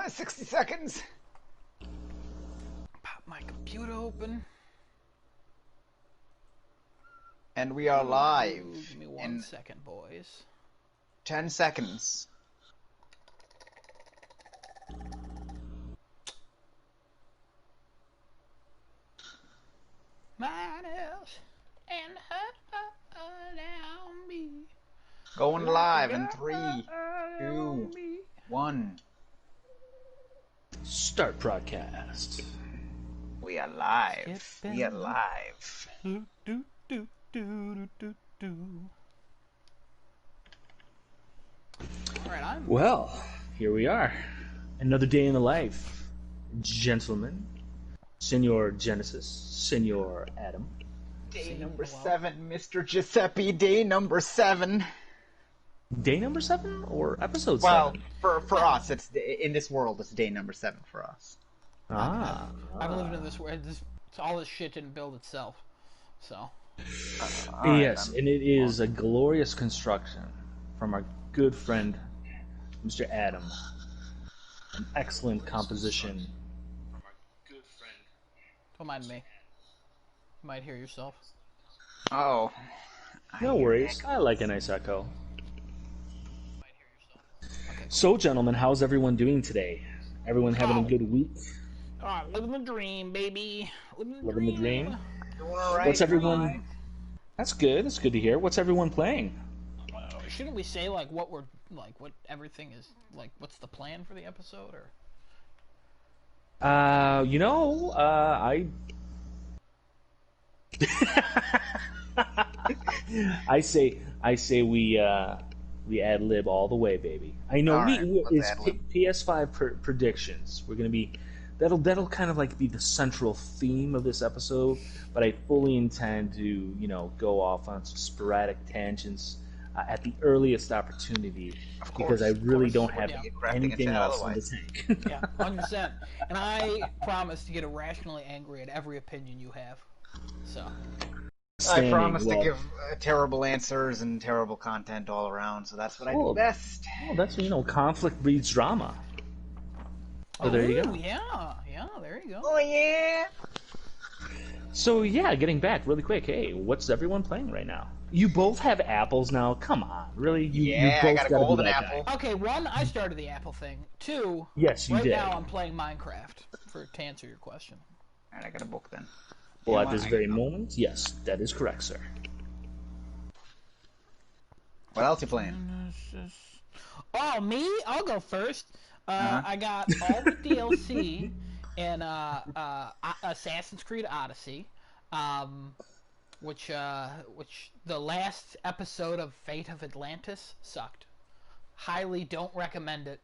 60 seconds. Pop my computer open. And we are live. Give me 1 second, boys. 10 seconds. Miles and her down me. Going live in 3, 2, 1. Start broadcast. We are live. We are live. Do, do, do, do, do, do. Alright, Well, here we are. Another day in the life. Gentlemen. Senor Genesis. Senor Adam. Day number 7, Mr. Giuseppe. Day number 7. Day number 7 or episode 7? Well, for us, it's in this world, it's day number 7 for us. I've lived in this world. All this shit didn't build itself. So. Yes, and it is a glorious construction from our good friend, Mr. Adam. An excellent composition. From our good friend. Don't mind me. You might hear yourself. Oh. No worries. I like a nice echo. So, gentlemen, how's everyone doing today? Everyone having a good week? Living the dream, baby. Living the dream? Doing all right. What's everyone... That's good. That's good to hear. What's everyone playing? Shouldn't we say, what everything is, what's the plan for the episode, or? I say we ad lib all the way, baby. I know it's PS5 predictions. We're gonna be that'll kind of be the central theme of this episode, but I fully intend to go off on some sporadic tangents at the earliest opportunity, because I really don't have anything else in the tank. Yeah, 100%. And I promise to get irrationally angry at every opinion you have. So. I promise to give terrible answers and terrible content all around, so that's what I do best. Well, that's conflict breeds drama. So there you go. Yeah, there you go. Oh yeah. So yeah, getting back really quick. Hey, what's everyone playing right now? You both have apples now. Come on, really? You both I got a golden apple. Okay, 1, I started the Apple thing. 2, yes, you did. Right now I'm playing Minecraft. To answer your question. All right, I got a book then. Well, at this very moment, yes, that is correct, sir. What else you playing? Oh, me? I'll go first. I got all the DLC in Assassin's Creed Odyssey, which the last episode of Fate of Atlantis sucked. Highly don't recommend it.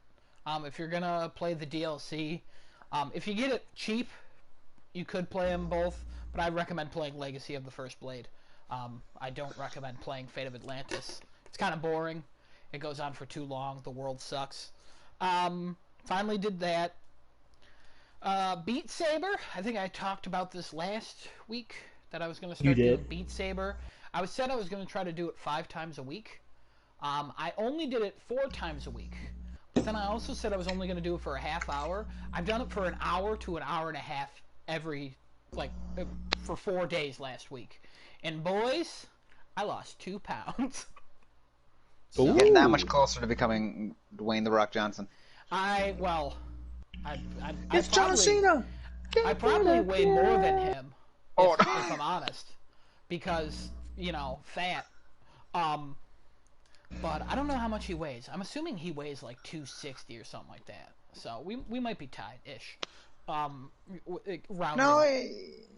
If you're gonna play the DLC, if you get it cheap, you could play them both. But I recommend playing Legacy of the First Blade. I don't recommend playing Fate of Atlantis. It's kind of boring. It goes on for too long. The world sucks. Finally did that. Beat Saber. I think I talked about this last week, that I was going to start doing Beat Saber. I said I was going to try to do it 5 times a week. I only did it 4 times a week. But then I also said I was only going to do it for a half hour. I've done it for an hour to an hour and a half for 4 days last week. And boys, I lost 2 pounds. So getting that much closer to becoming Dwayne The Rock Johnson. It's John Cena! I probably weigh more than him, if I'm honest. Because, fat. But I don't know how much he weighs. I'm assuming he weighs 260 or something like that. So we might be tied-ish. No,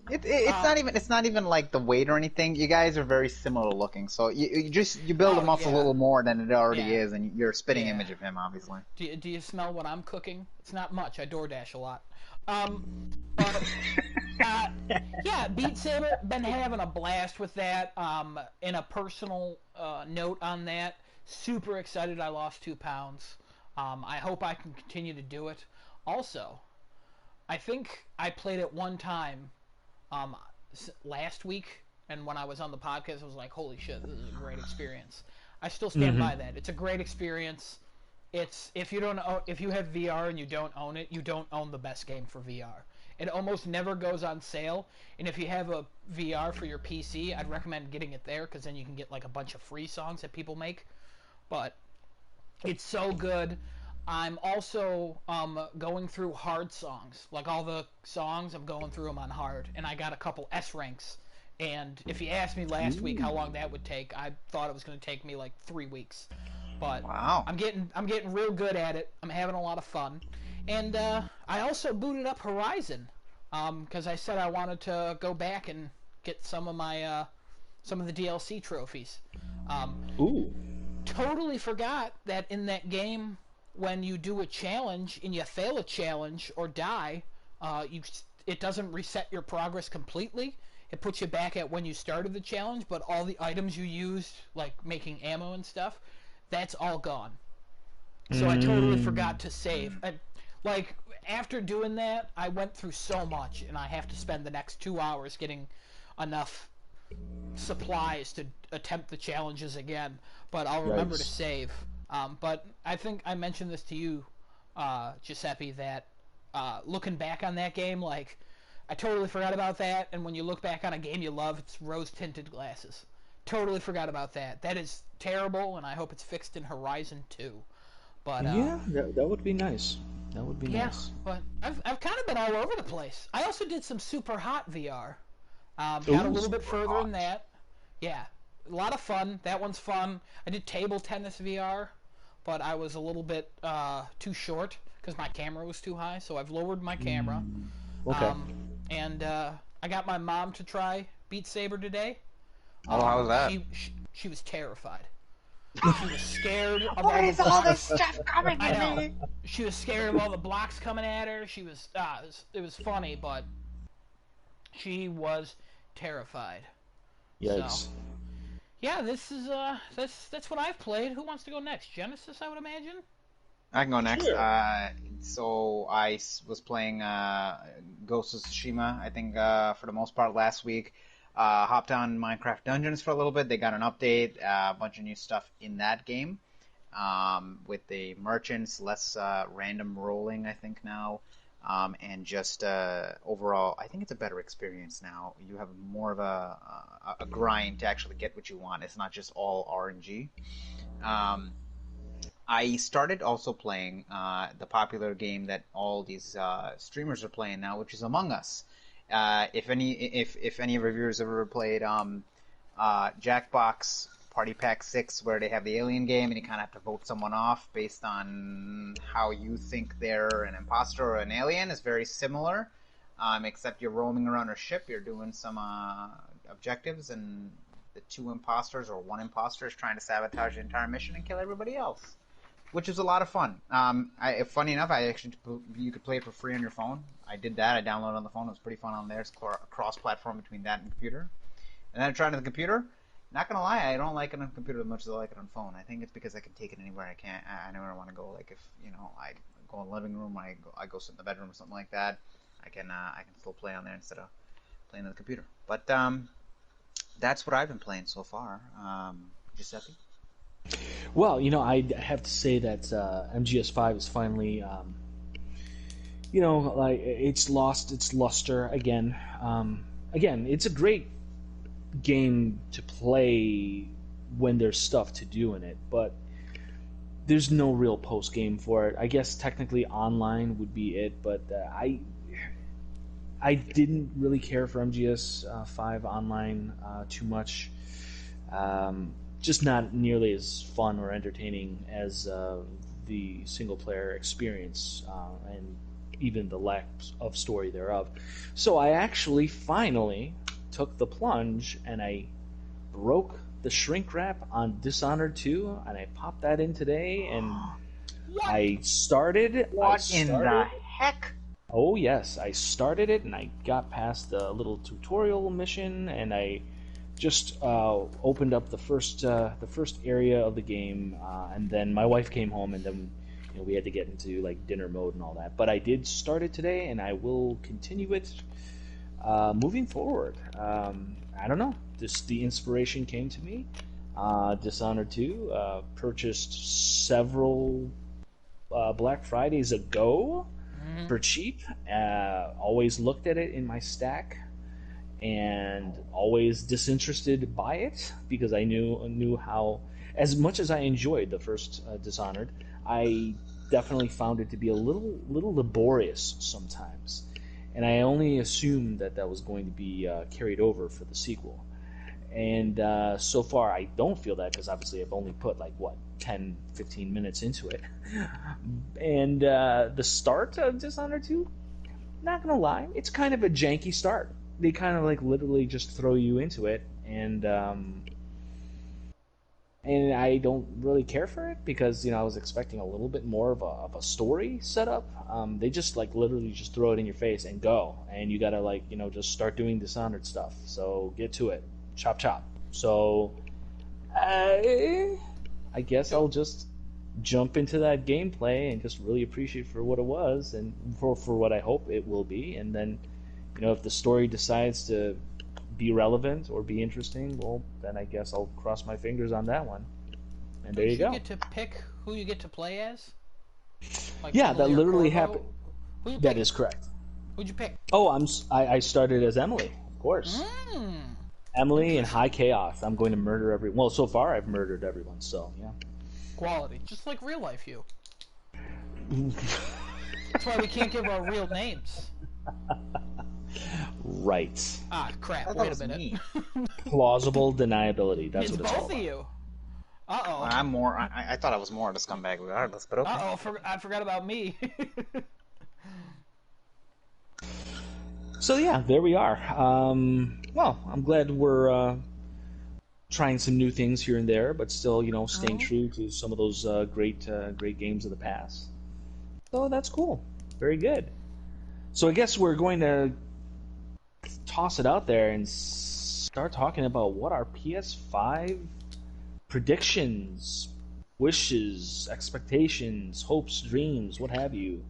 it's not even like the weight or anything. You guys are very similar looking, so you build a muscle a little more than it already is, and you're a spitting image of him, obviously. Do you smell what I'm cooking? It's not much. I DoorDash a lot. Beat Saber, been having a blast with that. In a personal note on that, super excited I lost 2 pounds. I hope I can continue to do it. Also, I think I played it 1 time last week, and when I was on the podcast, I was like, holy shit, this is a great experience. I still stand by that. It's a great experience. it's if you have VR and you don't own it, you don't own the best game for VR. It almost never goes on sale, and if you have a VR for your PC, I'd recommend getting it there because then you can get like a bunch of free songs that people make. But it's so good. I'm also going through hard songs. Like all the songs, I'm going through them on hard, and I got a couple S ranks. And if you asked me last week how long that would take, I thought it was going to take me like 3 weeks. But wow. I'm getting real good at it. I'm having a lot of fun, and I also booted up Horizon because I said I wanted to go back and get some of the DLC trophies. Ooh. Totally forgot that in that game, when you do a challenge and you fail a challenge or die, it doesn't reset your progress completely. It puts you back at when you started the challenge, but all the items you used, like making ammo and stuff, that's all gone. So I totally forgot to save. Like, after doing that, I went through so much, and I have to spend the next 2 hours getting enough supplies to attempt the challenges again. But I'll remember to save. But I think I mentioned this to you, Giuseppe, that looking back on that game, like, I totally forgot about that, and when you look back on a game you love, it's rose-tinted glasses. Totally forgot about that. That is terrible, and I hope it's fixed in Horizon 2. But yeah, that would be nice. That would be nice. But I've kind of been all over the place. I also did some Super Hot VR. Got a little bit further in that. Yeah, a lot of fun. That one's fun. I did table tennis VR, but I was a little bit too short because my camera was too high, so I've lowered my camera. Okay. And I got my mom to try Beat Saber today. Oh, how was that? She was terrified. She was scared of What is all this stuff coming at me? She was scared of all the blocks coming at her. She was it was funny, but she was terrified. Yikes. So, yeah, this is that's what I've played. Who wants to go next? Genesis, I would imagine. I can go next. Sure. So I was playing Ghost of Tsushima, I think, for the most part last week. Hopped on Minecraft Dungeons for a little bit. They got an update, a bunch of new stuff in that game. With the merchants, less random rolling, I think, now. And just overall, I think it's a better experience now. You have more of a grind to actually get what you want. It's not just all RNG. I started also playing the popular game that all these streamers are playing now, which is Among Us. If any of your viewers ever played Jackbox Party Pack 6, where they have the alien game and you kind of have to vote someone off based on how you think they're an imposter or an alien, is very similar, except you're roaming around a ship, you're doing some objectives, and the two imposters or one imposter is trying to sabotage the entire mission and kill everybody else, which is a lot of fun. Funny enough, you could play it for free on your phone. I did that. I downloaded it on the phone. It was pretty fun on there. It's cross-platform between that and computer. And then I tried it on the computer. Not gonna lie, I don't like it on the computer as much as I like it on phone. I think it's because I can take it anywhere I can. I never want to go. Like if I go in the living room, I go sit in the bedroom or something like that. I can still play on there instead of playing on the computer. But that's what I've been playing so far. Giuseppe. Well, I have to say that MGS5 is finally, like it's lost its luster again. Again, it's a great game to play when there's stuff to do in it, but there's no real post game for it. I guess technically online would be it, but I didn't really care for MGS5 online too much. Just not nearly as fun or entertaining as the single-player experience and even the lack of story thereof. So I actually finally took the plunge and I broke the shrink wrap on Dishonored 2 and I popped that in today and I started. What in the heck? Oh yes, I started it and I got past the little tutorial mission and I just opened up the first area of the game, and then my wife came home, and then we had to get into like dinner mode and all that. But I did start it today, and I will continue it moving forward. I don't know. The inspiration came to me. Dishonored 2. Purchased several Black Fridays ago for cheap. Always looked at it in my stack, and always disinterested by it because I knew how. As much as I enjoyed the first Dishonored, I definitely found it to be a little laborious sometimes, and I only assumed that was going to be carried over for the sequel. And so far, I don't feel that because obviously I've only put 10, 15 minutes into it. And the start of Dishonored 2, not gonna lie, it's kind of a janky start. They kind of literally just throw you into it, and I don't really care for it because I was expecting a little bit more of a story setup. They just literally just throw it in your face and go, and you gotta just start doing Dishonored stuff. So get to it. Chop chop. So I guess I'll just jump into that gameplay and just really appreciate for what it was and for what I hope it will be. And then if the story decides to be relevant or be interesting, well, then I guess I'll cross my fingers on that one. And there you go. You get to pick who you get to play as? Yeah, that literally happened. That is correct. Who'd you pick? Oh, I started as Emily, of course. Emily and High Chaos. I'm going to murder everyone. Well, so far I've murdered everyone, so yeah. Quality. Just like real life you. That's why we can't give our real names. Right. Ah, crap. Wait a minute. Plausible deniability. That's what it's all about. Both of you. Uh-oh. I'm more... I thought I was more of a scumbag regardless, but okay. Uh-oh, I forgot about me. So yeah, there we are. Well, I'm glad we're trying some new things here and there, but still, staying true to some of those great games of the past. So that's cool. Very good. So I guess we're going to toss it out there and start talking about what our PS5 predictions, wishes, expectations, hopes, dreams, what have you,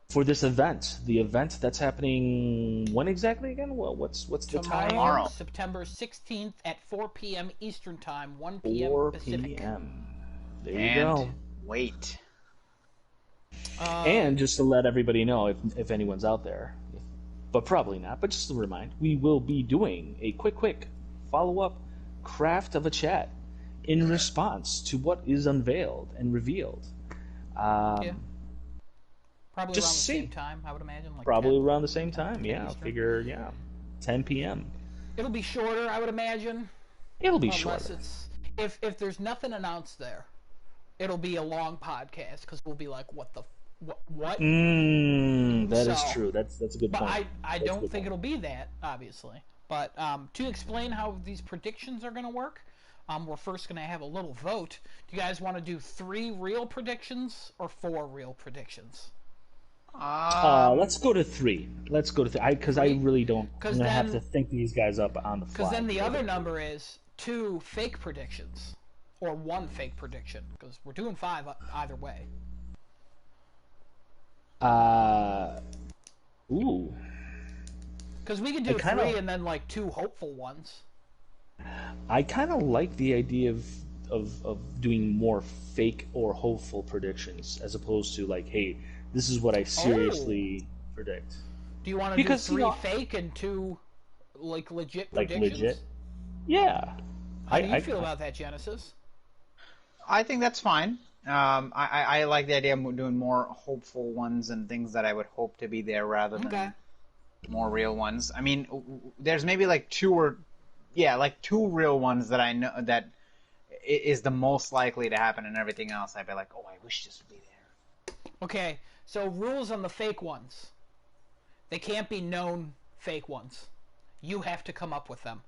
for this event. The event that's happening when exactly again? Well, what's the time? Tomorrow, September 16th at 4 p.m. Eastern Time, 1 p.m. 4 Pacific. p.m. There you go. Wait. And just to let everybody know, if anyone's out there, but probably not, but just to remind, we will be doing a quick follow-up craft of a chat in response to what is unveiled and revealed. Yeah. Probably around the same time, I would imagine. Probably around the same time, yeah. I figure, 10 p.m. It'll be shorter, I would imagine. It'll be shorter. If there's nothing announced there, it'll be a long podcast because we'll be like, what? That is true. That's a good point. But I don't think it'll be that, obviously. But to explain how these predictions are going to work, we're first going to have a little vote. Do you guys want to do 3 real predictions or 4 real predictions? Let's go to 3. Let's go to 3. Because I really don't. I'm gonna have to think these guys up on the fly. Because then the other number is 2 fake predictions, or 1 fake prediction. Because we're doing 5 either way. Ooh. Because we could do 3 and then 2 hopeful ones. I kind of like the idea of doing more fake or hopeful predictions as opposed to hey, this is what I seriously predict. Do you want to do 3 fake and 2 legit predictions? Legit? Yeah. How do you feel about that, Genesis? I think that's fine. I like the idea of doing more hopeful ones and things that I would hope to be there rather than more real ones. I mean, there's maybe 2 real ones that I know that is the most likely to happen, and everything else I'd be like, oh, I wish this would be there. Okay, so rules on the fake ones. They can't be known fake ones. You have to come up with them.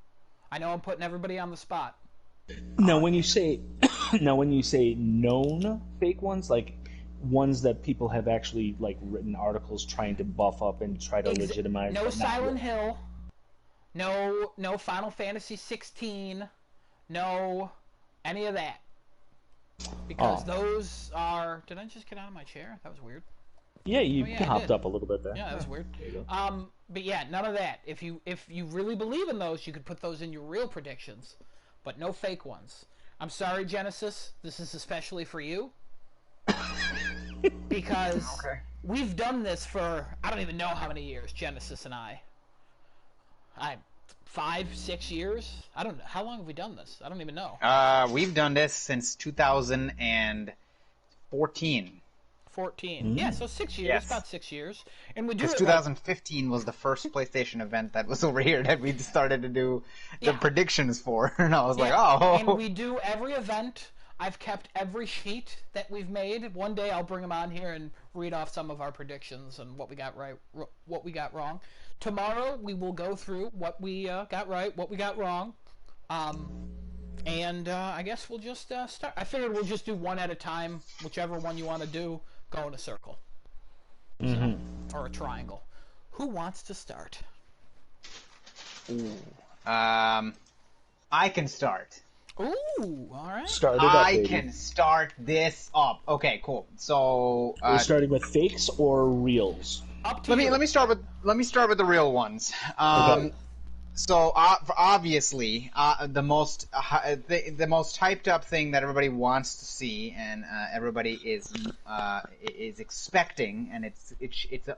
I know I'm putting everybody on the spot. Now, when you say known fake ones, ones that people have actually written articles trying to buff up and try to legitimize. No Silent Hill. No Final Fantasy 16. No any of that. Because those are. Did I just get out of my chair? That was weird. Yeah, you hopped up a little bit there. Yeah, that was weird. There you go. But yeah, none of that. If you really believe in those, you could put those in your real predictions, but no fake ones. I'm sorry, Genesis. This is especially for you. Because Okay. we've done this for I don't even know how many years, Genesis and I. 5, 6 years? I don't know. How long have we done this? I don't even know. We've done this since 2014. 14. Yeah, so 6 years, Yes. about 6 years. And we do Because it 2015 was the first PlayStation event that was over here that we started to do the predictions for. And I was like, oh. And we do every event. I've kept every sheet that we've made. One day I'll bring them on here and read off some of our predictions and what we got right, what we got wrong. Tomorrow we will go through what we got right, what we got wrong. And I guess we'll just start. I figured we'll just do one at a time. Whichever one you want to do, go in a circle. So, or a triangle. Who wants to start? Ooh. I can start. Ooh, all right. Start it up, I baby. can start this up. Okay, cool. So Are we starting with fakes or reals? Up to let you. me start with the real ones. Okay. So obviously, the most hyped up thing that everybody wants to see and everybody is expecting, and it's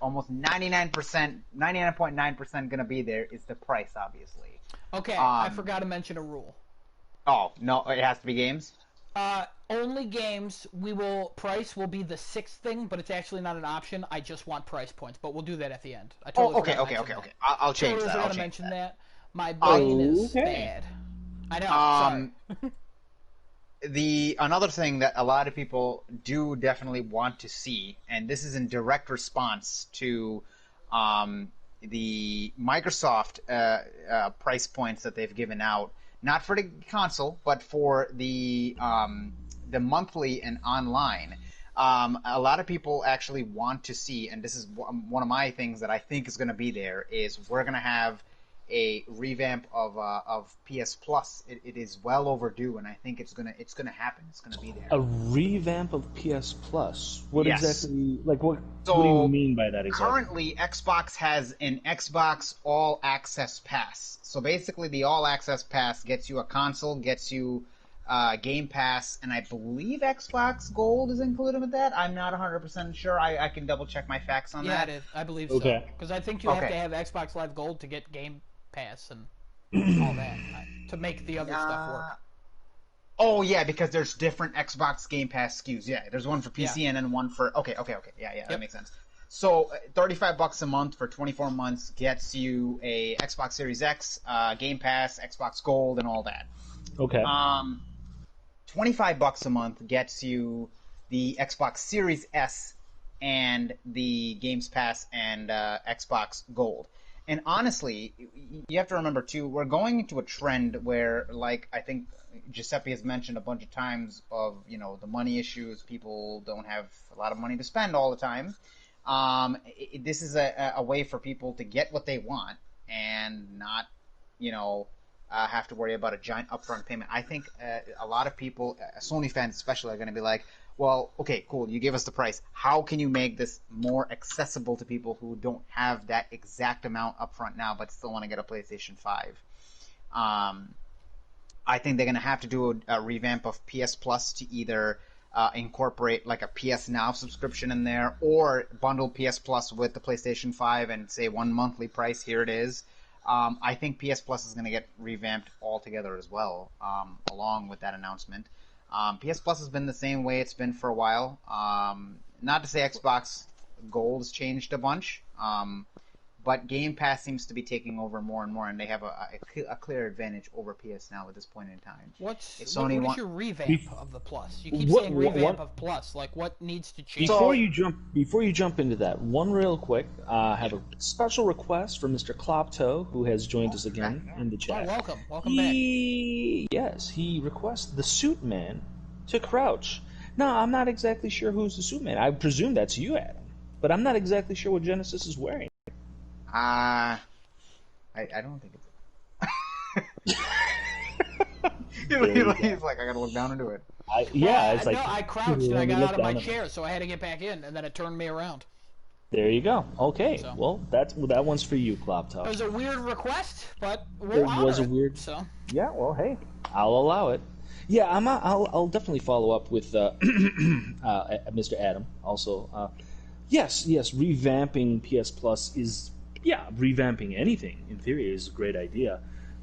almost 99.9% going to be there, is the price, obviously. Okay, I forgot to mention a rule. Oh no, it has to be games. Only games. Price will be the sixth thing, but it's actually not an option. I just want price points, but we'll do that at the end. I totally Okay. forgot to mention that. I'll change Totally that. forgot I'll to change mention that. that. My brain is Okay. bad. I know. Sorry. Another thing that a lot of people do definitely want to see, and this is in direct response to the Microsoft price points that they've given out, not for the console, but for the monthly and online. A lot of people actually want to see, and this is one of my things that I think is going to be there, is we're going to have a revamp of PS Plus. It is well overdue, and I think it's gonna happen. It's gonna be there. A revamp of PS Plus. What Yes. exactly? Like what? So, what do you mean by that exactly? Currently, Xbox has an Xbox All Access Pass. So basically, the All Access Pass gets you a console, gets you Game Pass, and I believe Xbox Gold is included with that. I'm not 100% sure. I can double check my facts on that. Yeah, it is. I believe Okay. so. Because I think you have to have Xbox Live Gold to get Game Pass and all that to make the other stuff work. Oh yeah, because there's different Xbox Game Pass SKUs. Yeah, there's one for PC and then one for. Okay. Yeah, that makes sense. So $35 a month for 24 months gets you a Xbox Series X, Game Pass, Xbox Gold, and all that. Okay. $25 a month gets you the Xbox Series S and the Games Pass and Xbox Gold. And honestly, you have to remember too, we're going into a trend where, like I think Giuseppe has mentioned a bunch of times, of the money issues. People don't have a lot of money to spend all the time. This is a way for people to get what they want and not, have to worry about a giant upfront payment. I think a lot of people, Sony fans especially, are going to be like, well, okay, cool, you gave us the price. How can you make this more accessible to people who don't have that exact amount upfront now but still want to get a PlayStation 5? I think they're going to have to do a revamp of PS Plus to either incorporate like a PS Now subscription in there, or bundle PS Plus with the PlayStation 5 and say one monthly price, here it is. I think PS Plus is going to get revamped altogether as well, along with that announcement. PS Plus has been the same way it's been for a while. Not to say Xbox Gold has changed a bunch, but Game Pass seems to be taking over more and more, and they have a clear advantage over PS Now at this point in time. What is your revamp of the Plus? You keep saying revamp of Plus. Like, what needs to change? Before you jump into that, one real quick, I have a special request from Mr. Klopto, who has joined us again in the chat. Oh, welcome back. Yes, he requests the Suit Man to crouch. Now, I'm not exactly sure who's the Suit Man. I presume that's you, Adam, but I'm not exactly sure what Genesis is wearing. I don't think it's. He's like, I gotta look down and do it. It's like, no, I crouched and I got out of my chair, so I had to get back in, and then it turned me around. There you go. Okay, So. well, that one's for you, Klopto. It was a weird request, but It was a weird. So Yeah, well, hey, I'll allow it. Yeah, I'll definitely follow up with Mr. Adam. Also, yes, revamping PS Plus is revamping anything in theory is a great idea,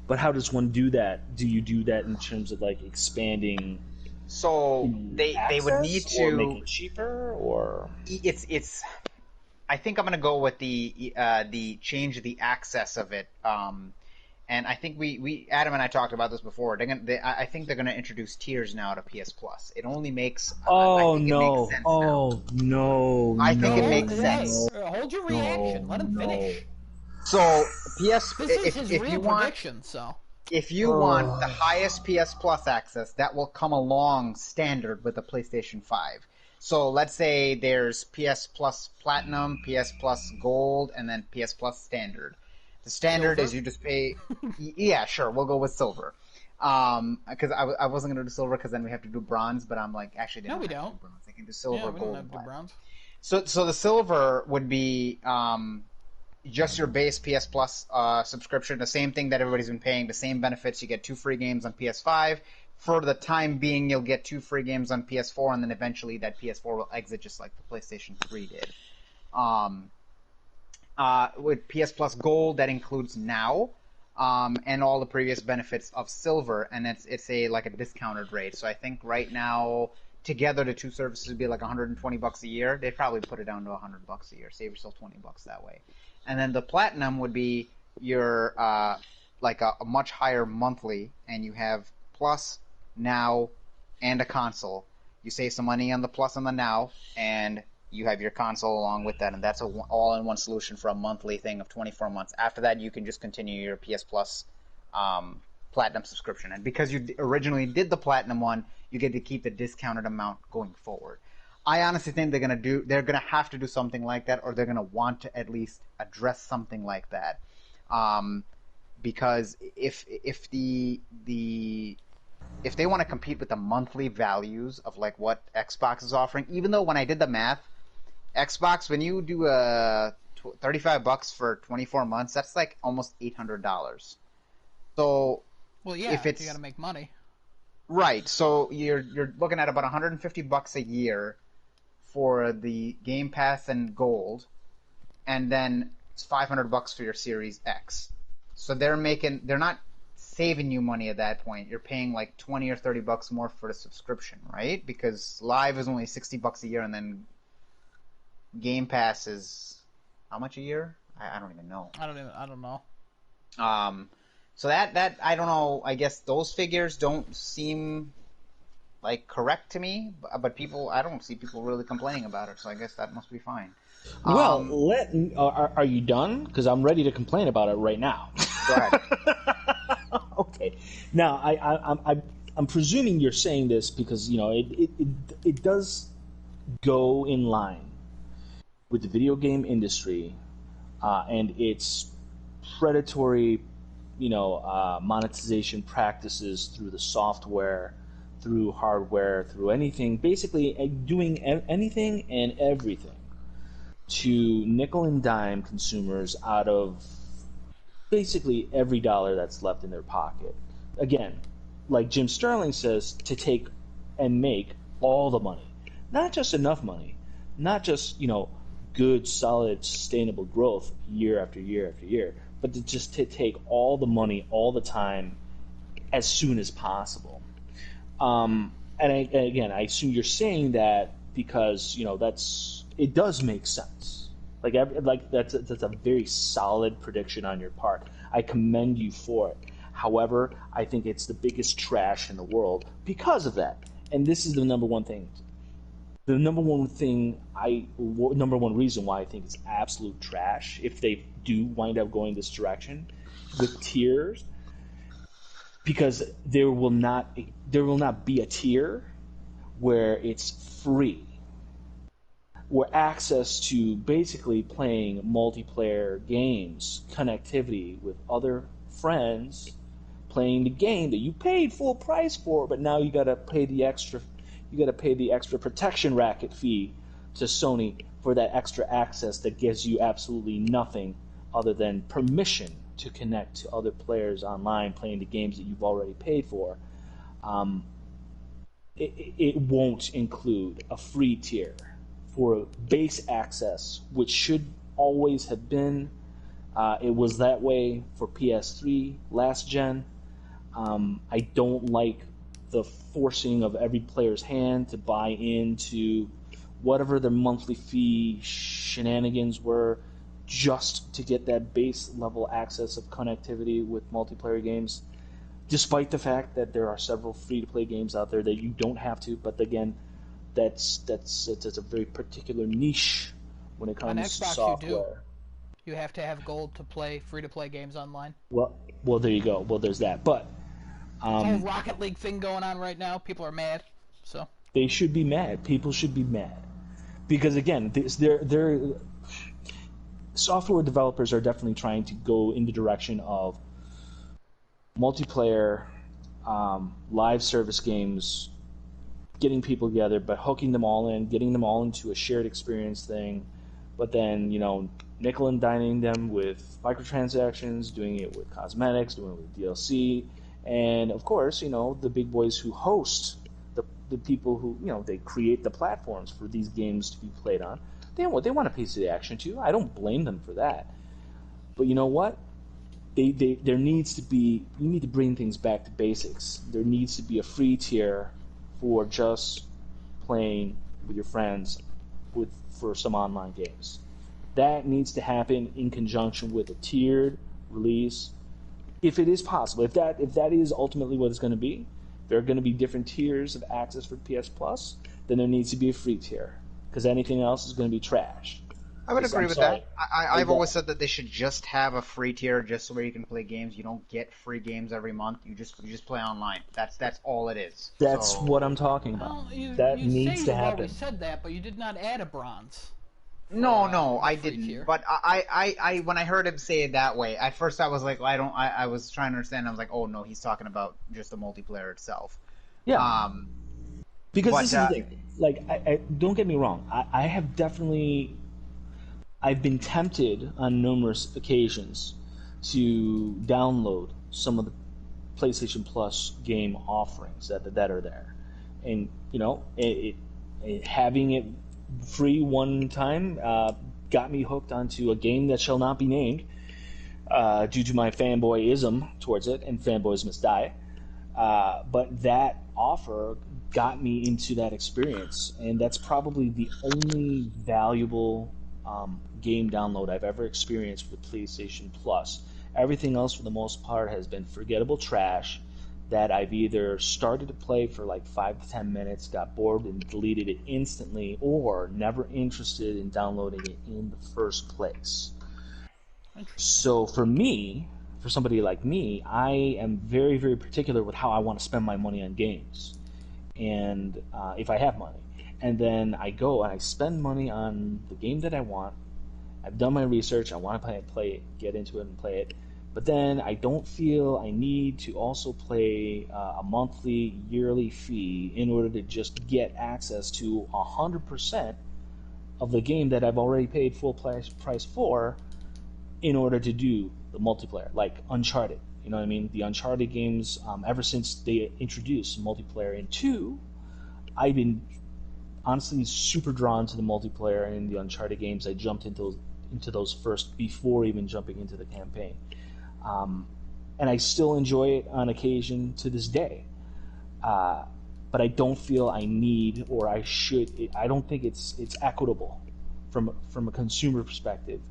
but how does one do that? Do you do that in terms of like expanding? So they would need or to make it cheaper, or it's I think I'm gonna go with the change the access of it. And I think we Adam and I talked about this before. I think they're gonna introduce tiers now to PS Plus. It only makes I oh think it makes no, sense oh no, now. I think it no, makes Hey, sense. hold your no, reaction. Let him no. finish. So PS This is his if you real want prediction, so. if you want the highest PS Plus access, that will come along standard with the PlayStation 5. So let's say there's PS Plus Platinum, PS Plus Gold, and then PS Plus Standard. The standard Silver? is you just pay. Yeah, sure, we'll go with silver. Because I wasn't gonna do silver because then we have to do bronze, but I'm like, actually, they No, we have to don't. do bronze. They can do silver, Yeah, we gold, don't and have to do platinum. bronze. So the silver would be just your base PS Plus subscription, the same thing that everybody's been paying, the same benefits. You get 2 free games on PS5. For the time being, you'll get 2 free games on PS4, and then eventually that PS4 will exit just like the PlayStation 3 did. With PS Plus Gold, that includes Now, and all the previous benefits of Silver, and it's like a discounted rate. So I think right now together the two services would be like $120 a year. They'd probably put it down to $100 a year. Save yourself $20 that way. And then the Platinum would be your like a much higher monthly, and you have Plus, Now, and a console. You save some money on the Plus and the Now, and you have your console along with that, and that's a all-in-one solution for a monthly thing of 24 months. After that, you can just continue your PS Plus Platinum subscription. And because you originally did the Platinum one, you get to keep the discounted amount going forward. I honestly think they're gonna have to do something like that, or they're gonna want to at least address something like that, because if they want to compete with the monthly values of like what Xbox is offering, even though when I did the math, Xbox, when you do $35 for 24 months, that's like almost $800. So Well, yeah, if it's you got to make money. right, so you're looking at about $150 a year for the Game Pass and Gold, and then it's $500 for your Series X. So they're not saving you money at that point. You're paying like $20 or $30 more for the subscription, right? Because Live is only $60 a year, and then Game Pass is how much a year? I don't even know. I don't know. So that I don't know. I guess those figures don't seem like correct to me, but I don't see people really complaining about it. So I guess that must be fine. Well, are you done? Because I'm ready to complain about it right now. Go ahead. Okay. Now, I'm presuming you're saying this because it does go in line with the video game industry and its predatory, monetization practices through the software, through hardware, through anything, basically doing anything and everything to nickel and dime consumers out of basically every dollar that's left in their pocket. Again, like Jim Sterling says, to take and make all the money, not just enough money, not just good, solid, sustainable growth year after year after year, but to take all the money all the time as soon as possible. And again, I assume you're saying that because it does make sense. Like that's a very solid prediction on your part. I commend you for it. However, I think it's the biggest trash in the world because of that. And this is the number one thing. The number one reason why I think it's absolute trash if they do wind up going this direction with tiers, because there will not be a tier where it's free, where access to basically playing multiplayer games, connectivity with other friends, playing the game that you paid full price for, but now you got to pay the extra protection racket fee to Sony for that extra access that gives you absolutely nothing other than permission to connect to other players online playing the games that you've already paid for. it won't include a free tier for base access, which should always have been. It was that way for PS3 last gen. I don't like the forcing of every player's hand to buy into whatever their monthly fee shenanigans were just to get that base level access of connectivity with multiplayer games, despite the fact that there are several free-to-play games out there that you don't have to. But again, that's a very particular niche when it comes on Xbox, to software. You do. You have to have gold to play free-to-play games online. Well, there you go. Well, there's that. But whole Rocket League thing going on right now. People are mad. So they should be mad. People should be mad because again, they're software developers are definitely trying to go in the direction of multiplayer, live service games, getting people together, but hooking them all in, getting them all into a shared experience thing, but then, nickel and dining them with microtransactions, doing it with cosmetics, doing it with DLC, and of course, the big boys who host the people who, they create the platforms for these games to be played on. They want a piece of the action too. I don't blame them for that. But you know what? There needs to be, you need to bring things back to basics. There needs to be a free tier for just playing with your friends for some online games. That needs to happen in conjunction with a tiered release, if it is possible. If that is ultimately what it's going to be, there are going to be different tiers of access for PS Plus. Then there needs to be a free tier, because anything else is going to be trash. I would agree with that. I've always said that they should just have a free tier, just where you can play games. You don't get free games every month. You just play online. That's all it is. That's what I'm talking about. That needs to happen. You said that, but you did not add a bronze. No, I didn't. Tier. But I when I heard him say it that way, at first I was like, I was trying to understand. I was like, oh no, he's talking about just the multiplayer itself. Yeah. Because this is the thing. Like, I don't get me wrong. I have definitely. I've been tempted on numerous occasions to download some of the PlayStation Plus game offerings that are there, and having it free one time got me hooked onto a game that shall not be named due to my fanboyism towards it, and fanboys must die. But that offer got me into that experience, and that's probably the only valuable game download I've ever experienced with PlayStation Plus. Everything else, for the most part, has been forgettable trash that I've either started to play for like 5 to 10 minutes, got bored and deleted it instantly, or never interested in downloading it in the first place. So for somebody like me, I am very, very particular with how I want to spend my money on games, and if I have money. And then I go and I spend money on the game that I want. I've done my research. I want to play it, get into it and play it. But then I don't feel I need to also pay a monthly, yearly fee in order to just get access to 100% of the game that I've already paid full price for in order to do the multiplayer, like Uncharted. You know what I mean? The Uncharted games, ever since they introduced multiplayer in 2, I've been honestly super drawn to the multiplayer in the Uncharted games. I jumped into those first before even jumping into the campaign, and I still enjoy it on occasion to this day. But I don't feel I need, or I should. I don't think it's equitable from a consumer perspective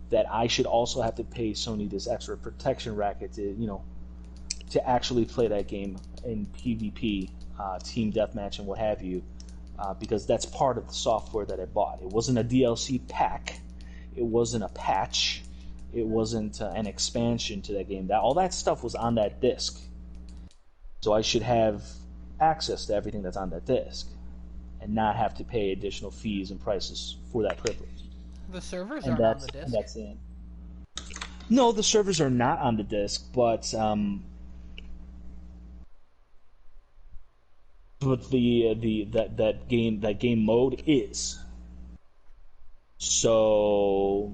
that I should also have to pay Sony this extra protection racket to actually play that game in PvP, team deathmatch, and what have you. Because that's part of the software that I bought. It wasn't a DLC pack. It wasn't a patch. It wasn't an expansion to that game. All that stuff was on that disc. So I should have access to everything that's on that disc and not have to pay additional fees and prices for that privilege. The servers aren't on the disc. And that's it. No, the servers are not on the disc, but that game mode is. So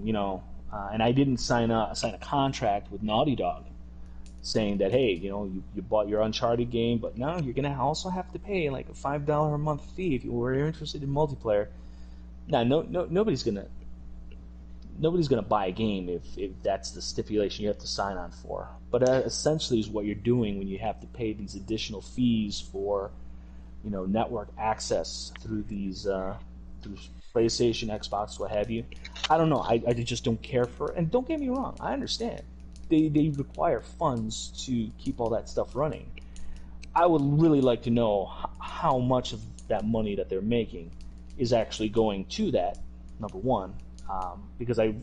and I didn't sign a contract with Naughty Dog, saying that, hey, you bought your Uncharted game, but now you're gonna also have to pay like a $5 a month fee if you were interested in multiplayer. Now, nobody's gonna buy a game if that's the stipulation you have to sign on for. But essentially, is what you're doing when you have to pay these additional fees for, network access through these through PlayStation, Xbox, what have you. I don't know. I just don't care for it. And don't get me wrong, I understand. They require funds to keep all that stuff running. I would really like to know how much of that money that they're making is actually going to that, number one, because I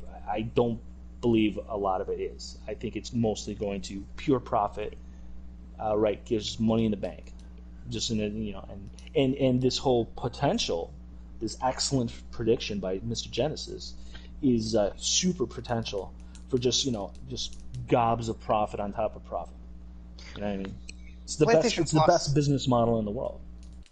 don't believe a lot of it is. I think it's mostly going to pure profit, right? Gives money in the bank, just in and this whole potential, this excellent prediction by Mr. Genesis, is super potential for just gobs of profit on top of profit. You know what I mean? It's the best. It's the best business model in the world.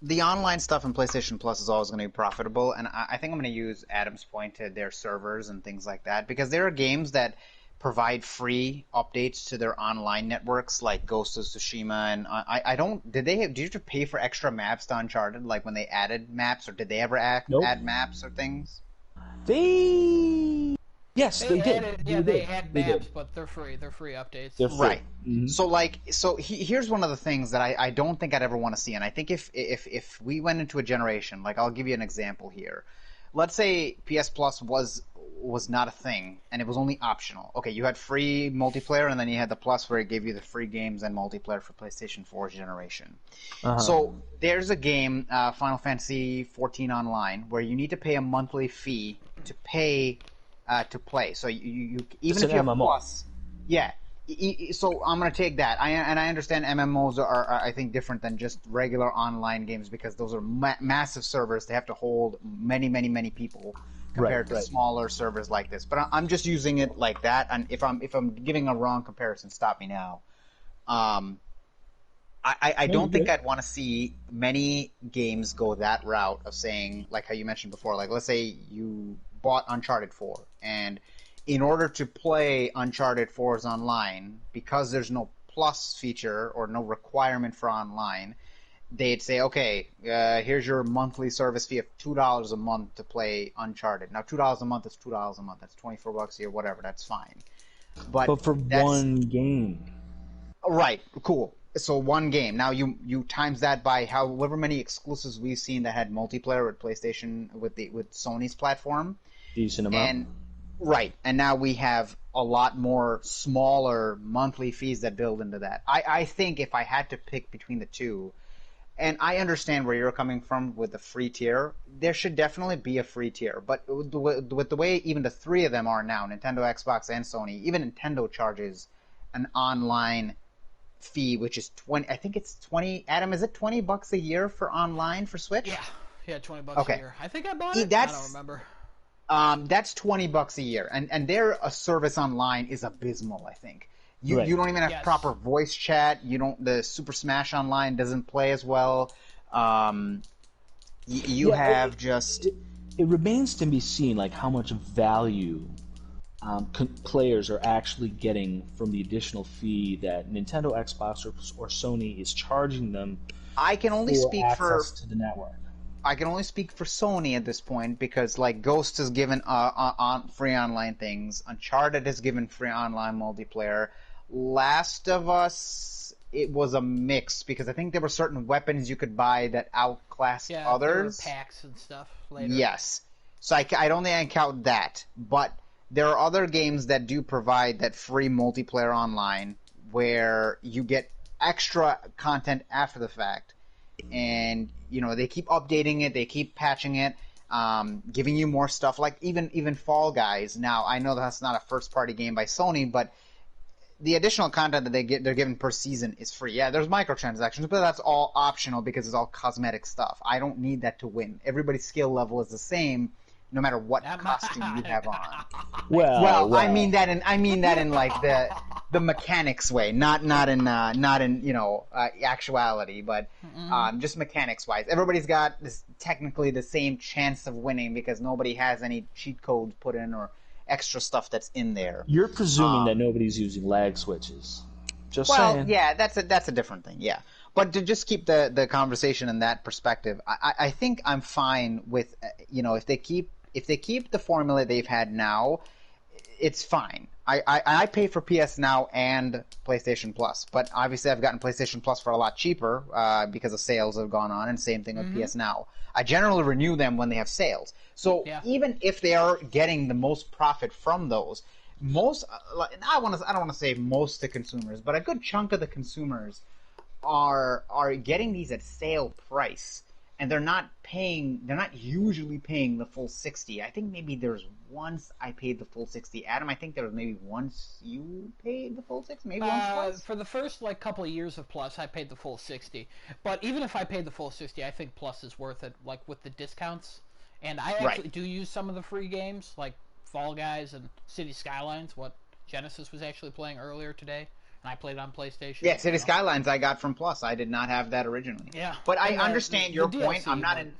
The online stuff in PlayStation Plus is always going to be profitable, and I think I'm going to use Adam's point to their servers and things like that, because there are games that provide free updates to their online networks, like Ghost of Tsushima, and I don't. Did you have to pay for extra maps to Uncharted, like when they added maps, or did they ever add maps or things? Yes, they did. They add maps, but they're free. They're free updates. They're free. Right. Mm-hmm. Here's one of the things that I don't think I'd ever want to see, and I think if we went into a generation, like I'll give you an example here. Let's say PS Plus was not a thing, and it was only optional. Okay, you had free multiplayer, and then you had the Plus where it gave you the free games and multiplayer for PlayStation 4's generation. Uh-huh. So there's a game, Final Fantasy 14 Online, where you need to pay a monthly fee to pay to play. So you even if you have MMO. Plus, yeah. So I'm going to take that. I understand MMOs are I think different than just regular online games, because those are massive servers. They have to hold many people compared to smaller servers like this. But I'm just using it like that. And if I'm giving a wrong comparison, stop me now. I don't think I'd want to see many games go that route of saying, like how you mentioned before, like let's say you bought Uncharted 4, and in order to play Uncharted 4's online, because there's no Plus feature or no requirement for online, they'd say, okay, here's your monthly service fee of $2 a month to play Uncharted. Now, $2 a month is $2 a month. That's $24 a year, whatever. That's fine. But for one game. Right. Cool. So one game. Now you times that by however many exclusives we've seen that had multiplayer with PlayStation with Sony's platform. Decent amount. Right, and now we have a lot more smaller monthly fees that build into that. I think if I had to pick between the two, and I understand where you're coming from with the free tier, there should definitely be a free tier. But with the way even the three of them are now, Nintendo, Xbox, and Sony, even Nintendo charges an online fee, which is 20. I think it's 20. Adam, is it $20 a year for online for Switch? Yeah, $20 a year. I think I bought it. I don't remember. That's $20 a year, and their service online is abysmal. I think you don't even have proper voice chat. You don't. The Super Smash Online doesn't play as well. It remains to be seen, like how much value players are actually getting from the additional fee that Nintendo, Xbox, or Sony is charging them. I can only speak for to the network. I can only speak for Sony at this point, because like Ghost has given free online things, Uncharted has given free online multiplayer, Last of Us, it was a mix, because I think there were certain weapons you could buy that outclassed others. There were packs and stuff later. Yes, so I don't think I count that, but there are other games that do provide that free multiplayer online where you get extra content after the fact. And they keep updating it, they keep patching it, giving you more stuff. Like even Fall Guys. Now I know that's not a first-party game by Sony, but the additional content that they're given per season is free. Yeah, there's microtransactions, but that's all optional because it's all cosmetic stuff. I don't need that to win. Everybody's skill level is the same, no matter what costume you have on. Well, I mean that in like the mechanics way, not in actuality, but just mechanics wise. Everybody's got technically the same chance of winning because nobody has any cheat codes put in or extra stuff that's in there. You're presuming that nobody's using lag switches. Just well, saying. yeah, that's a different thing. Yeah, but to just keep the conversation in that perspective, I think I'm fine with if they keep the formula they've had now, it's fine. I pay for PS Now and PlayStation Plus, but obviously I've gotten PlayStation Plus for a lot cheaper because of sales have gone on, and same thing with PS Now. I generally renew them when they have sales. So even if they are getting the most profit from those, most I don't want to say most the consumers, but a good chunk of the consumers are getting these at sale price, and they're not usually paying the full 60. I think maybe there's once I paid the full 60. Adam, I think there was maybe once you paid the full 60, maybe once twice. For the first couple of years of Plus, I paid the full 60. But even if I paid the full 60, I think Plus is worth it, with the discounts. And I actually do use some of the free games, like Fall Guys and City Skylines, what Genesis was actually playing earlier today, and I played it on PlayStation. Yeah, City Skylines I got from Plus. I did not have that originally. Yeah, but I understand your point. DLC,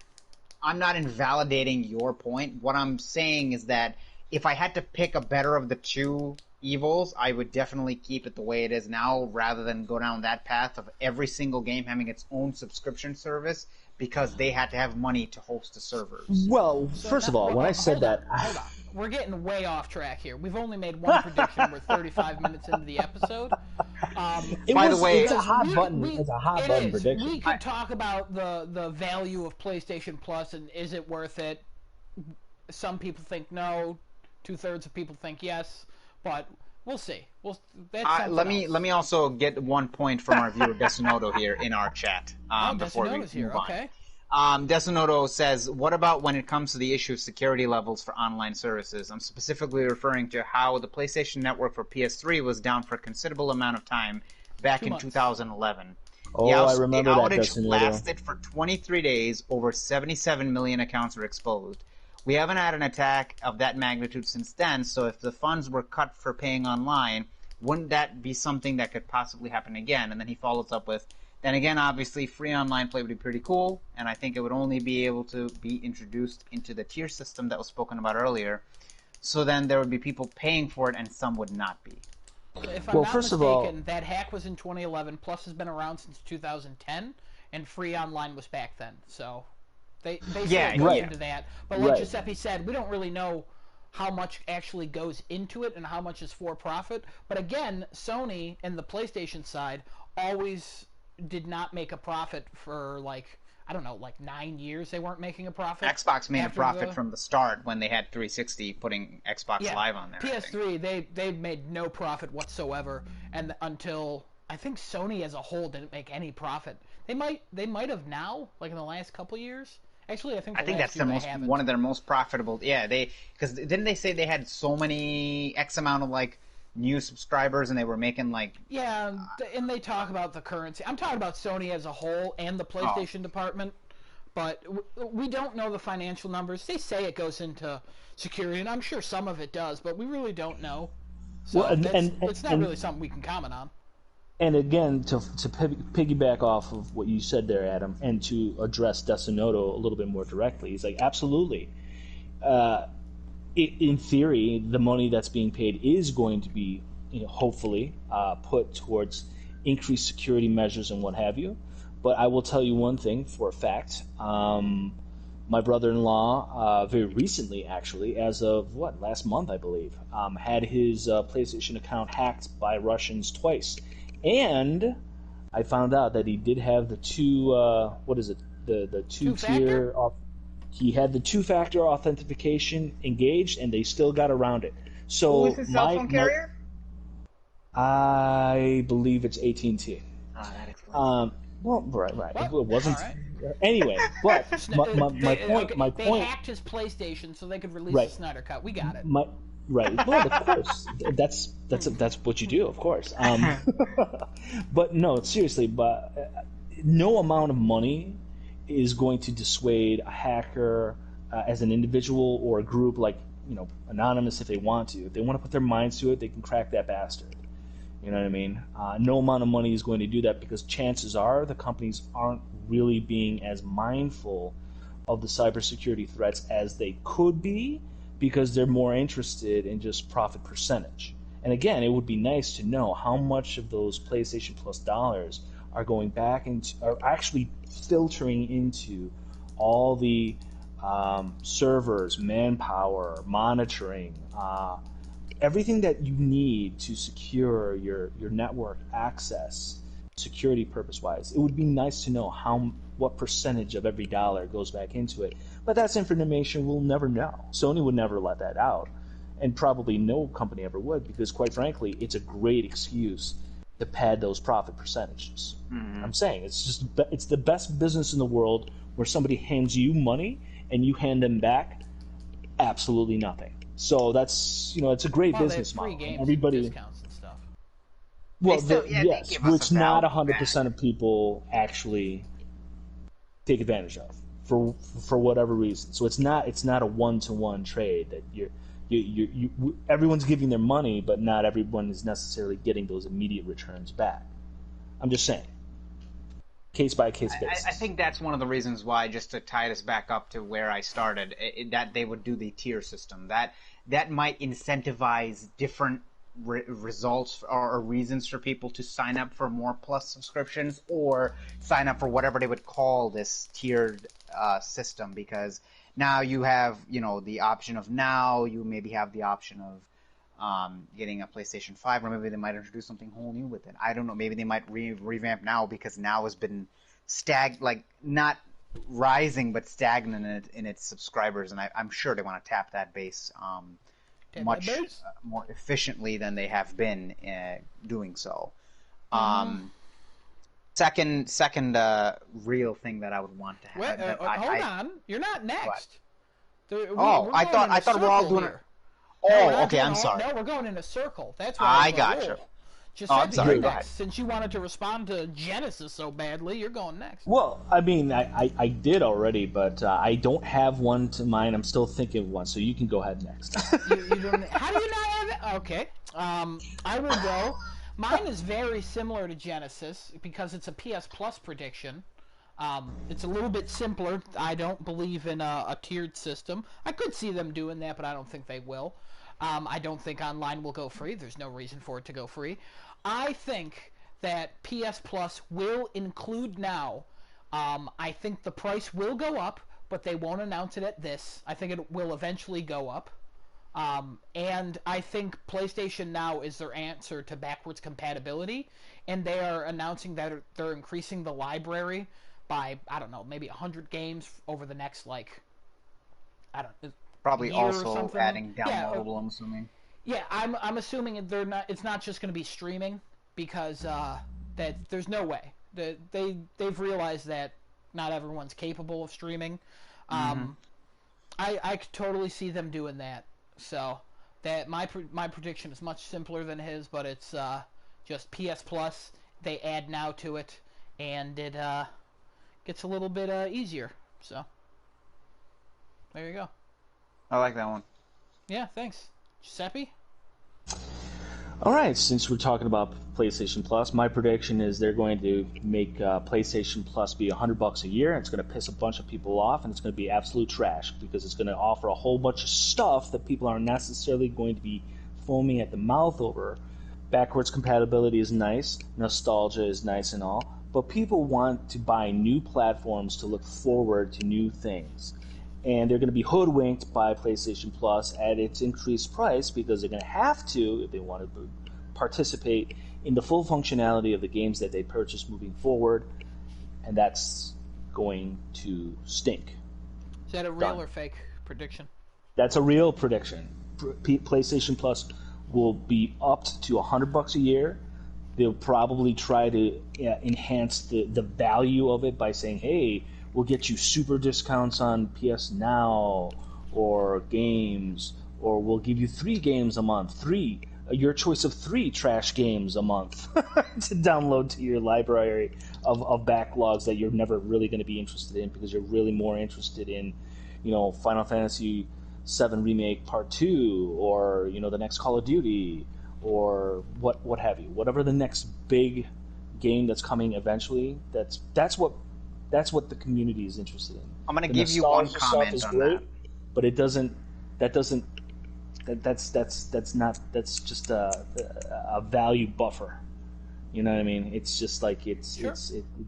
I'm not invalidating your point. What I'm saying is that if I had to pick a better of the two evils, I would definitely keep it the way it is now, rather than go down that path of every single game having its own subscription service, because they had to have money to host the servers. Well, first of all, when I said that... Hold on. We're getting way off track here. We've only made one prediction. We're 35 minutes into the episode. By the way, it's a hot button. It's a hot button prediction. We could talk about the value of PlayStation Plus and is it worth it. Some people think no. 2/3 of people think yes. But we'll see. Let me also get 1 point from our viewer Desinoto here in our chat before we move on. Okay. Desinoto says, what about when it comes to the issue of security levels for online services? I'm specifically referring to how the PlayStation Network for PS3 was down for a considerable amount of time back in 2011. Oh, I remember that, The outage Desinoto. lasted for 23 days. Over 77 million accounts were exposed. We haven't had an attack of that magnitude since then, so if the funds were cut for paying online, wouldn't that be something that could possibly happen again? And then he follows up with, then again, obviously, free online play would be pretty cool, and I think it would only be able to be introduced into the tier system that was spoken about earlier. So then there would be people paying for it, and some would not be. If I'm not mistaken, that hack was in 2011. Plus has been around since 2010, and free online was back then. So they say it goes into that. But like Giuseppe said, we don't really know how much actually goes into it and how much is for profit. But again, Sony and the PlayStation side always did not make a profit for 9 years. They weren't making a profit. Xbox made a profit from the start when they had 360 putting Xbox Live on there. PS3 they made no profit whatsoever, and until I think Sony as a whole didn't make any profit. They might have now, in the last couple years. Actually, I think that's one of their most profitable. Yeah, because didn't they say they had so many X amount of new subscribers, and they were making and they talk about the currency. I'm talking about Sony as a whole and the PlayStation department, but we don't know the financial numbers. They say it goes into security, and I'm sure some of it does, but we really don't know. So it's not really something we can comment on. And again, to piggyback off of what you said there, Adam, and to address Desinoto a little bit more directly, he's like, absolutely. In theory, the money that's being paid is going to be, hopefully, put towards increased security measures and what have you. But I will tell you one thing for a fact. My brother-in-law, very recently, actually, as of, last month, I believe, had his PlayStation account hacked by Russians twice. And I found out that he did have the the two-tier... He had the two-factor authentication engaged, and they still got around it. So who is his cell phone carrier? I believe it's AT&T. Oh, that explains. Right. What? It wasn't. Right. Anyway, but my point. They hacked his PlayStation so they could release the Snyder Cut. We got it. Right. Well, of course. That's what you do, of course. But no, seriously. But no amount of money is going to dissuade a hacker as an individual or a group anonymous if they want to. If they want to put their minds to it, they can crack that bastard. You know what I mean? No amount of money is going to do that because chances are the companies aren't really being as mindful of the cybersecurity threats as they could be because they're more interested in just profit percentage. And again, it would be nice to know how much of those PlayStation Plus dollars are going back into, are actually filtering into all the servers, manpower, monitoring, everything that you need to secure your network access, security purpose-wise. It would be nice to know what percentage of every dollar goes back into it. But that's information we'll never know. Sony would never let that out. And probably no company ever would, because quite frankly, it's a great excuse to pad those profit percentages. Mm-hmm. I'm saying it's the best business in the world where somebody hands you money and you hand them back absolutely nothing. So that's it's a great business model. Games everybody and discounts and stuff. Well, yes, which not 100% of people actually take advantage of for whatever reason. So it's not a 1-to-1 trade that everyone's giving their money, but not everyone is necessarily getting those immediate returns back. I'm just saying, case by case basis. I think that's one of the reasons why, just to tie this back up to where I started, that they would do the tier system. That might incentivize different results or reasons for people to sign up for more Plus subscriptions or sign up for whatever they would call this tiered system, because now you have the option of Now, you maybe have the option of getting a PlayStation 5, or maybe they might introduce something whole new with it. I don't know, maybe they might revamp Now, because Now has been not rising but stagnant in its subscribers, and I'm sure they want to tap that base much more efficiently than they have been doing so. Second real thing that I would want to have. Wait, hold on, you're not next. I thought we're all doing it. Oh, okay, I'm sorry. No, we're going in a circle. That's why I gotcha. I'm sorry. Next. Since you wanted to respond to Genesis so badly, you're going next. Well, I mean, I did already, but I don't have one to mind. I'm still thinking of one, so you can go ahead next. you don't, how do you not have it? Okay. I will go. Mine is very similar to Genesis because it's a PS Plus prediction. It's a little bit simpler. I don't believe in a tiered system. I could see them doing that, but I don't think they will. I don't think online will go free. There's no reason for it to go free. I think that PS Plus will include Now. I think the price will go up, but they won't announce it at this. I think it will eventually go up. And I think PlayStation Now is their answer to backwards compatibility, and they are announcing that they're increasing the library by, I don't know, maybe 100 games over the next, probably also adding downloadable, I'm assuming. Yeah, I'm assuming it's not just going to be streaming, because that there's no way. They've realized that not everyone's capable of streaming. I could totally see them doing that. So that my prediction is much simpler than his, but it's just PS Plus. They add Now to it, and it gets a little bit easier. So there you go. I like that one. Yeah, thanks. Giuseppe? All right, since we're talking about PlayStation Plus, my prediction is they're going to make PlayStation Plus be $100 a year, and it's going to piss a bunch of people off, and it's going to be absolute trash because it's going to offer a whole bunch of stuff that people aren't necessarily going to be foaming at the mouth over. Backwards compatibility is nice, nostalgia is nice and all, but people want to buy new platforms to look forward to new things. And they're going to be hoodwinked by PlayStation Plus at its increased price because they're going to have to, if they want to participate in the full functionality of the games that they purchase moving forward, and that's going to stink. Is that a real or fake prediction? That's a real prediction. PlayStation Plus will be upped to $100 a year. They'll probably try to enhance the value of it by saying, hey, we'll get you super discounts on PS Now or games, or we'll give you 3 games a month, your choice of 3 trash games a month to download to your library of backlogs that you're never really going to be interested in because you're really more interested in, Final Fantasy VII Remake Part 2 or, the next Call of Duty or what have you. Whatever the next big game that's coming eventually, that's what the community is interested in. I'm going to give you one comment is on great, that. But that doesn't That's just a value buffer. You know what I mean? It's just like it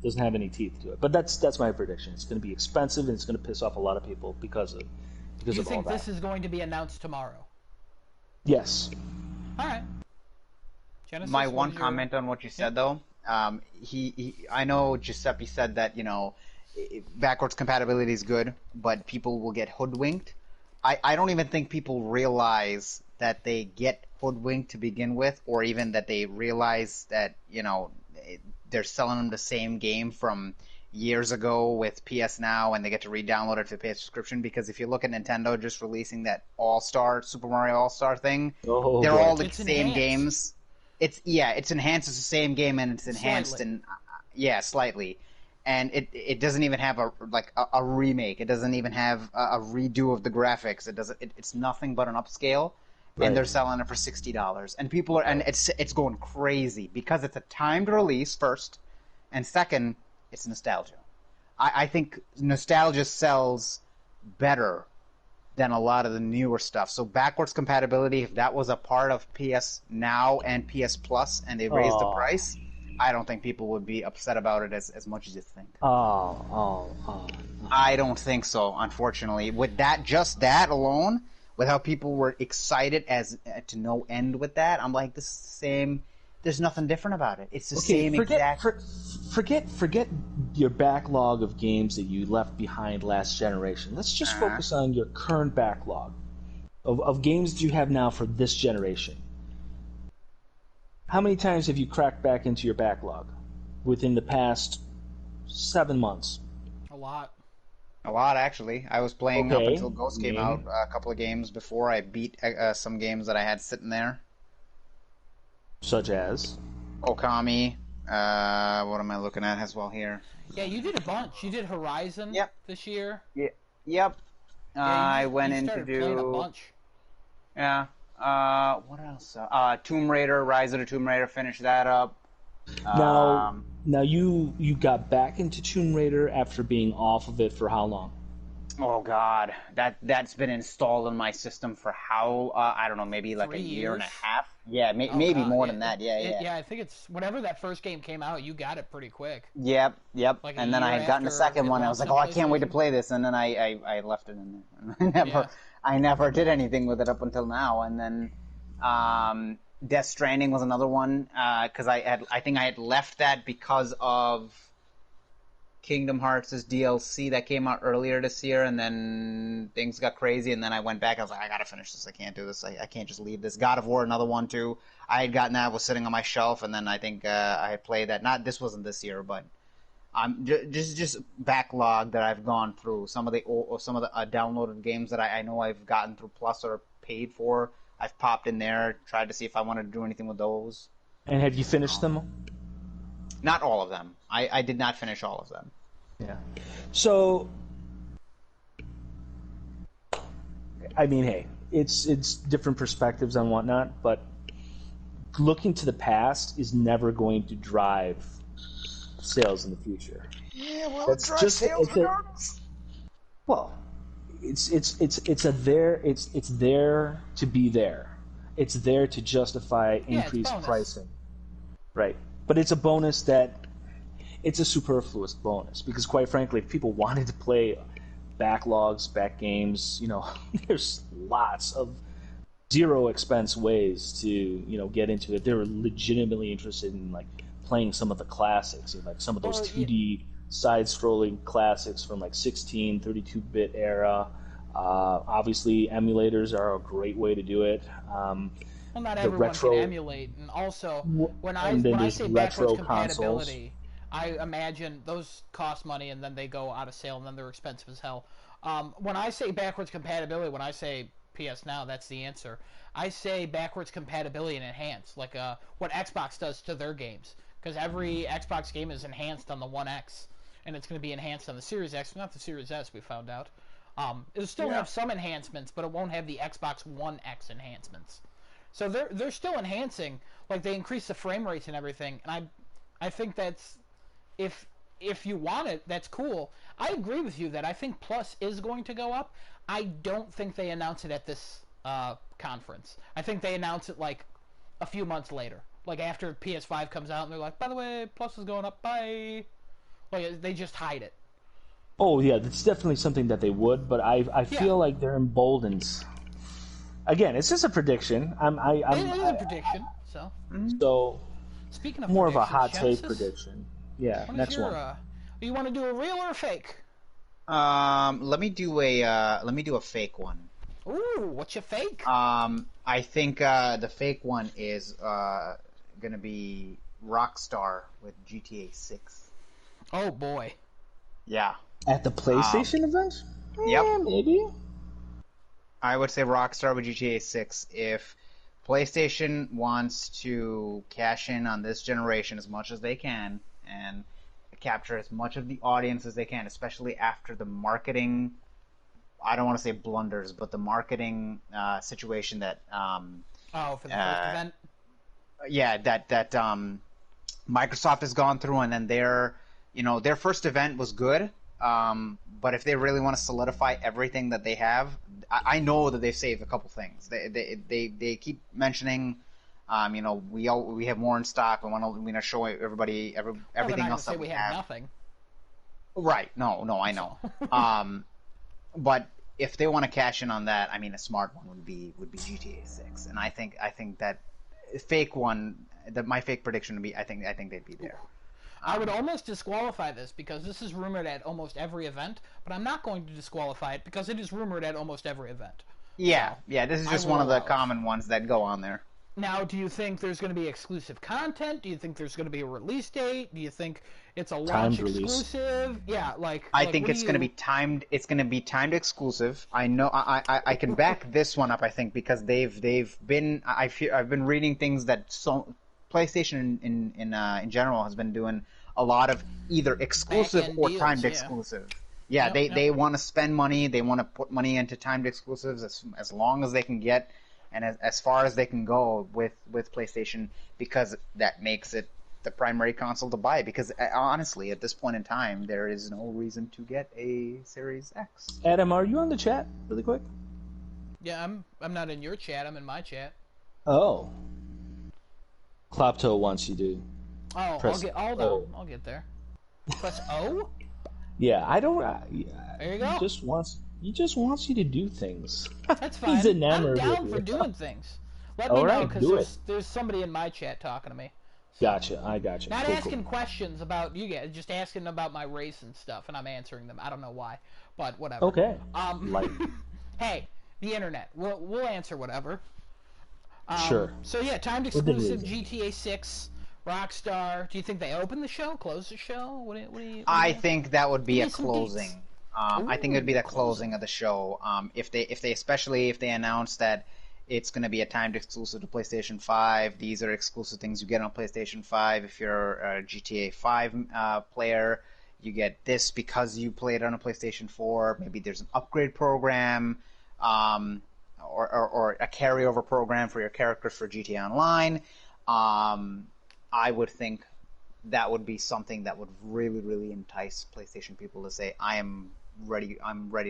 doesn't have any teeth to it. But that's my prediction. It's going to be expensive and it's going to piss off a lot of people because of all that. You think this is going to be announced tomorrow? Yes. All right. Genesis, my one comment on what you said, though, I know Giuseppe said that, backwards compatibility is good, but people will get hoodwinked. I don't even think people realize that they get hoodwinked to begin with, or even that they realize that, they're selling them the same game from years ago with PS Now, and they get to re-download it for pay subscription. Because if you look at Nintendo just releasing that Super Mario All-Star thing, they're all the same games. It's enhanced. It's the same game, and it's enhanced slightly. And it doesn't even have a remake. It doesn't even have a redo of the graphics. It's nothing but an upscale, right. And they're selling it for $60. And people and it's going crazy because it's a timed release first, and second, it's nostalgia. I think nostalgia sells better than a lot of the newer stuff. So backwards compatibility, if that was a part of PS Now and PS Plus, and they raised the price, I don't think people would be upset about it as much as you think. I don't think so, unfortunately. With just that alone, with how people were excited as to no end with that, I'm like, this is the same. There's nothing different about it. It's the same exact. Forget your backlog of games that you left behind last generation. Let's just focus on your current backlog of games that you have now for this generation. How many times have you cracked back into your backlog within the past 7 months? A lot. A lot, actually. I was playing up until Ghost came out, a couple of games before. I beat some games that I had sitting there. Such as? Okami. What am I looking at as well here? Yeah, you did a bunch. You did Horizon this year. Yeah. Yep. I went in to do... playing a bunch. Yeah. What else? Tomb Raider, Rise of the Tomb Raider, finished that up. Now you got back into Tomb Raider after being off of it for how long? Oh God, that's been installed in my system for how I don't know, maybe like 3 a years? year and a half. Yeah, maybe more than that. Yeah. I think it's whenever that first game came out, you got it pretty quick. Yep. Like and then I had gotten the second one. I was like, oh, I can't wait to play this. And then I left it in there. I never did anything with it up until now. And then Death Stranding was another one because I think I had left that because of Kingdom Hearts' DLC that came out earlier this year, and then things got crazy, and then I went back. I was like, I gotta finish this. I can't do this. I can't just leave this. God of War, another one too. I had gotten that, was sitting on my shelf, and then I think I had played that. This wasn't this year, but just backlog that I've gone through. Some of the downloaded games that I know I've gotten through Plus or paid for. I've popped in there, tried to see if I wanted to do anything with those. And have you finished them? Not all of them. I did not finish all of them. Yeah. So, I mean, hey, it's different perspectives and whatnot, but looking to the past is never going to drive sales in the future. Yeah, well, it drives sales regardless. Well, it's there to be there. It's there to justify increased pricing. Right. But it's a bonus it's a superfluous bonus because, quite frankly, if people wanted to play backlogs, back games, there's lots of zero expense ways to, get into it. They're legitimately interested in playing some of the classics, like some of those 2D side-scrolling classics from 16, 32-bit era. Obviously, emulators are a great way to do it. Well, not everyone can emulate, and also when I say backwards compatibility, I imagine those cost money and then they go out of sale and then they're expensive as hell. When I say backwards compatibility, when I say PS Now, that's the answer. I say backwards compatibility and enhanced, like what Xbox does to their games, because every Xbox game is enhanced on the One X, and it's going to be enhanced on the Series X, not the Series S. We found out. It'll still have some enhancements, but it won't have the Xbox One X enhancements. So they're still enhancing, they increase the frame rates and everything, and I think that's if you want it, that's cool. I agree with you that I think Plus is going to go up. I don't think they announce it at this conference. I think they announce it like a few months later, like after PS5 comes out, and they're like, by the way, Plus is going up. Bye. Like they just hide it. Oh yeah, that's definitely something that they would, but I feel like they're emboldened. Again, it's just a prediction. It is a prediction. So speaking of more of a hot Genesis, take prediction. Yeah, next one. You want to do a real or a fake? Let me do a fake one. Ooh, what's your fake? I think the fake one is gonna be Rockstar with GTA 6. Oh boy. Yeah. At the PlayStation event? Yep. Maybe. I would say Rockstar with GTA 6 if PlayStation wants to cash in on this generation as much as they can and capture as much of the audience as they can, especially after the marketing, I don't want to say blunders, but the marketing situation that for the first event? Yeah, that Microsoft has gone through, and then their first event was good, but if they really want to solidify everything that they have, I know that they've saved a couple things. They keep mentioning, we have more in stock. We want to show everybody everything else that we have. Nothing. Right? No, I know. But if they want to cash in on that, I mean, a smart one would be GTA 6, and I think that fake one, my fake prediction would be, I think they'd be there. I would almost disqualify this because this is rumored at almost every event, but I'm not going to disqualify it because it is rumored at almost every event. Yeah, this is just one of the common ones that go on there. Now, do you think there's going to be exclusive content? Do you think there's going to be a release date? Do you think it's a launch exclusive? Yeah, I think it's going to be timed. It's going to be timed exclusive. I know. I can back this one up. I think because they've been. I've been reading things that PlayStation in general has been doing a lot of either exclusive or timed exclusive. Yeah, they want to spend money. They want to put money into timed exclusives as long as they can get. And as far as they can go with PlayStation, because that makes it the primary console to buy. Because honestly, at this point in time, there is no reason to get a Series X. Adam, are you on the chat really quick? Yeah, I'm not in your chat. I'm in my chat. Oh, Klopto wants you to. Oh, I'll get there. Press O. Yeah, I don't. There you go. He just wants you to do things. That's fine. He's enamored I'm down with for you. doing things. Let me know because there's somebody in my chat talking to me. So, gotcha. I gotcha. Not asking questions about you guys, just asking about my race and stuff, and I'm answering them. I don't know why, but whatever. Okay. Hey, the internet. We'll answer whatever. Sure. So yeah, timed exclusive GTA 6. Rockstar. Do you think they open the show, close the show? What do you I think that would be a closing. I think it would be the closing of the show. If they announce that it's going to be a timed exclusive to PlayStation 5, these are exclusive things you get on PlayStation 5. If you're a GTA 5 player, you get this because you played on a PlayStation 4. Maybe there's an upgrade program, or a carryover program for your characters for GTA Online. I would think that would be something that would really, really entice PlayStation people to say, I'm ready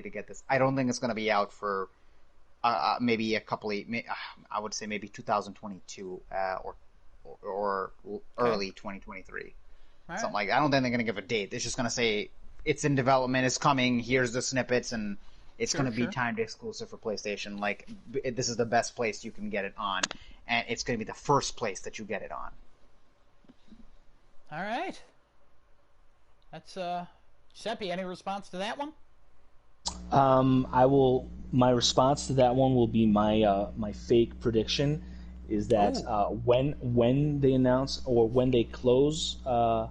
to get this. I don't think it's going to be out for maybe I would say maybe 2022 or early 2023. Right. Something like that. I don't think they're going to give a date. It's just going to say it's in development, it's coming, here's the snippets, and it's going to be timed exclusive for PlayStation. Like, this is the best place you can get it on, and it's going to be the first place that you get it on. All right. That's Giuseppe, any response to that one? My response to that one will be my fake prediction is that when they announce or when they close the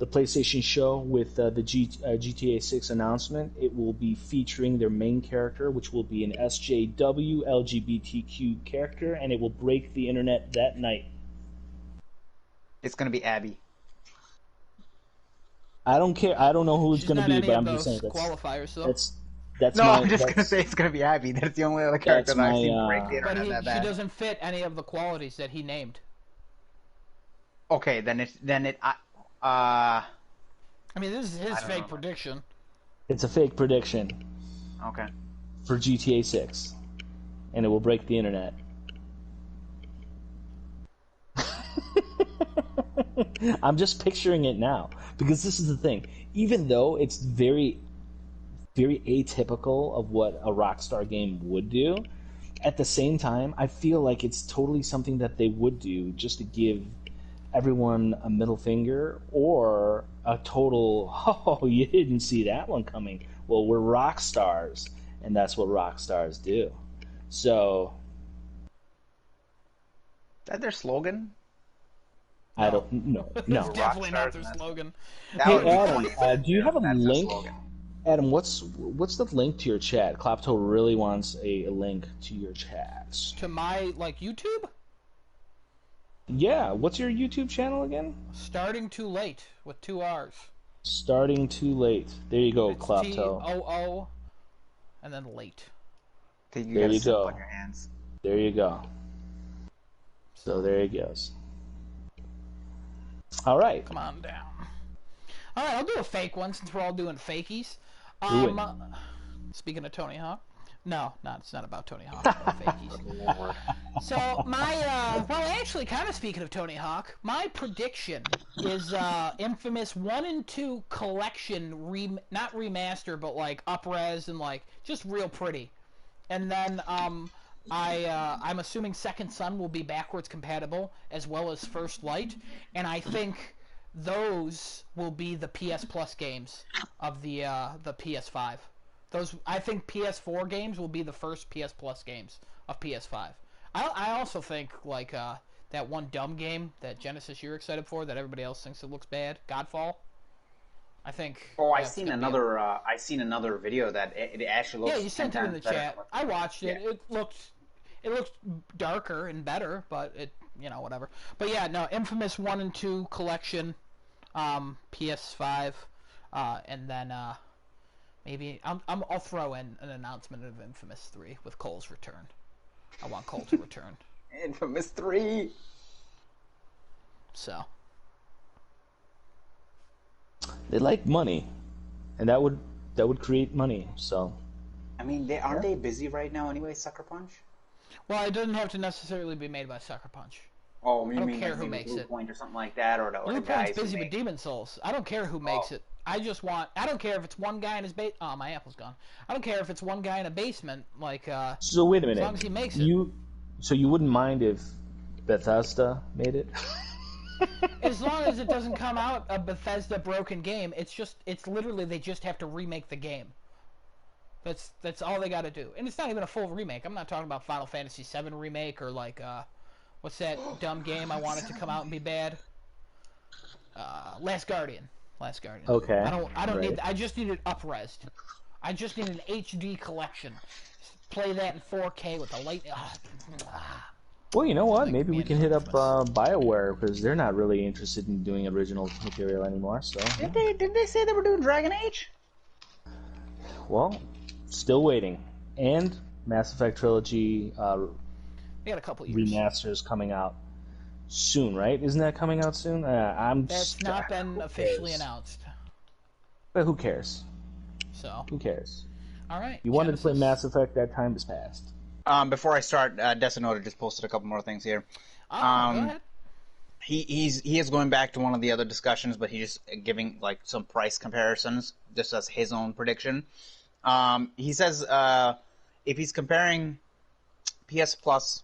PlayStation show with the GTA 6 announcement, it will be featuring their main character, which will be an SJW LGBTQ character, and it will break the internet that night. It's going to be Abby. I don't care. I don't know who it's going to be, but I'm just saying qualifiers. I'm just going to say it's going to be Abby. That's the only other character that I've seen break the internet that bad. She doesn't fit any of the qualities that he named. Okay, I mean, this is his fake prediction. It's a fake prediction. Okay. For GTA 6. and it will break the internet. I'm just picturing it now, because this is the thing. Even though it's very, very atypical of what a Rockstar game would do, at the same time, I feel like it's totally something that they would do just to give everyone a middle finger, or a total, oh, you didn't see that one coming. Well, we're rock stars, and that's what rock stars do. So, is that their slogan? no. I don't know. No. It's definitely not their slogan. Hey, Adam, do you have a link? Adam, what's the link to your chat? Klopto really wants a link to your chat. To my, YouTube? Yeah, what's your YouTube channel again? Starting Too Late, with 2 R's. Starting Too Late. There you go, Klopto. T-O-O, and then late. There you go. On your hands. There you go. So there he goes. All right. Come on down. All right, I'll do a fake one since we're all doing fakies. Speaking of Tony Hawk. No, it's not about Tony Hawk. It's about fakies. So actually, kind of speaking of Tony Hawk, my prediction is Infamous 1 and 2 collection, not remaster, but up-res and just real pretty. And then I'm assuming Second Son will be backwards compatible as well as First Light, and I think those will be the PS Plus games of the PS5. I think PS4 games will be the first PS Plus games of PS5. I also think that one dumb game that Genesis you're excited for that everybody else thinks it looks bad, Godfall. I think. Oh, I seen another video that it actually looks. Yeah, you sent it in the chat. I watched it. Yeah. It looked darker and better, but whatever. But yeah, no, Infamous 1 and 2 collection, PS5, and then maybe I'll throw in an announcement of Infamous 3 with Cole's return. I want Cole to return. Infamous 3. So. They like money, and that would create money. So. I mean, aren't they busy right now anyway? Sucker Punch. Well, it doesn't have to necessarily be made by Sucker Punch. Oh, I don't care who makes it. Point or something like that, or Blue Point's busy with Demon Souls. I don't care who makes it. I don't care if it's one guy in his basement. Oh, my apple's gone. I don't care if it's one guy in a basement. So wait a minute. As long as he makes it. So you wouldn't mind if Bethesda made it? As long as it doesn't come out a Bethesda broken game, it's literally they just have to remake the game. That's all they got to do, and it's not even a full remake. I'm not talking about Final Fantasy VII remake or what's that dumb game I wanted to come out and be bad? Last Guardian. Okay. I don't need. I just need it up-resed. I just need an HD collection. Play that in 4K with the light. Well, you know what? Maybe we can hit up BioWare, because they're not really interested in doing original material anymore. So. Did they say they were doing Dragon Age? Well, still waiting. And Mass Effect Trilogy we got a couple years. remasters coming out soon, right? Isn't that coming out soon? That's not been officially announced. But who cares? So. Who cares? All right. You wanted to play Mass Effect, that time has passed. Before I start, Desinoda just posted a couple more things here. Go ahead. He is going back to one of the other discussions, but he's just giving some price comparisons, just as his own prediction. He says if he's comparing PS Plus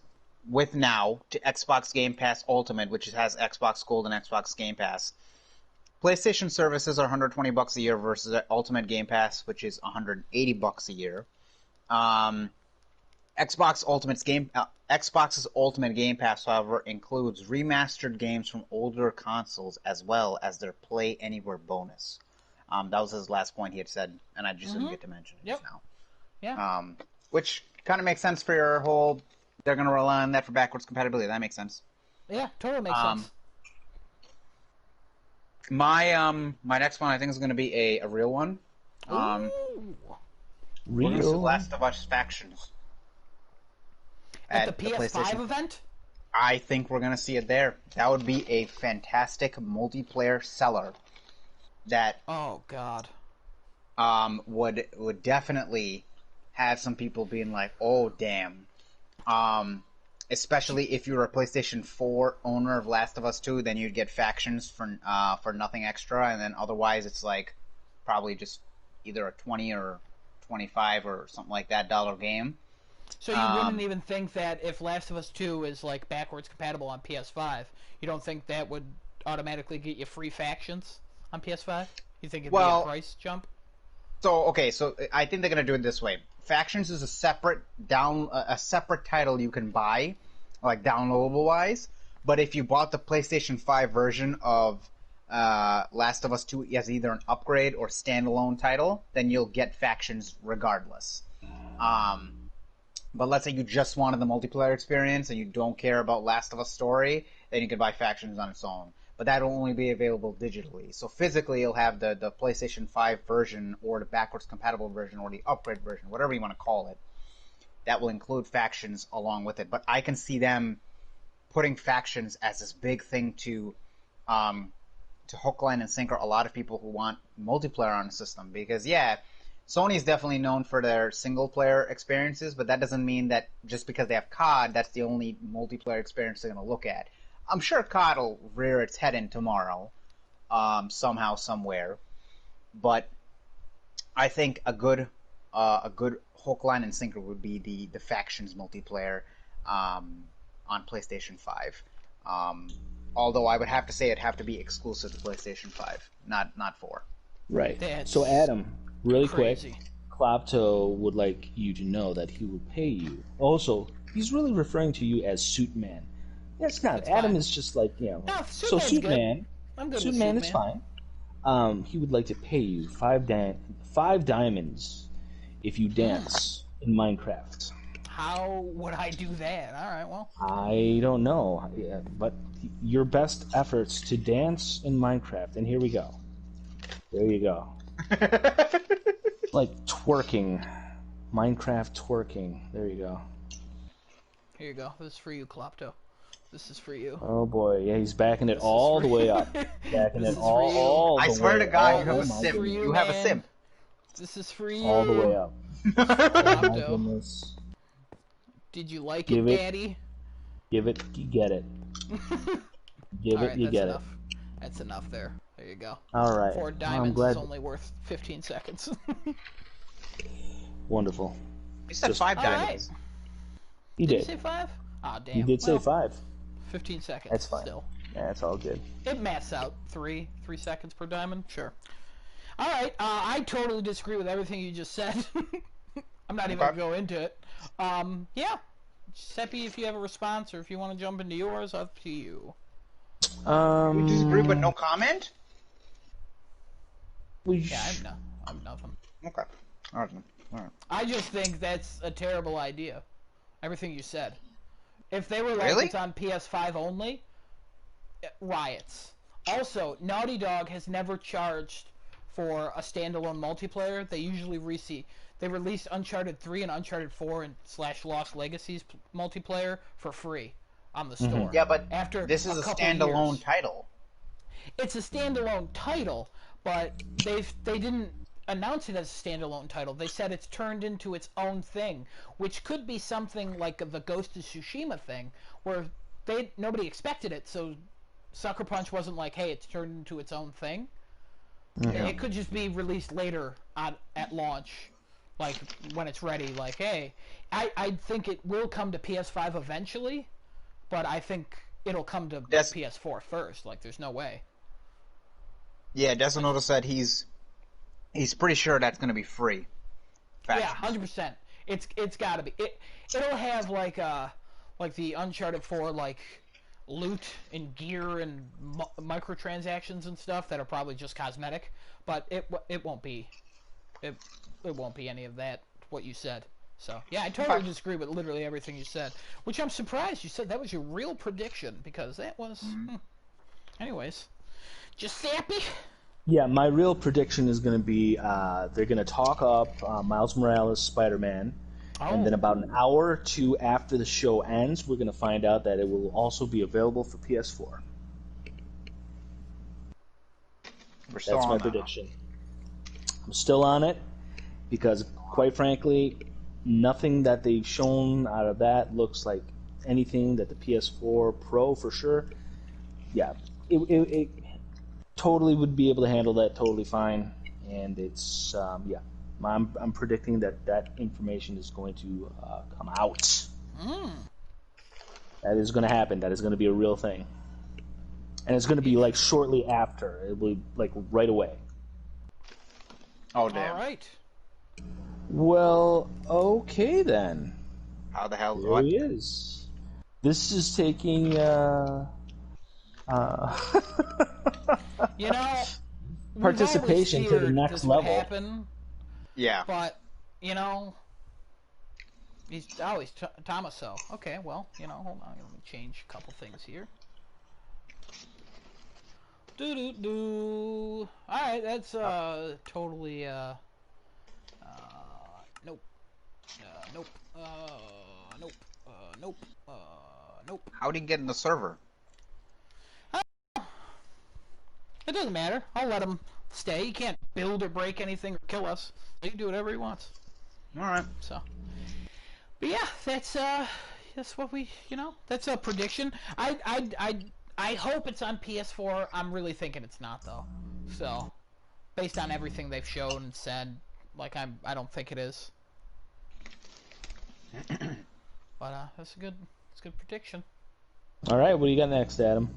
with now to Xbox Game Pass Ultimate, which has Xbox Gold and Xbox Game Pass, PlayStation services are $120 a year versus Ultimate Game Pass, which is $180 a year. Xbox's Ultimate Game Pass, however, includes remastered games from older consoles as well as their Play Anywhere bonus. That was his last point he had said, and I just didn't get to mention it just now. Yeah. Which kind of makes sense for your whole. They're going to rely on that for backwards compatibility. That makes sense. Yeah, totally makes sense. My next one I think is going to be a real one. Ooh. We're going to see Last of Us Factions. At the PS5 event? I think we're going to see it there. That would be a fantastic multiplayer seller that oh god would definitely have some people being like, oh damn, Especially if you're a PlayStation 4 owner of Last of Us 2, then you'd get factions for nothing extra, and then otherwise it's like probably just either a 20 or 25 or something like that dollar game. So you wouldn't even think that if Last of Us 2 is like backwards compatible on PS5, you don't think that would automatically get you free factions on PS5? You think it'd be a price jump? So I think they're gonna do it this way. Factions is a separate title you can buy, like downloadable wise. But if you bought the PlayStation 5 version of Last of Us 2 as either an upgrade or standalone title, then you'll get factions regardless. But let's say you just wanted the multiplayer experience and you don't care about Last of Us story, then you can buy factions on its own. But that'll only be available digitally. So physically, you'll have the PlayStation 5 version or the backwards compatible version or the upgrade version, whatever you want to call it. That will include factions along with it. But I can see them putting factions as this big thing to hook, line, and sinker a lot of people who want multiplayer on the system. Because, yeah, Sony's definitely known for their single-player experiences, but that doesn't mean that just because they have COD, that's the only multiplayer experience they're going to look at. I'm sure COD will rear its head in tomorrow, somehow, somewhere. But I think a good hook, line, and sinker would be the factions multiplayer on PlayStation 5. Although I would have to say it'd have to be exclusive to PlayStation 5, not 4. Right. That's so Adam, really crazy. quick, Klopto would like you to know that he will pay you. Also, he's really referring to you as Suit Man. Yeah, it's not. That's Adam fine. is just like, you know. No, So Suit good. Man, I'm good Suit with Man Suit is Man. fine. He would like to pay you five diamonds if you dance in Minecraft. How would I do that? All right, well. I don't know, yeah, but your best efforts to dance in Minecraft, and here we go. There you go. Like twerking, Minecraft twerking. There you go. Here you go. This is for you, Klopto. This is for you. Oh boy, yeah, he's backing it This all is the for way you. up. Backing This it is for you. all the I way swear to up. God, Oh, you have a my sim. goodness. You have a sim. This is for you. All the way up. Oh my Klopto. goodness. Did you like Give it, it. Daddy? Give it, you get it. Give All it, right, you that's get enough. That's enough there. There you go. All right. 4 I'm diamonds glad. is only worth 15 seconds. Wonderful. You said Just- 5 All right. diamonds. He Did you did. say 5? Ah, damn. He did say Well, 5. 15 seconds. That's fine. Still. Yeah, it's all good. It maths out. 3 seconds per diamond? Sure. All right. I totally disagree with everything you just said. I'm not even going to go into it. Yeah. Giuseppe, if you have a response or if you want to jump into yours, up to you. We disagree, but no comment? Yeah, I'm nothing. Okay. All right. I just think that's a terrible idea. Everything you said. If they were like Really? it's on PS5 only, riots. Also, Naughty Dog has never charged for a standalone multiplayer. They usually they released Uncharted 3 and Uncharted 4 and / Lost Legacies multiplayer for free on the store. Yeah, but After this is a couple standalone years. title. It's a standalone title, but they didn't announce it as a standalone title. They said it's turned into its own thing, which could be something like the Ghost of Tsushima thing, where nobody expected it, so Sucker Punch wasn't like, hey, it's turned into its own thing. It could just be released later at launch, like when it's ready. Like, hey, I think it will come to PS5 eventually, but I think it'll come to PS4 first. Like, there's no way. Yeah, Desanoda said he's pretty sure that's going to be free. Yeah, 100%. It's got to be. It'll have like the Uncharted 4 like loot and gear and microtransactions and stuff that are probably just cosmetic, but it won't be any of that what you said. So yeah, I totally disagree with literally everything you said, which I'm surprised you said that was your real prediction, because that was. Anyways, Giuseppe. Yeah, my real prediction is going to be they're going to talk up Miles Morales' Spider-Man, and then about an hour or two after the show ends, we're going to find out that it will also be available for PS4. That's my prediction. I'm still on it because, quite frankly, nothing that they've shown out of that looks like anything that the PS4 Pro for sure. Yeah, it totally would be able to handle that totally fine, and it's yeah. I'm predicting that information is going to come out. That is going to happen. That is going to be a real thing, and it's going to be like shortly after. It will be like right away. Oh damn! All right. Well, okay then. How the hell? There What? he is. This is taking. You know, participation to the next level. Happen, yeah. But you know, he's Tommaso. Okay, well, you know, hold on. Let me change a couple things here. All right, that's totally nope. Nope. Nope. Nope. Nope. How'd he get in the server? It doesn't matter. I'll let him stay. He can't build or break anything or kill us. He can do whatever he wants. All right. So, but yeah, that's what we, you know, that's a prediction. I hope it's on PS4. I'm really thinking it's not though. So, based on everything they've shown and said, like I don't think it is. But that's a good prediction. All right, what do you got next, Adam?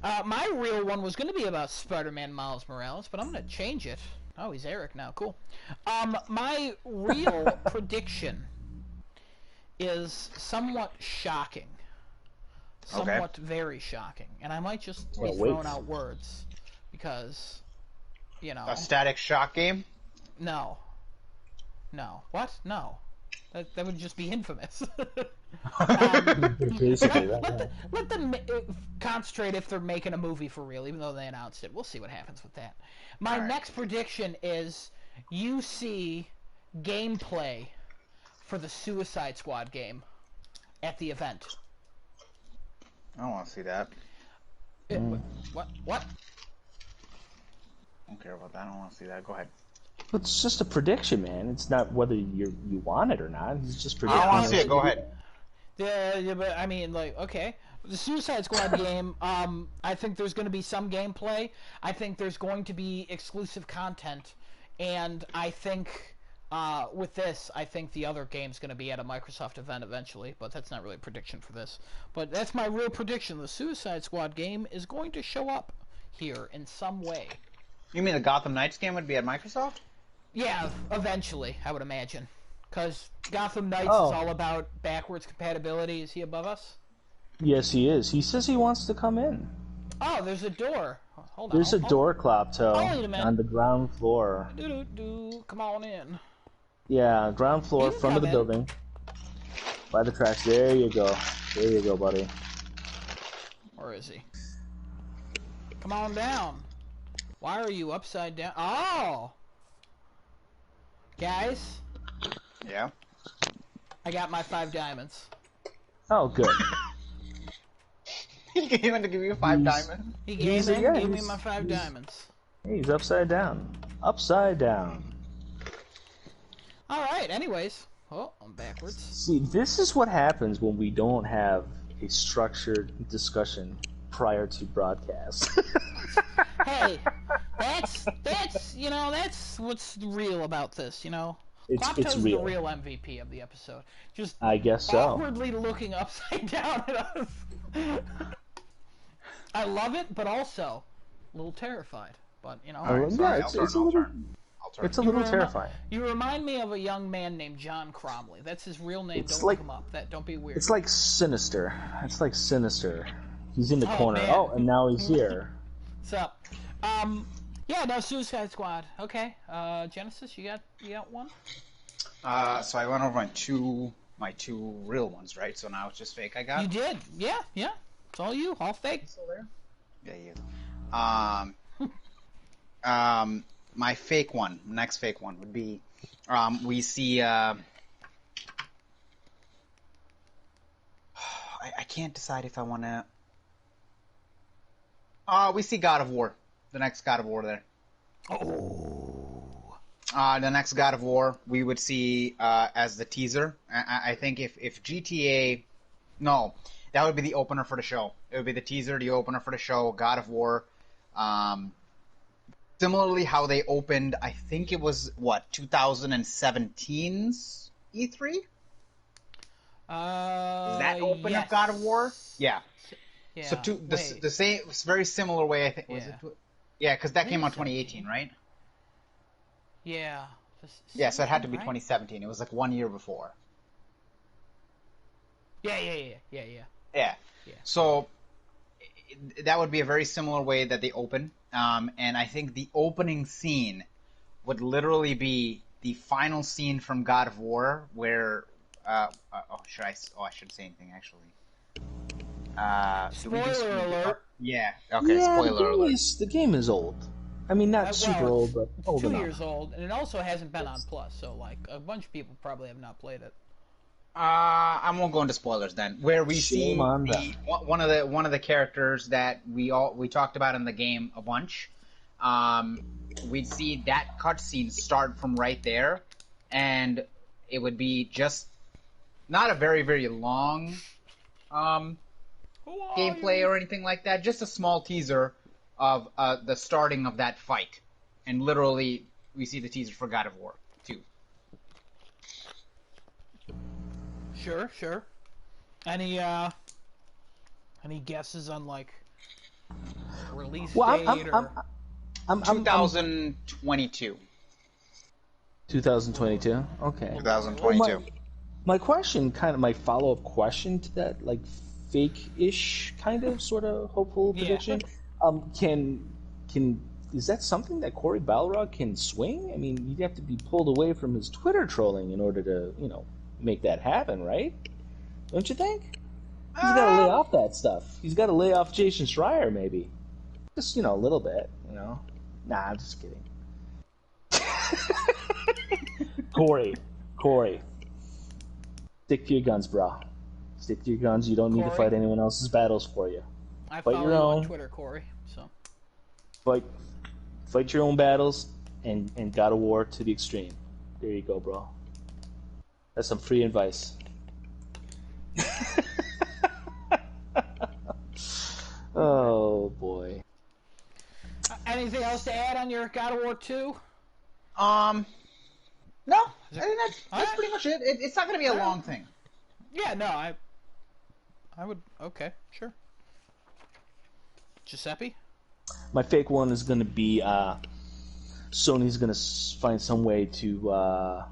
My real one was going to be about Spider-Man Miles Morales, but I'm going to change it. Oh, he's Eric now. Cool. My real prediction is somewhat shocking. Somewhat very shocking. And I might just be throwing out words because, you know... A Static Shock game? No. What? No. That would just be infamous. Let them concentrate if they're making a movie for real, even though they announced it. We'll see what happens with that. My next prediction is you see gameplay for the Suicide Squad game at the event. I don't want to see that. What? I don't care about that. I don't want to see that. Go ahead. It's just a prediction, man. It's not whether you want it or not. It's just prediction. I don't want to see it. Go ahead. Yeah, but I mean, like, okay. The Suicide Squad game, I think there's going to be some gameplay. I think there's going to be exclusive content. And I think, with this, I think the other game's going to be at a Microsoft event eventually. But that's not really a prediction for this. But that's my real prediction. The Suicide Squad game is going to show up here in some way. You mean the Gotham Knights game would be at Microsoft? Yeah, eventually, I would imagine. Because Gotham Knights is all about backwards compatibility. Is he above us? Yes, he is. He says he wants to come in. Oh, there's a door. Hold on. There's a door, Klopto, Oh, on the ground floor. Come on in. Yeah, ground floor, front of the building. By the tracks. There you go. There you go, buddy. Where is he? Come on down. Why are you upside down? Oh! Guys? Yeah? I got my 5 diamonds. Oh, good. He came in to give you 5 diamonds? He gave me my 5 diamonds. He's upside down. Upside down. Alright, anyways. Oh, I'm backwards. See, this is what happens when we don't have a structured discussion prior to broadcast. Hey, that's you know, that's what's real about this, you know. It's real. The real MVP of the episode. Just I guess so. Awkwardly looking upside down at us. I love it, but also a little terrified. But you know, it's a little terrifying. You remind me of a young man named John Cromley. That's his real name. Don't look him up. Don't be weird. It's like Sinister. It's like Sinister. He's in the corner. Man. Oh, and now he's here. What's up? Yeah, no, Suicide Squad. Okay. Genesis, you got one? So I went over my two real ones, right? So now it's just fake I got? You did. Yeah. It's all you. All fake. Still there? Yeah, you. My fake one, next fake one would be, we see, I can't decide if I want to, we see God of War, the next God of War there. Oh. The next God of War we would see as the teaser. I think if GTA, no, that would be the opener for the show. It would be the teaser, the opener for the show. God of War. Similarly, how they opened, I think it was 2017's E3. Is that open yes. of God of War? Yeah. Yeah. So the same, very similar way. I think was Yeah. it? Yeah, because that came out 2018, right? Yeah. Yeah, so it had to be right? 2017. It was like 1 year before. Yeah. Yeah. So that would be a very similar way that they open. And I think the opening scene would literally be the final scene from God of War, where I shouldn't say anything actually. Spoiler alert. Yeah. Okay. Yeah, Spoiler alert. The game is old. I mean, not super old, but old 2 enough. years old, and it also hasn't been on Plus, so like a bunch of people probably have not played it. I won't go into spoilers then. Where we see on one of the characters that we talked about in the game a bunch. We'd see that cutscene start from right there, and it would be just not a very, very long gameplay or anything like that. Just a small teaser of the starting of that fight, and literally we see the teaser for God of War 2. Sure. Any guesses on like release date or? I'm 2022. 2022. Okay. 2022. Well, my question, kind of my follow-up question to that, like fake-ish kind of sort of hopeful prediction. Can is that something that Corey Balrog can swing? I mean, you'd have to be pulled away from his Twitter trolling in order to, make that happen, right? Don't you think? He's got to lay off that stuff. He's got to lay off Jason Schreier, maybe. Just, a little bit, Nah, I'm just kidding. Corey. Stick to your guns, bro. Stick to your guns. You don't need to fight anyone else's battles for you. I Fight follow your you own. on Twitter, Corey. So fight your own battles and God of War to the extreme. There you go, bro. That's some free advice. Oh boy. Anything else to add on your God of War 2? No. I think that's pretty much it. It's not going to be a long thing. Yeah, no, I would. Okay, sure. Giuseppe? My fake one is going to be Sony's going to find some way to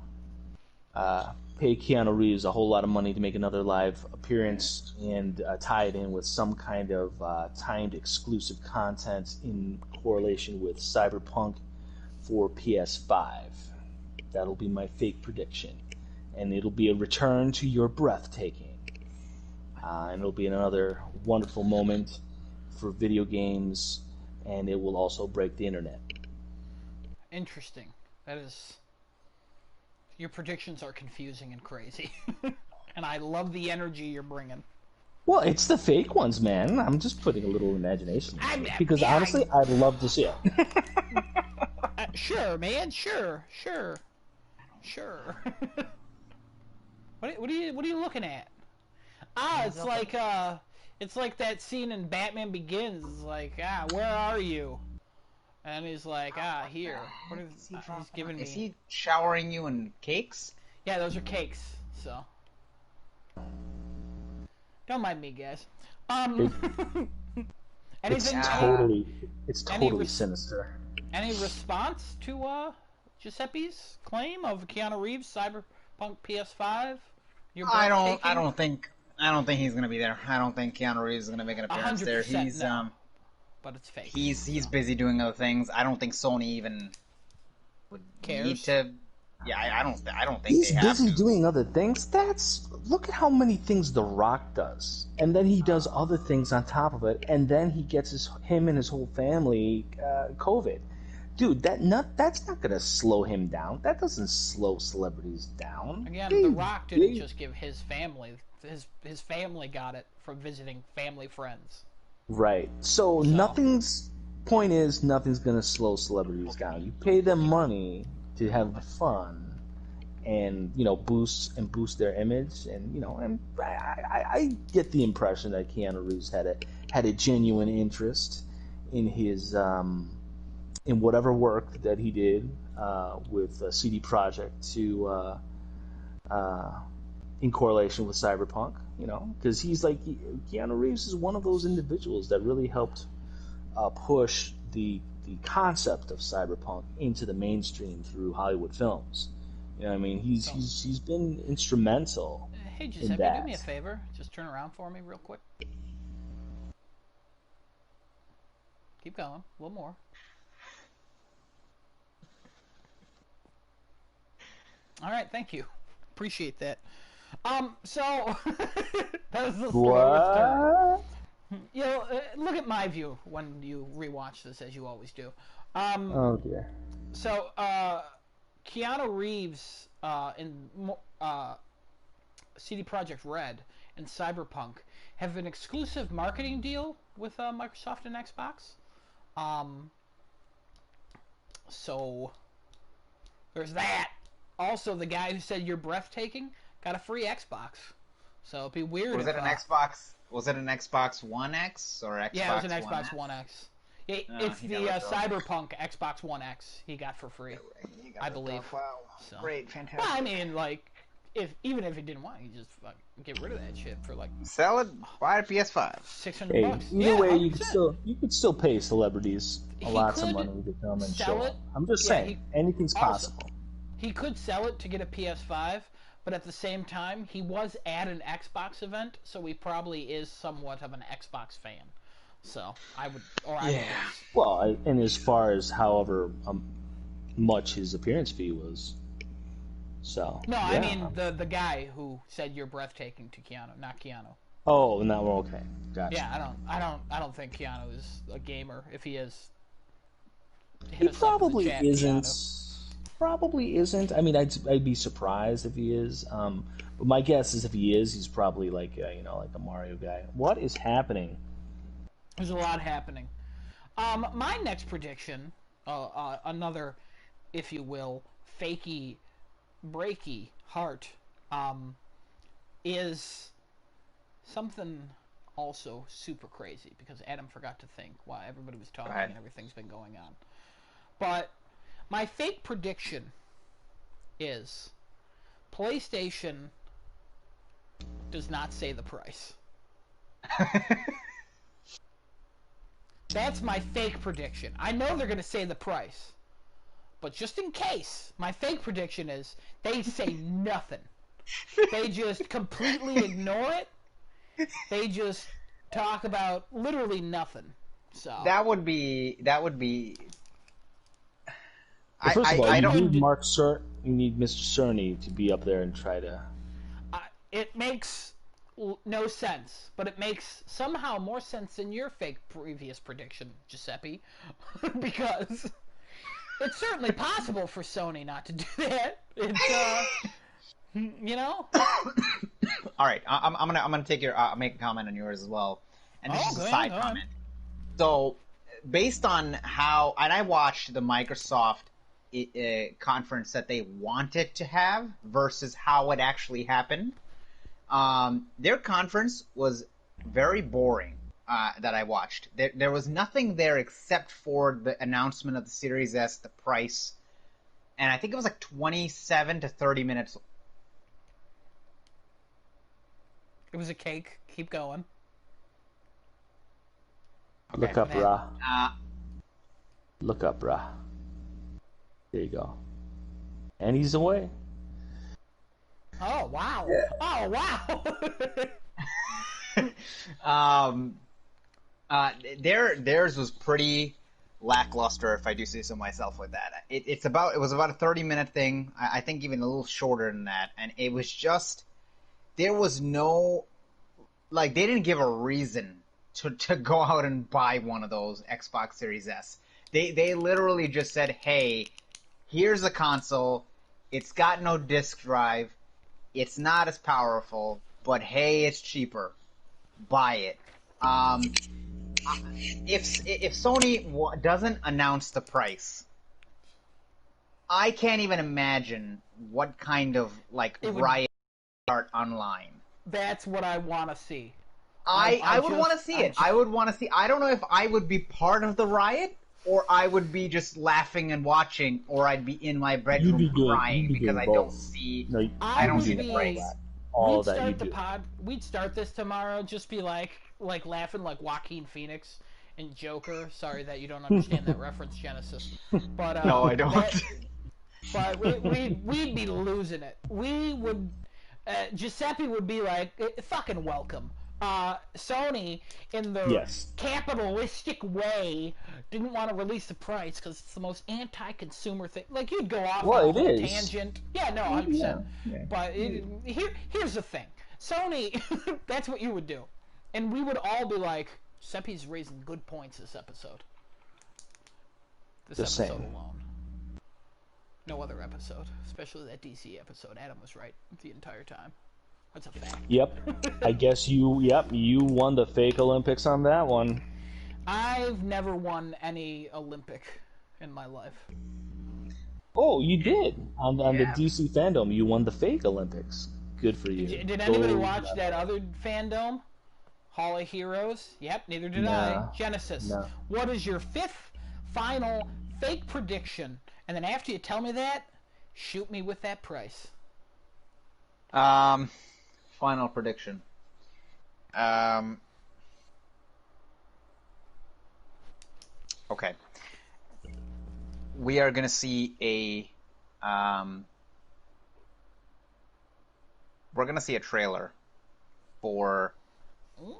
pay Keanu Reeves a whole lot of money to make another live appearance and tie it in with some kind of timed exclusive content in correlation with Cyberpunk for PS5. That'll be my fake prediction. And it'll be a return to your breathtaking. And it'll be another wonderful moment for video games, and it will also break the internet. Interesting. That is... Your predictions are confusing and crazy. And I love the energy you're bringing. Well, it's the fake ones, man. I'm just putting a little imagination into it. Because honestly, I'd love to see it. Sure, man. Sure. What are you looking at? It's like that scene in Batman Begins. It's like, where are you? And he's like, here. What is he's giving me? Is he showering you in cakes? Yeah, those are cakes. So don't mind me, guys. Anything? It's totally sinister. Any response to Giuseppe's claim of Keanu Reeves Cyberpunk PS5? I don't think he's gonna be there. I don't think Keanu Reeves is gonna make an appearance there. He's no. But it's fake. He's busy doing other things. I don't think Sony even would need to. Yeah, I don't think he's they have busy to. doing other things. Look at how many things The Rock does, and then he does other things on top of it, and then he gets him and his whole family COVID. Dude, that's not gonna slow him down. That doesn't slow celebrities down. Again, The Rock didn't just give his family. His family got it from visiting family friends. Right. So nothing's going to slow celebrities down. You pay them money to have fun and boost their image, and I get the impression that Keanu Reeves had a genuine interest in his in whatever work that he did with CD Projekt to in correlation with Cyberpunk, because Keanu Reeves is one of those individuals that really helped push the concept of cyberpunk into the mainstream through Hollywood films. I mean, he's been instrumental. Hey Giuseppe, do me a favor. Just turn around for me real quick. Keep going. A little more. All right, thank you. Appreciate that. So that was the what? Look at my view when you rewatch this, as you always do. Oh dear. So, Keanu Reeves in CD Projekt Red and Cyberpunk have an exclusive marketing deal with Microsoft and Xbox. So there's that. Also, the guy who said you're breathtaking got a free Xbox. So it'd be weird. Was it an Xbox? Was it an Xbox One X or Xbox? Yeah, it was an Xbox One X. It's the Cyberpunk Xbox One X he got for free, I believe. Wow, so. Great, fantastic. Well, I mean, even if he didn't want it, you just get rid of that shit for sell it, buy a PS5. $600. Either way, you could still pay celebrities lots of money to come and show up. I'm just saying, anything's possible. He could sell it to get a PS5, but at the same time, he was at an Xbox event, so he probably is somewhat of an Xbox fan. So I would, Well, and as far as however much his appearance fee was, so no, I mean the guy who said you're breathtaking to Keanu, not Keanu. Oh, no, okay, gotcha. Yeah, I don't think Keanu is a gamer. If he is, he probably isn't. Keanu. Probably isn't. I mean, I'd be surprised if he is. But my guess is if he is, he's probably like a Mario guy. What is happening? There's a lot happening. My next prediction, another, if you will, fakey, breaky heart, is something also super crazy because Adam forgot to think while everybody was talking and everything's been going on. But my fake prediction is PlayStation does not say the price. That's my fake prediction. I know they're going to say the price. But just in case, my fake prediction is they say nothing. They just completely ignore it. They just talk about literally nothing. So that would be. Well, first of all, you need you need Mr. Cerny to be up there and try to. It makes no sense, but it makes somehow more sense than your fake previous prediction, Giuseppe, because it's certainly possible for Sony not to do that. It's All right, I'm gonna take your make a comment on yours as well, and this is a side comment. So, based on how, and I watched the Microsoft conference that they wanted to have versus how it actually happened. Their conference was very boring that I watched. There was nothing there except for the announcement of the Series S, the price, and I think it was like 27 to 30 minutes. It was a cake. Keep going. Okay, Look up, brah. Look up, brah. There you go. And he's away. Oh, wow. Yeah. Oh, wow. Theirs was pretty lackluster, if I do say so myself, with that. It was about a 30-minute thing. I think even a little shorter than that. And it was just, there was no, they didn't give a reason to go out and buy one of those Xbox Series S. They literally just said, hey, here's a console. It's got no disk drive. It's not as powerful, but hey, it's cheaper. Buy it. If Sony doesn't announce the price, I can't even imagine what kind of riot start online. That's what I want to see. I would want to see it. I would want to see. I don't know if I would be part of the riot, or I would be just laughing and watching, or I'd be in my bedroom crying because I don't see. No, I don't see the price. All that you do. We'd start this tomorrow. Just be like laughing like Joaquin Phoenix and Joker. Sorry that you don't understand that reference, Genesis. But no, I don't. But we'd be losing it. We would. Giuseppe would be like, "Fucking welcome." Sony, in the capitalistic way, didn't want to release the price because it's the most anti-consumer thing. Like, you'd go off on a whole tangent. Yeah, no, 100%. Yeah. But here's the thing. Sony, that's what you would do. And we would all be like, Giuseppe's raising good points this episode. This episode alone. No other episode. Especially that DC episode. Adam was right the entire time. That's a fact. Yep. I guess you won the fake Olympics on that one. I've never won any Olympic in my life. Oh, you did. On the DC fandom, you won the fake Olympics. Good for you. Did anybody watch that other fandom? Hall of Heroes? Yep, neither did I. Genesis. No. What is your fifth final fake prediction? And then after you tell me that, shoot me with that price. Final prediction. Okay. We are going to see we're going to see a trailer for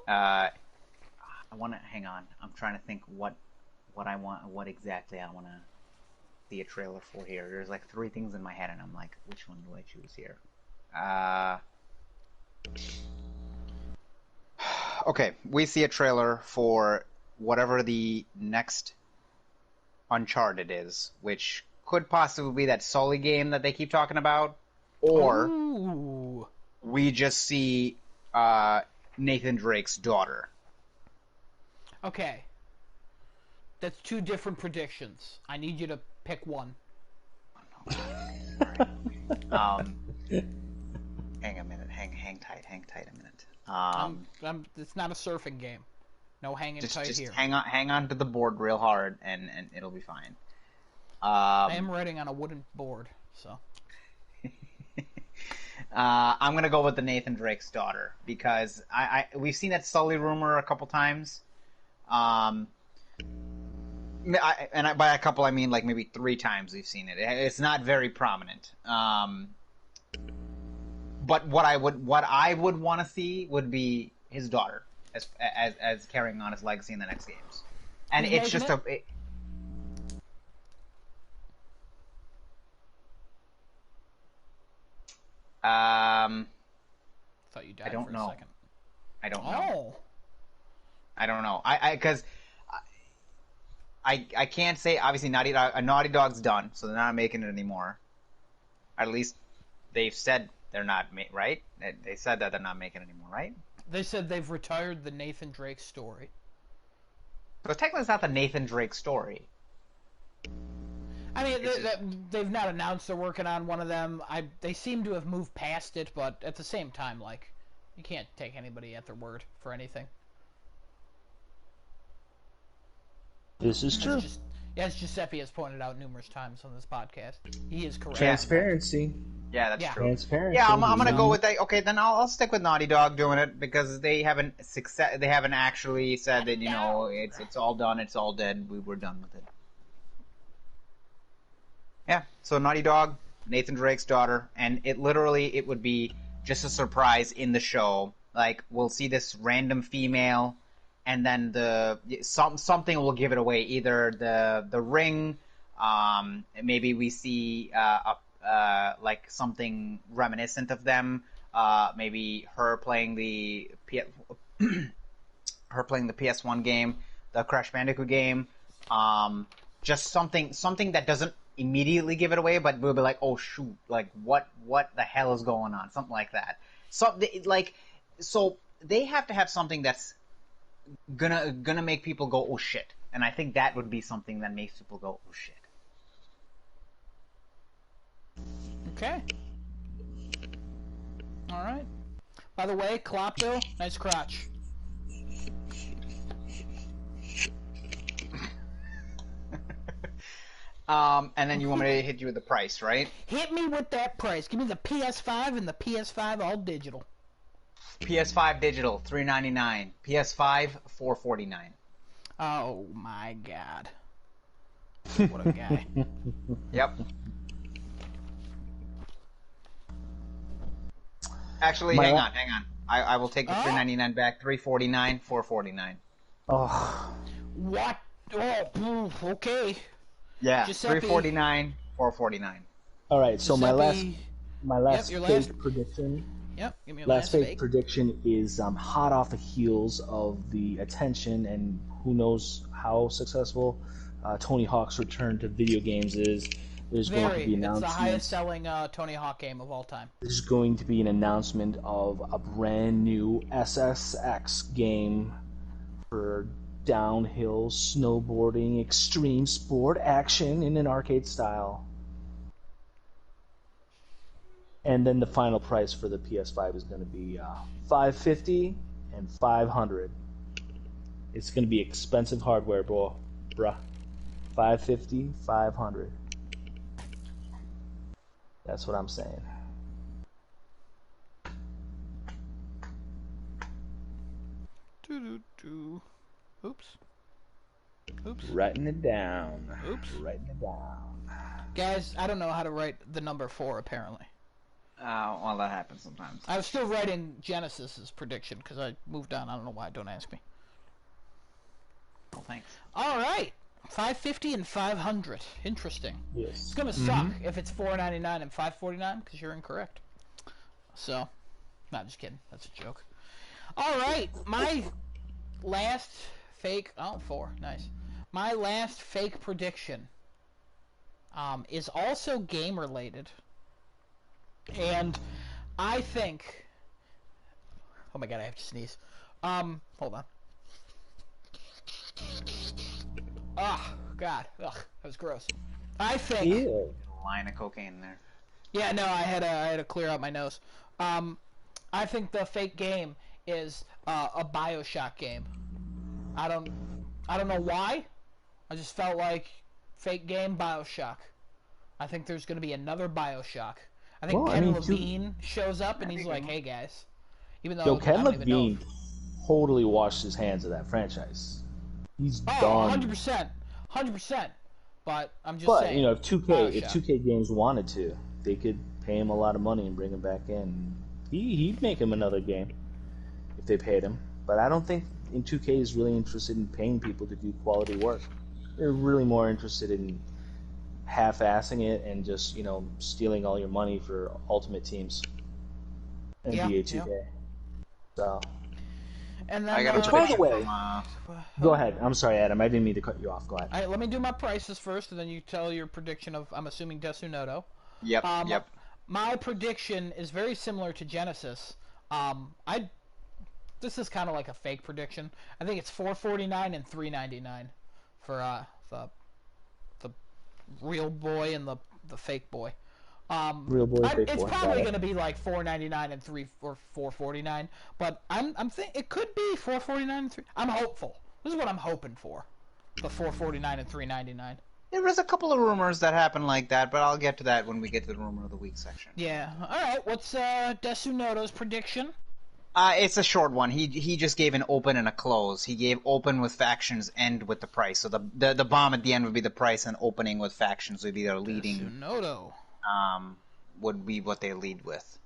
I want to hang on. I'm trying to think what exactly I want to see a trailer for here. There's like three things in my head and I'm like, which one do I choose here? Okay, we see a trailer for whatever the next Uncharted is, which could possibly be that Sully game that they keep talking about, or we just see Nathan Drake's daughter. Okay. That's two different predictions. I need you to pick one. Hang a minute. Hang tight a minute. It's not a surfing game. No hanging tight just here. Hang on to the board real hard, and it'll be fine. I am writing on a wooden board, so. I'm gonna go with the Nathan Drake's daughter because we've seen that Sully rumor a couple times. By a couple I mean like maybe 3 times we've seen it. It's not very prominent. But what I would want to see would be his daughter as carrying on his legacy in the next games, and it's just thought you died I don't for know. a second. I don't know. I don't know. Because I can't say obviously Naughty Dog's done, so they're not making it anymore. At least they've said they're not right. They said that they're not making it anymore, right? They said they've retired the Nathan Drake story. So technically, it's not the Nathan Drake story. I mean, they've not announced they're working on one of them. They seem to have moved past it, but at the same time, like, you can't take anybody at their word for anything. This is true. As Giuseppe has pointed out numerous times on this podcast, he is correct. Transparency. Yeah, that's true. Transparency. Yeah, I'm gonna go with that. Okay, then I'll stick with Naughty Dog doing it because they haven't actually said that it's all done, it's all dead. We're done with it. Yeah, so Naughty Dog, Nathan Drake's daughter, and it would be just a surprise in the show. Like, we'll see this random female, and then something will give it away. Either the ring, maybe we see like something reminiscent of them. Maybe her playing the PS1 game, the Crash Bandicoot game. Just something that doesn't immediately give it away, but we'll be like, oh shoot, like what the hell is going on? Something like that. So they have to have something that's gonna make people go, oh shit. And I think that would be something that makes people go, oh shit. Okay. All right. By the way, Klopto, nice crotch. And then you want me to hit you with the price, right? Hit me with that price. Give me the PS5 and the PS5 all digital. PS5 digital, $399. PS5, $449. Oh my god. What a guy. Yep. Actually, hang on. I will take the $399 back. $349, $449. Oh. What? Oh, okay. Yeah, Giuseppe. $349, $449. All right, so Giuseppe. my last Yep, fake prediction. Yep, give me your Last last fake prediction is hot off the heels of the attention and who knows how successful Tony Hawk's return to video games is. There's going to be It's the announcements. highest selling Tony Hawk game of all time. There's going to be an announcement of a brand new SSX game for downhill snowboarding, extreme sport action in an arcade style. And then the final price for the PS5 is going to be $550 and $500. It's going to be expensive hardware, bruh. $550, $500. That's what I'm saying. Oops. Writing it down. Oops. Writing it down. Guys, I don't know how to write the number 4, apparently. Well, that happens sometimes. I was still writing Genesis's prediction, because I moved on. I don't know why. Don't ask me. Well, thanks. All right. $550 and $500. Interesting. Yes. It's going to suck if it's $499 and $549, because you're incorrect. So, not just kidding. That's a joke. All right. My last fake... Oh, 4. Nice. My last fake prediction is also game-related. And I think... Oh my god, I have to sneeze. Hold on. Oh, God. Ugh, that was gross. I think... Ew. A line of cocaine there. Yeah, no, I had to clear out my nose. I think the fake game is a BioShock game. I don't know why. I just felt like fake game BioShock. I think there's going to be another BioShock. I think Ken Levine shows up and he's like, "Hey guys," even though Ken Levine totally washed his hands of that franchise. He's done. 100%. But I'm just saying. But you know, if 2K games wanted to, they could pay him a lot of money and bring him back in. He'd make him another game if they paid him. But I don't think 2K is really interested in paying people to do quality work. They're really more interested in half-assing it and just, you know, stealing all your money for Ultimate Teams. NBA 2K. Yeah. So. And then, I got by the way, go ahead. I'm sorry, Adam. I didn't mean to cut you off. Go ahead. All right, let me do my prices first, and then you tell your prediction of, I'm assuming, Desunoto. Yep. My prediction is very similar to Genesis. This is kind of like a fake prediction. I think it's $449 and $399 for the real boy and the fake boy. Real boy, fake boy. It's probably going to be like $499 and $449, but I'm it could be $449 and $3. I'm hopeful. This is what I'm hoping for. The $449 and $399. There was a couple of rumors that happened like that, but I'll get to that when we get to the rumor of the week section. Yeah. All right. What's Desunoto's prediction? It's a short one. He just gave an open and a close. He gave open with factions, end with the price. So the bomb at the end would be the price, and opening with factions would be their leading. Desunoto. Would be what they lead with.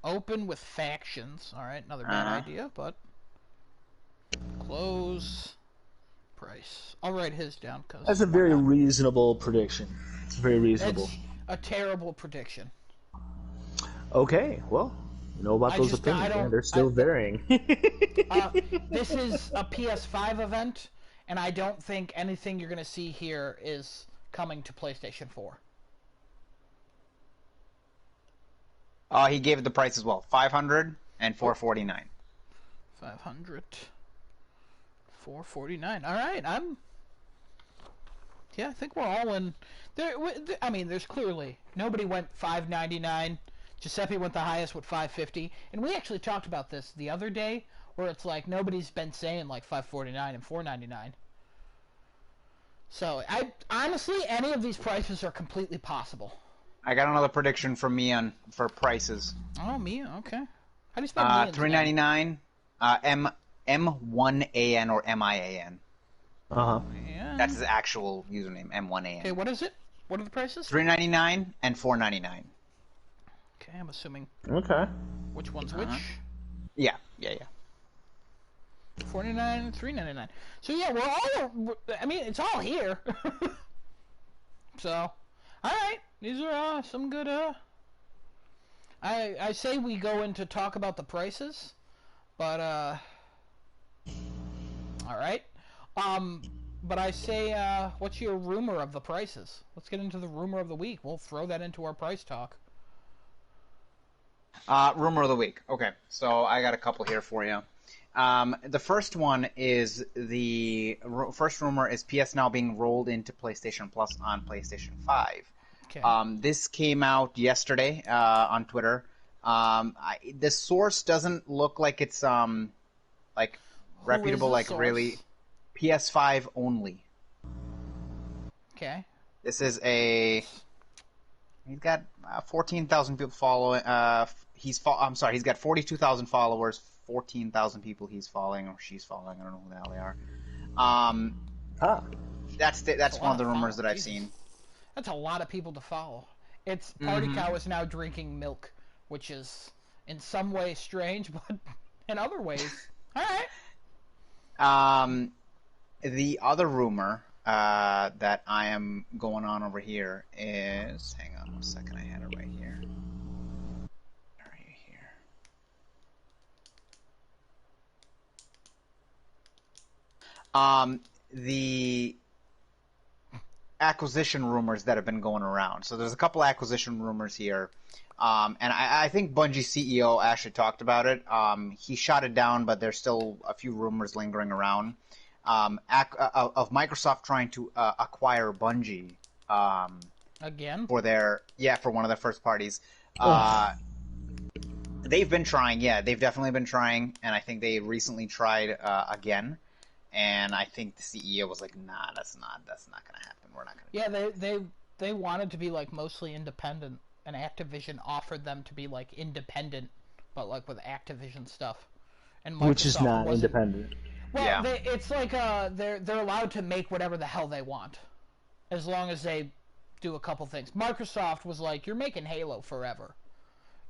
Open with factions. All right, another bad idea, but close price. I'll write his down because that's a very reasonable prediction. It's very reasonable. It's a terrible prediction. Okay, well, you know about those opinions, man. They're still varying. This is a PS5 event, and I don't think anything you're going to see here is coming to PlayStation 4. He gave it the price as well. $500 and $449. 500, $449. All right, Yeah, I think we're all in. I mean, there's clearly nobody went $5.99. Giuseppe went the highest with $5.50, and we actually talked about this the other day, where it's like nobody's been saying like $5.49 and $4.99. So I honestly, any of these prices are completely possible. I got another prediction from me for prices. Oh, Mia, okay. How do you spell Mia's $3.99, M1AN or MIAN. Yeah. That's his actual username, M1AN. Okay, what is it? What are the prices? $3.99 and $4.99. Okay, I'm assuming. Okay. Which one's which? Yeah. $4.99 and $3.99. So yeah, we're all. I mean, it's all here. So, all right, these are some good. I say we go in to talk about the prices, but all right. But I say, what's your rumor of the prices? Let's get into the rumor of the week. We'll throw that into our price talk. Rumor of the week. Okay, so I got a couple here for you. The first one is first rumor is PS Now being rolled into PlayStation Plus on PlayStation 5. Okay. This came out yesterday on Twitter. The source doesn't look like it's like reputable, like source? Really PS5 only. Okay. This is he's got 14,000 people following. He's got 42,000 followers. 14,000 people he's following or she's following. I don't know who the hell they are. That's one of the rumors that I've seen. That's a lot of people to follow. It's Party Cow is now drinking milk, which is in some ways strange, but in other ways, all right. The other rumor that I am going on over here is, hang on 1 second, I had it right here. The acquisition rumors that have been going around. So there's a couple acquisition rumors here. And I think Bungie's CEO actually talked about it. He shot it down, but there's still a few rumors lingering around of Microsoft trying to acquire Bungie. Again? For one of their first parties. They've been trying, they've definitely been trying, and I think they recently tried again. And I think the CEO was like, "Nah, that's not going to happen. We're not going to." Yeah, they wanted to be like mostly independent, and Activision offered them to be like independent, but like with Activision stuff. And Microsoft which is not independent. Well, it's like they're allowed to make whatever the hell they want, as long as they do a couple things. Microsoft was like, "You're making Halo forever."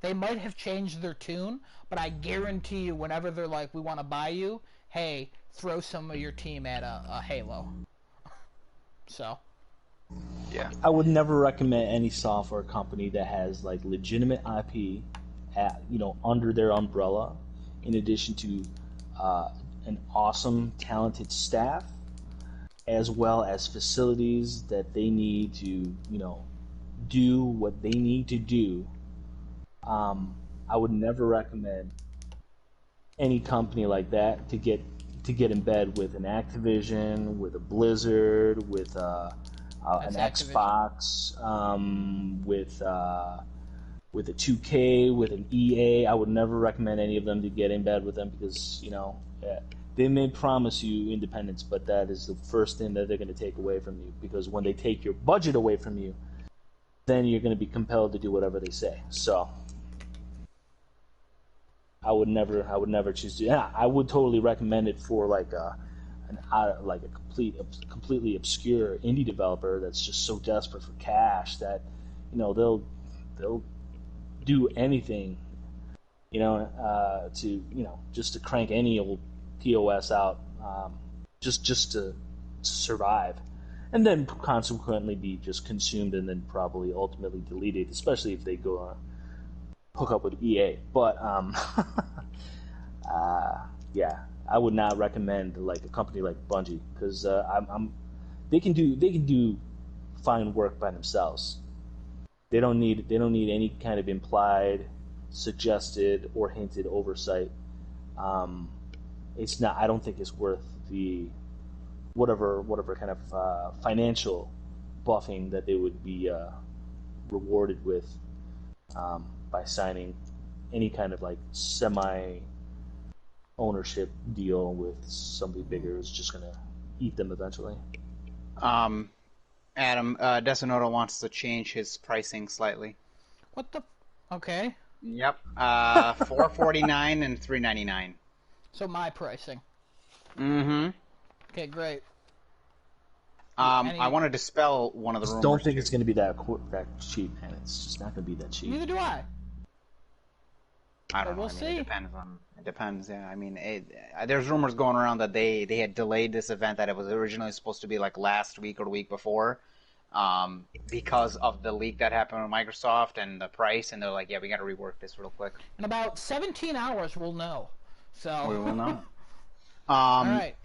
They might have changed their tune, but I guarantee you, whenever they're like, "We want to buy you," hey, throw some of your team at a Halo. So. Yeah. I would never recommend any software company that has like legitimate IP, under their umbrella, in addition to an awesome, talented staff, as well as facilities that they need to, do what they need to do. I would never recommend any company like that to get in bed with an Activision, with a Blizzard, with an Xbox, with a 2K, with an EA. I would never recommend any of them to get in bed with them because they may promise you independence, but that is the first thing that they're going to take away from you. Because when they take your budget away from you, then you're going to be compelled to do whatever they say. So. I would never choose to. Yeah, I would totally recommend it for like a completely obscure indie developer that's just so desperate for cash that they'll do anything just to crank any old POS out just to survive, and then consequently be just consumed and then probably ultimately deleted, especially if they go hook up with EA. But I would not recommend like a company like Bungie because they can do fine work by themselves. They don't need any kind of implied, suggested, or hinted oversight. It's not. I don't think it's worth the whatever kind of financial buffing that they would be rewarded with by signing any kind of like semi-ownership deal with somebody bigger who's just going to eat them eventually. Adam, Desonoto wants to change his pricing slightly. What the? Okay. Yep. $4.49 and $3.99. So my pricing. Mm-hmm. Okay, great. I want to dispel one of the rumors. Don't think it's going to be that cheap, man. It's just not going to be that cheap. Neither do I. I don't know. We'll see. It depends. Yeah. I mean, there's rumors going around that they had delayed this event, that it was originally supposed to be like last week or the week before, because of the leak that happened with Microsoft and the price, and they're like, yeah, we got to rework this real quick. In about 17 hours, we'll know. So we will know. All right.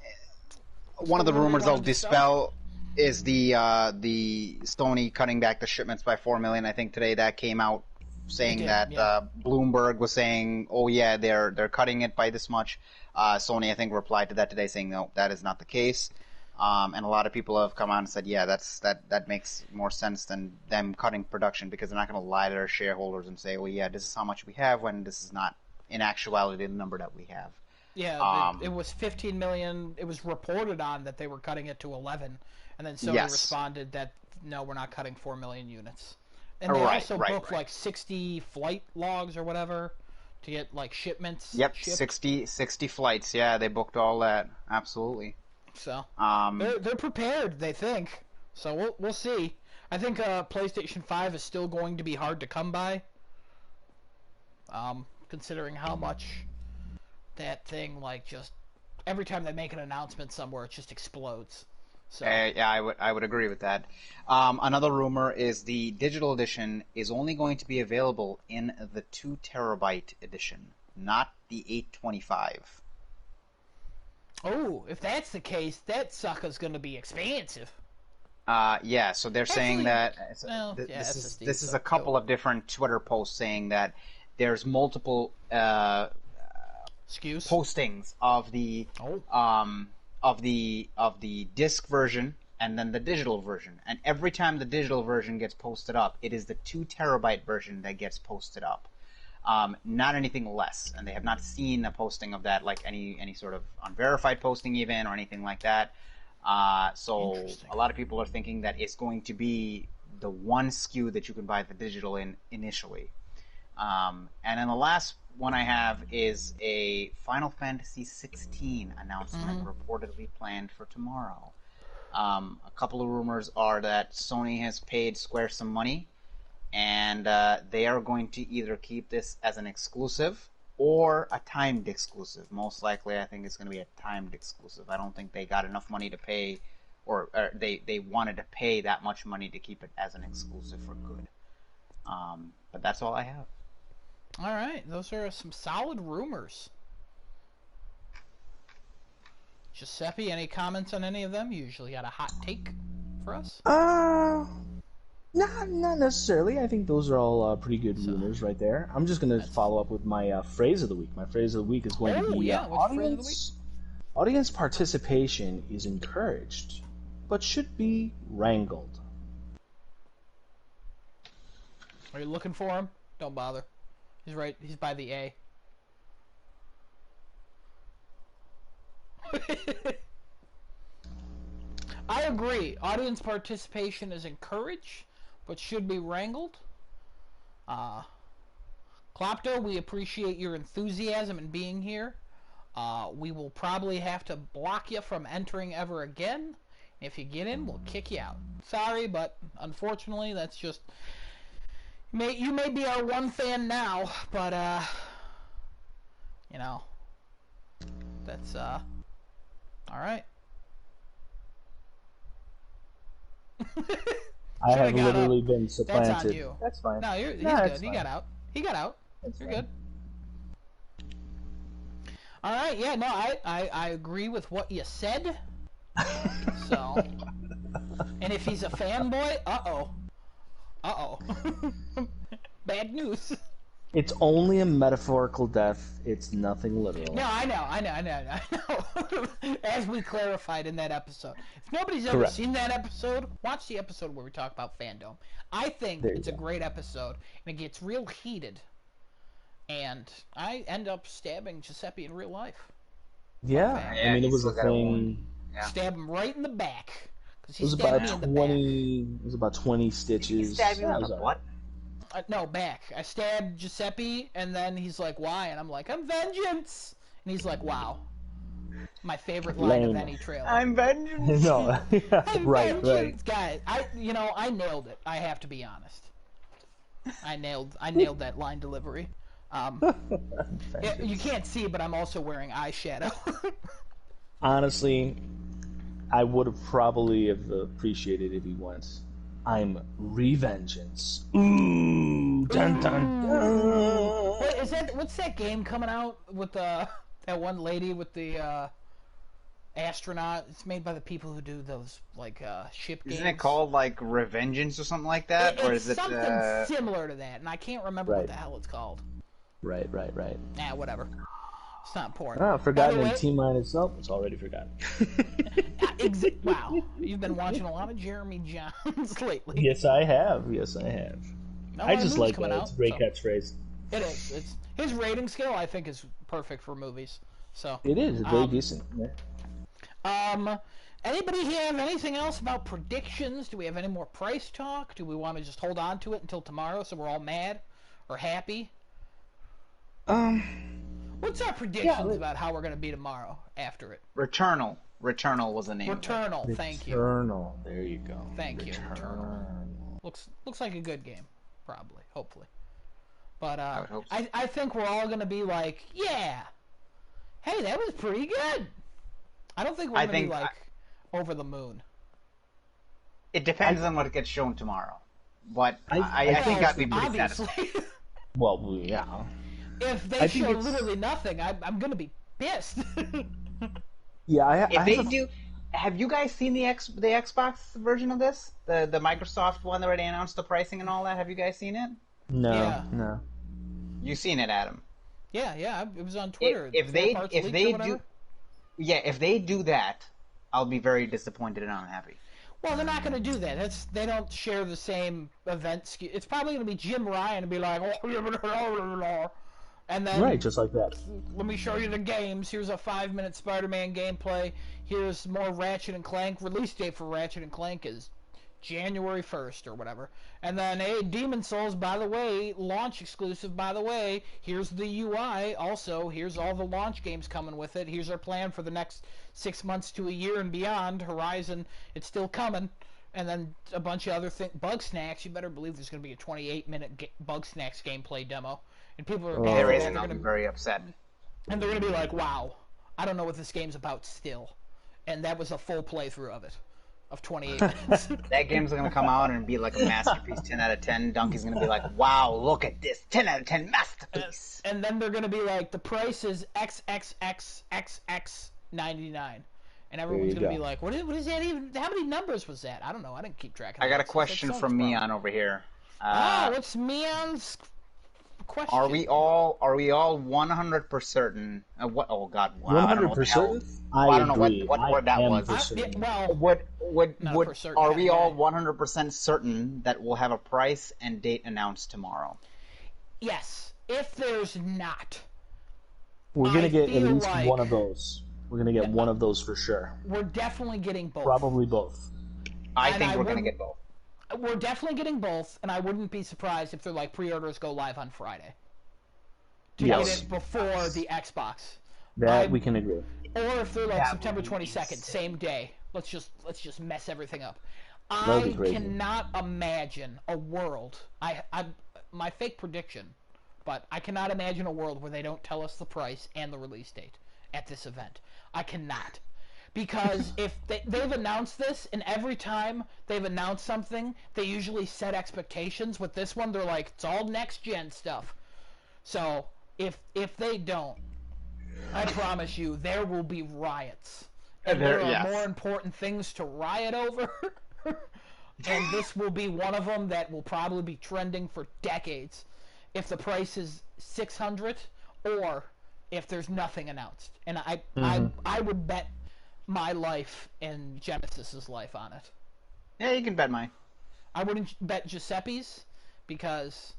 One of the rumors I'll dispel is the Sony cutting back the shipments by 4 million. I think today that came out, saying that Bloomberg was saying, oh yeah, they're cutting it by this much. Sony, I think, replied to that today saying, no, that is not the case. And a lot of people have come out and said, yeah, that makes more sense than them cutting production, because they're not going to lie to their shareholders and say, well, yeah, this is how much we have, when this is not in actuality the number that we have. Yeah, it was 15 million. It was reported on that they were cutting it to 11, and then Sony responded that no, we're not cutting 4 million units. And they also booked like 60 flight logs or whatever to get like shipments. Yep, 60 flights. Yeah, they booked all that. Absolutely. So they're prepared, they think. So we'll see. I think PlayStation 5 is still going to be hard to come by. Considering how much that thing, like, just every time they make an announcement somewhere, it just explodes. So yeah, I would agree with that. Another rumor is the digital edition is only going to be available in the 2 terabyte edition, not the 825. Oh, if that's the case, that sucker's going to be expensive. Yeah, so they're saying that this is a couple of different Twitter posts saying that there's multiple postings of the disc version and then the digital version, and every time the digital version gets posted up, it is the 2 terabyte version that gets posted up, not anything less. And they have not seen a posting of that, like any sort of unverified posting even or anything like that. So a lot of people are thinking that it's going to be the one SKU that you can buy the digital in initially. And then the last one I have is a Final Fantasy 16 announcement reportedly planned for tomorrow. A couple of rumors are that Sony has paid Square some money, and they are going to either keep this as an exclusive or a timed exclusive. Most likely, I think it's going to be a timed exclusive. I don't think they got enough money to pay, or they wanted to pay that much money to keep it as an exclusive for good. But that's all I have. All right, those are some solid rumors. Giuseppe, any comments on any of them? You usually got a hot take for us? Not necessarily. I think those are all pretty good rumors right there. I'm just going to follow up with my phrase of the week. My phrase of the week is going to be audience participation is encouraged, but should be wrangled. Are you looking for him? Don't bother. He's right. He's by the A. I agree. Audience participation is encouraged, but should be wrangled. Klopto, we appreciate your enthusiasm in being here. We will probably have to block you from entering ever again. If you get in, we'll kick you out. Sorry, but unfortunately, that's just... You may be our one fan now, but, you know, that's, alright. I have literally been supplanted. That's on you. That's fine. No, he's good. He got out. He got out. You're good. Alright, yeah, no, I agree with what you said. So, and if he's a fanboy, uh-oh. Bad news. It's only a metaphorical death. It's nothing literal. No, I know. As we clarified in that episode. If nobody's ever seen that episode, watch the episode where we talk about fandom. I think it's a great episode, and it gets real heated. And I end up stabbing Giuseppe in real life. Yeah, I mean, it was a thing. Yeah. Stab him right in the back. It was about 20. It was about 20 stitches. Did you stab him on the butt? No, back. I stabbed Giuseppe, and then he's like, "Why?" And I'm like, "I'm vengeance." And he's like, "Wow." My favorite line of any trailer. I'm vengeance. No, I'm vengeance, guys. I nailed it. I have to be honest. I nailed that line delivery. You can't see, but I'm also wearing eyeshadow. Honestly, I would have probably appreciated if he went, "I'm revengeance." Ooh, dun dun dun. Wait, what's that game coming out with that one lady with the astronaut? It's made by the people who do those ship games. Isn't it called like Revengeance or something like that? Or is it something similar to that? And I can't remember what the hell it's called. Right. Nah, whatever. It's not important. Oh, forgotten in T-minus. Oh, it's already forgotten. Wow. You've been watching a lot of Jeremy Jahns lately. Yes, I have. I just like that. It's a great catchphrase. It is. His rating scale, I think, is perfect for movies. So it is. It's very decent. Yeah. Anybody have anything else about predictions? Do we have any more price talk? Do we want to just hold on to it until tomorrow so we're all mad or happy? What's our predictions about how we're going to be tomorrow after it? Returnal. Returnal was the name. Returnal. Thank you. Returnal. There you go. Thank you. Returnal. Looks like a good game, probably, hopefully. But I would hope so. I think we're all going to be like, yeah, hey, that was pretty good. I don't think we're going to be like over the moon. It depends on what gets shown tomorrow. But I think I'd be pretty satisfied. Well, yeah. If they show literally nothing, I'm going to be pissed. Yeah, have you guys seen the Xbox version of this? The Microsoft one where they announced the pricing and all that? Have you guys seen it? No. You seen it, Adam? Yeah. It was on Twitter. If they do that, I'll be very disappointed and unhappy. Well, they're not going to do that. They don't share the same event. It's probably going to be Jim Ryan and be like, and then right, just like that. Let me show you the games. Here's a 5-minute Spider-Man gameplay. Here's more Ratchet and Clank. Release date for Ratchet and Clank is January 1st or whatever. And then, hey, Demon Souls, by the way, launch exclusive, by the way. Here's the UI. Also, here's all the launch games coming with it. Here's our plan for the next 6 months to a year and beyond. Horizon, it's still coming. And then a bunch of other things. Bug Snacks, you better believe there's going to be a 28-minute Bug Snacks gameplay demo. And people are there isn't. I'll be very upset. And they're going to be like, wow, I don't know what this game's about still. And that was a full playthrough of it. Of 28 minutes. That game's going to come out and be like a masterpiece, 10 out of 10. Donkey's going to be like, wow, look at this, 10 out of 10 masterpiece. And then they're going to be like, the price is XXXXX99. And everyone's going to be like, what is that even? How many numbers was that? I don't know. I didn't keep track of that. I got a question from Meon over here. What's Meon's question? Are we all 100% certain? What? Oh God, 100%. I don't know what word that was. Are we all 100% certain that we'll have a price and date announced tomorrow? Yes. If there's not, we're gonna get at least one of those. We're gonna get one of those for sure. We're definitely getting both. Probably both. I think we're gonna get both. We're definitely getting both, and I wouldn't be surprised if they're like pre-orders go live on Friday to get it before the Xbox. That we can agree. Or if they're like September 22nd, same day. Let's just mess everything up. I cannot imagine a world. My fake prediction, but I cannot imagine a world where they don't tell us the price and the release date at this event. I cannot. Because if they've announced this, and every time they've announced something, they usually set expectations. With this one, they're like, it's all next-gen stuff. So, if they don't, I promise you, there will be riots. And there are more important things to riot over. And this will be one of them that will probably be trending for decades. if the price is $600 or if there's nothing announced. And I would bet my life and Genesis's life on it. Yeah, you can bet mine. I wouldn't bet Giuseppe's because,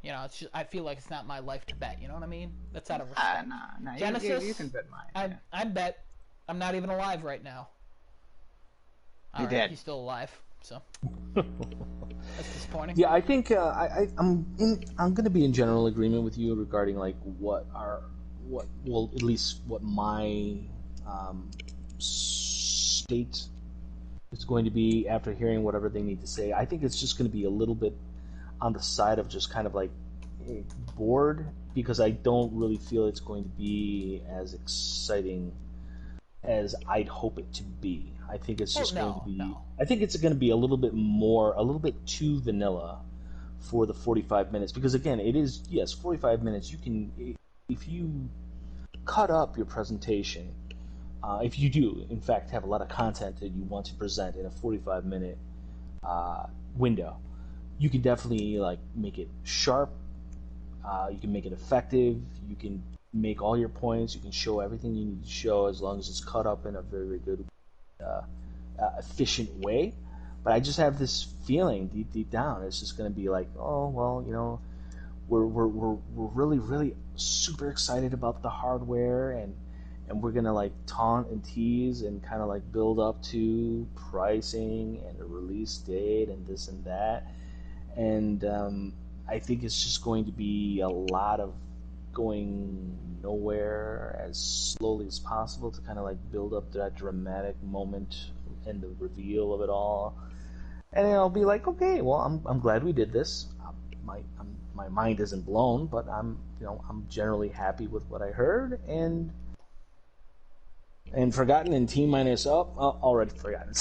you know, it's just, I feel like it's not my life to bet. You know what I mean? That's out of respect. Nah. Genesis, you can bet mine. I bet I'm not even alive right now. You're dead. He's still alive, so that's disappointing. Yeah, I think I'm going to be in general agreement with you regarding like what at least what my state is going to be after hearing whatever they need to say. I think it's just going to be a little bit on the side of just kind of like bored, because I don't really feel it's going to be as exciting as I'd hope it to be. I think it's just going to be. No. I think it's going to be a little bit too vanilla for the 45 minutes. Because again, it is 45 minutes. You can, if you cut up your presentation, if you do in fact have a lot of content that you want to present in a 45-minute window, you can definitely like make it sharp. You can make it effective. You can make all your points. You can show everything you need to show as long as it's cut up in a very, very good, efficient way. But I just have this feeling deep down it's just going to be like, oh well, you know, we're really, really super excited about the hardware, and we're gonna like taunt and tease and kind of like build up to pricing and a release date and this and that, and I think it's just going to be a lot of going nowhere as slowly as possible to kind of like build up that dramatic moment and the reveal of it all. And I'll be like, okay, well, I'm glad we did this. My mind isn't blown, but I'm generally happy with what I heard. And Forgotten and T minus already Forgotten.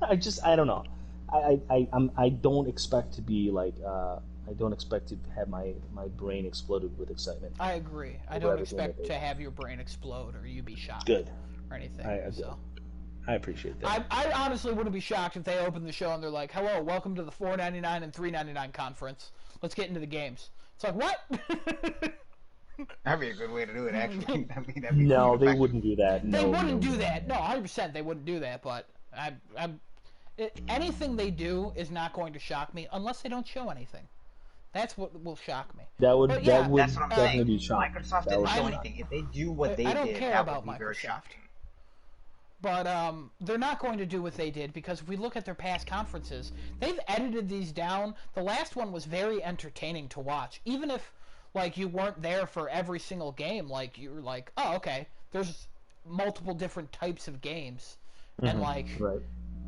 I don't know. I don't expect to be like I don't expect to have my brain exploded with excitement. I agree. I don't expect to have your brain explode or you be shocked. Good. Or anything. I appreciate that. I honestly wouldn't be shocked if they opened the show and they're like, "Hello, welcome to the $4.99 and $3.99 conference. Let's get into the games." It's like, what? That'd be a good way to do it, actually. No, they wouldn't do that. They wouldn't do that. No, 100% they wouldn't do that. But anything they do is not going to shock me unless they don't show anything. That's what will shock me. That would that's what I'm definitely saying. be shocking. Microsoft didn't show anything. If they do what they did, that would be very shocking. But they're not going to do what they did, because if we look at their past conferences, they've edited these down. The last one was very entertaining to watch. Even if like you weren't there for every single game, like you were like, oh, okay, there's multiple different types of games. And like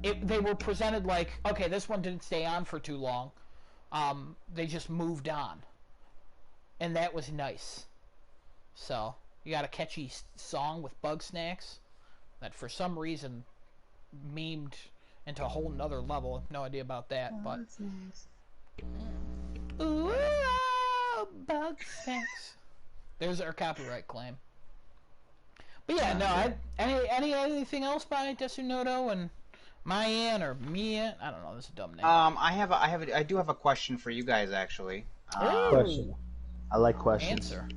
they were presented like, okay, this one didn't stay on for too long. They just moved on. And that was nice. So, you got a catchy song with Bug Snacks that for some reason memed into a whole nother level. I have no idea about that, but ooh, Bug Snacks. There's our copyright claim. But yeah, no, anything else by Desunoto and Mayan or Mia? I don't know, this is a dumb name. I do have a question for you guys, actually. Question. I like questions. Answer.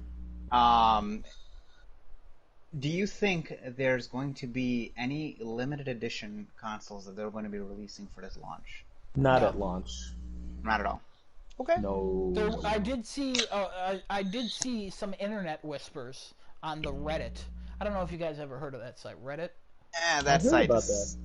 Do you think there's going to be any limited edition consoles that they're going to be releasing for this launch? Not at launch. Not at all. Okay. No. I did see some internet whispers on the Reddit. I don't know if you guys ever heard of that site, Reddit. Yeah, that site. About that.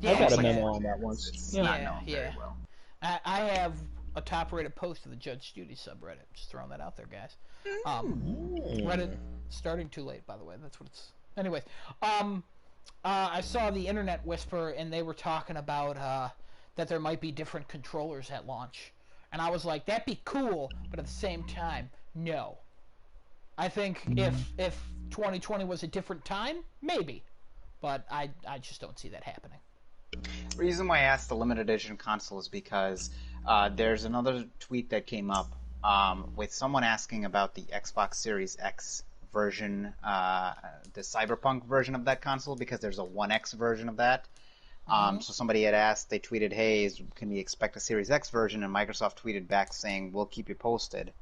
Yeah, I got a memo on that once. It's not known very well. I have a top-rated post to the Judge Judy subreddit. Just throwing that out there, guys. Reddit starting too late, by the way. That's what it's. Anyways, I saw the internet whisper, and they were talking about that there might be different controllers at launch, and I was like, that'd be cool, but at the same time, no. I think if 2020 was a different time, maybe, but I just don't see that happening. The reason why I asked the limited edition console is because there's another tweet that came up with someone asking about the Xbox Series X version, the Cyberpunk version of that console, because there's a 1X version of that. So somebody had asked, they tweeted, "Hey, can we expect a Series X version?" And Microsoft tweeted back saying, "We'll keep you posted."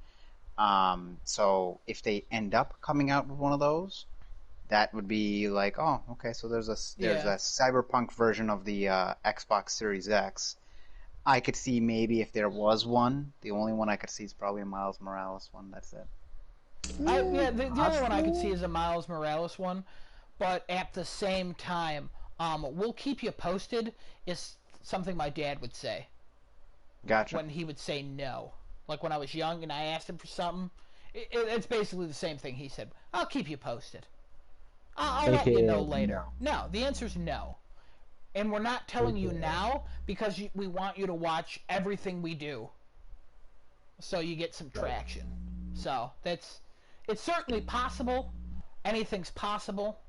So if they end up coming out with one of those, that would be like, oh, okay, so there's a cyberpunk version of the Xbox Series X. I could see maybe if there was one. The only one I could see is probably a Miles Morales one. That's it. The only one I could see is a Miles Morales one, but at the same time, we'll keep you posted is something my dad would say. Gotcha. When he would say no. Like when I was young and I asked him for something, it's basically the same thing he said. I'll keep you posted. I'll let you know later. No, the answer's no. And we're not telling you now because we want you to watch everything we do so you get some traction. So it's certainly possible. Anything's possible.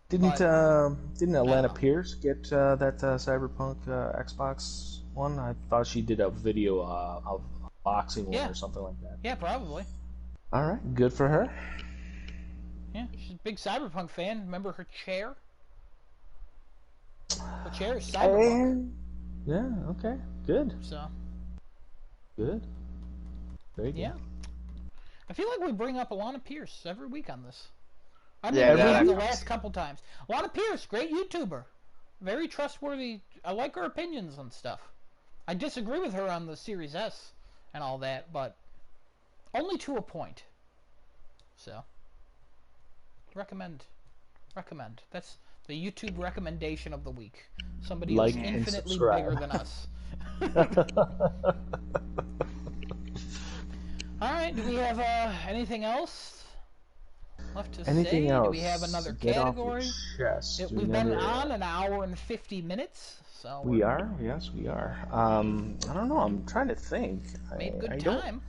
Didn't Atlanta Pierce get that Cyberpunk Xbox one? I thought she did a video of a boxing one or something like that. Yeah, probably. All right, good for her. Yeah, she's a big Cyberpunk fan. Remember her chair? Her chair is Cyberpunk. Yeah, okay, good. So. Good. Very good. Yeah. I feel like we bring up Alana Pierce every week on this. I mean, the last couple times. Alana Pierce, great YouTuber. Very trustworthy. I like her opinions on stuff. I disagree with her on the Series S and all that, but only to a point. So, recommend. That's the YouTube recommendation of the week. Somebody who's infinitely bigger than us. All right, do we have anything else left to say? Else? Do we have another category? We've been on an hour and 50 minutes. So we are? Yes, we are. I don't know. I'm trying to think. Made good time.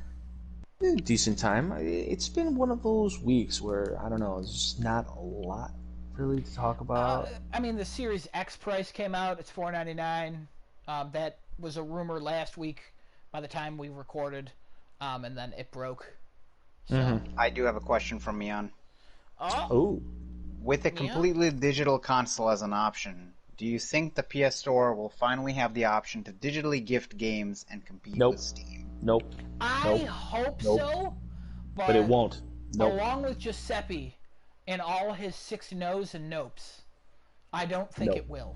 Decent time. It's been one of those weeks where, I don't know, there's just not a lot really to talk about. I mean, the Series X price came out. It's $499. That was a rumor last week by the time we recorded. And then it broke. So. I do have a question from Mian. Oh. With a completely digital console as an option, do you think the PS Store will finally have the option to digitally gift games and compete with Steam? Nope. I hope so, but it won't. Along with Giuseppe and all his 6 no's and nopes, I don't think it will.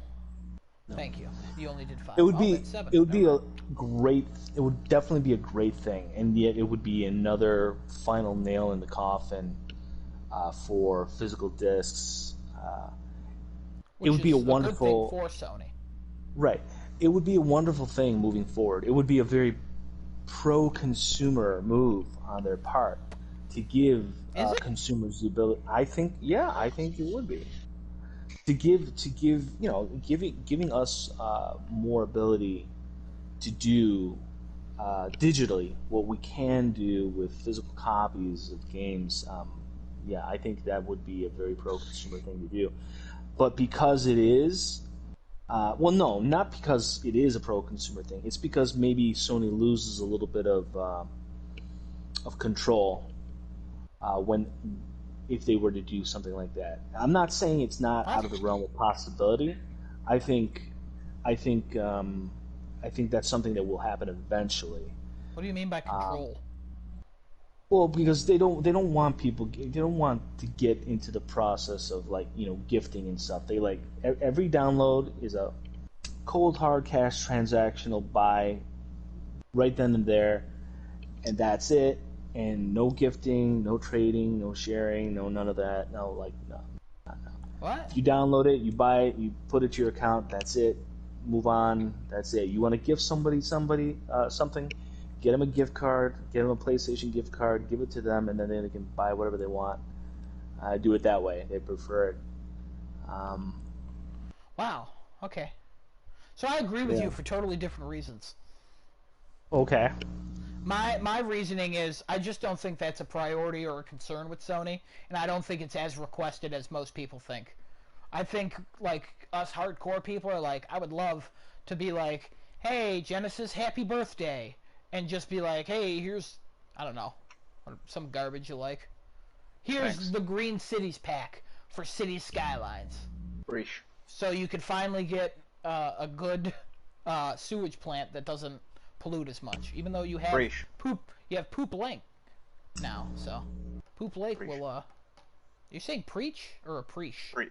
Thank you. You only did 5. It would be. It would be a great. It would definitely be a great thing, and yet it would be another final nail in the coffin for physical discs. It would be a wonderful good thing for Sony. Right. It would be a wonderful thing moving forward. It would be a very pro-consumer move on their part to give consumers the ability. I think it would be. To give, giving us more ability to do digitally what we can do with physical copies of games. I think that would be a very pro-consumer thing to do. But because it is, not because it is a pro-consumer thing. It's because maybe Sony loses a little bit of control if they were to do something like that. I'm not saying it's not out of the realm of possibility. I think that's something that will happen eventually. What do you mean by control? Well, because they don't want people. They don't want to get into the process of gifting and stuff. They every download is a cold hard cash transactional buy right then and there, and that's it. And no gifting, no trading, no sharing, no none of that. No. What? You download it, you buy it, you put it to your account. That's it. Move on. That's it. You want to gift somebody something? Get them a gift card. Get them a PlayStation gift card. Give it to them, and then they can buy whatever they want. Do it that way. They prefer it. Wow. Okay. So I agree with you for totally different reasons. Okay. My reasoning is I just don't think that's a priority or a concern with Sony, and I don't think it's as requested as most people think. I think, us hardcore people are I would love to be hey, Genesis, happy birthday, and just be hey, here's, I don't know, some garbage you like. Here's the Green Cities pack for City Skylines. so you could finally get a good sewage plant that doesn't pollute as much. Even though you have Preach. Poop Lake now, so Poop Lake Preach. will. You're saying preach or a preach? Preach.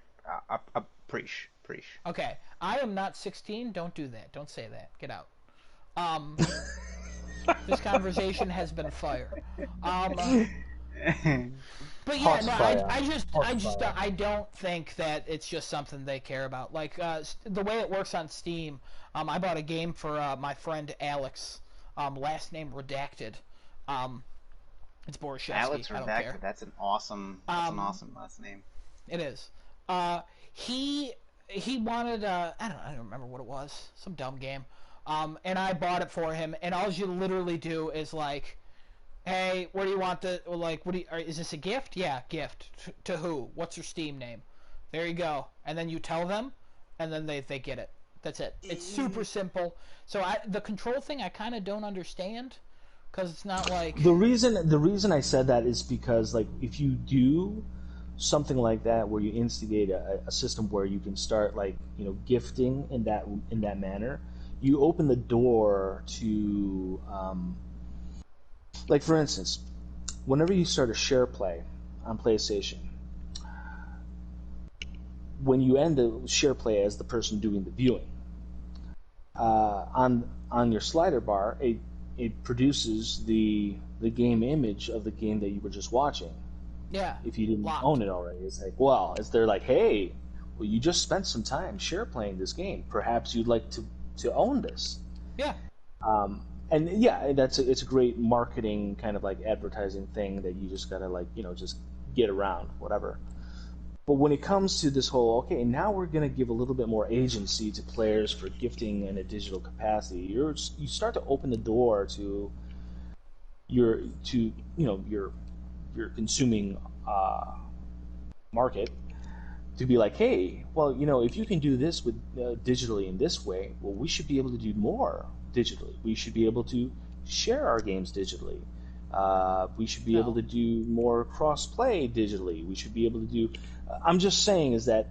Okay, I am not 16. Don't do that. Don't say that. Get out. This conversation has been fire. But yeah, no, I don't think that it's just something they care about. Like the way it works on Steam, I bought a game for my friend Alex, last name redacted. It's Borshevsky. Alex Redacted. I don't care. That's an awesome last name. It is. He wanted I don't remember what it was, some dumb game. And I bought it for him, and all you literally do is like, hey, what do you want is this a gift? Yeah, gift. To who? What's your Steam name? There you go. And then you tell them, and then they get it. That's it. It's super simple. So the control thing I kind of don't understand, because it's not like... The reason I said that is because, like, if you do something like that where you instigate a system where you can start, like, you know, gifting in that manner, you open the door to... like, for instance, whenever you start a share play on PlayStation, when you end the share play as the person doing the viewing, on your slider bar, it produces the game image of the game that you were just watching. Yeah. If you didn't locked. own it already, it's like, well, they're like, hey, well, you just spent some time share playing this game. Perhaps you'd like to own this. Yeah. And yeah, it's a great marketing kind of like advertising thing that you just gotta, like, you know, just get around, whatever. But when it comes to this whole, okay, now we're gonna give a little bit more agency to players for gifting in a digital capacity, you start to open the door to your consuming market to be like, hey, well, you know, if you can do this with digitally in this way, well, we should be able to do more digitally. We should be able to share our games digitally. We should be able to do more cross-play digitally. We should be able to do... I'm just saying is that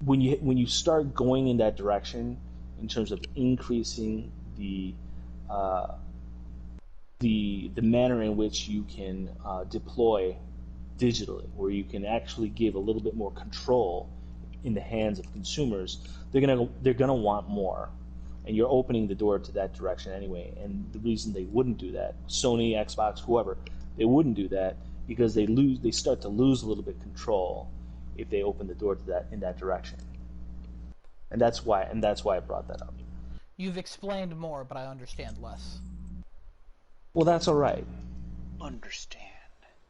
when you start going in that direction in terms of increasing the manner in which you can deploy digitally, where you can actually give a little bit more control in the hands of consumers, they're gonna want more. And you're opening the door to that direction anyway. And the reason they wouldn't do that, Sony, Xbox, whoever, they wouldn't do that because they start to lose a little bit of control if they open the door to that in that direction. And that's why I brought that up. You've explained more, but I understand less. Well, that's all right. Understand.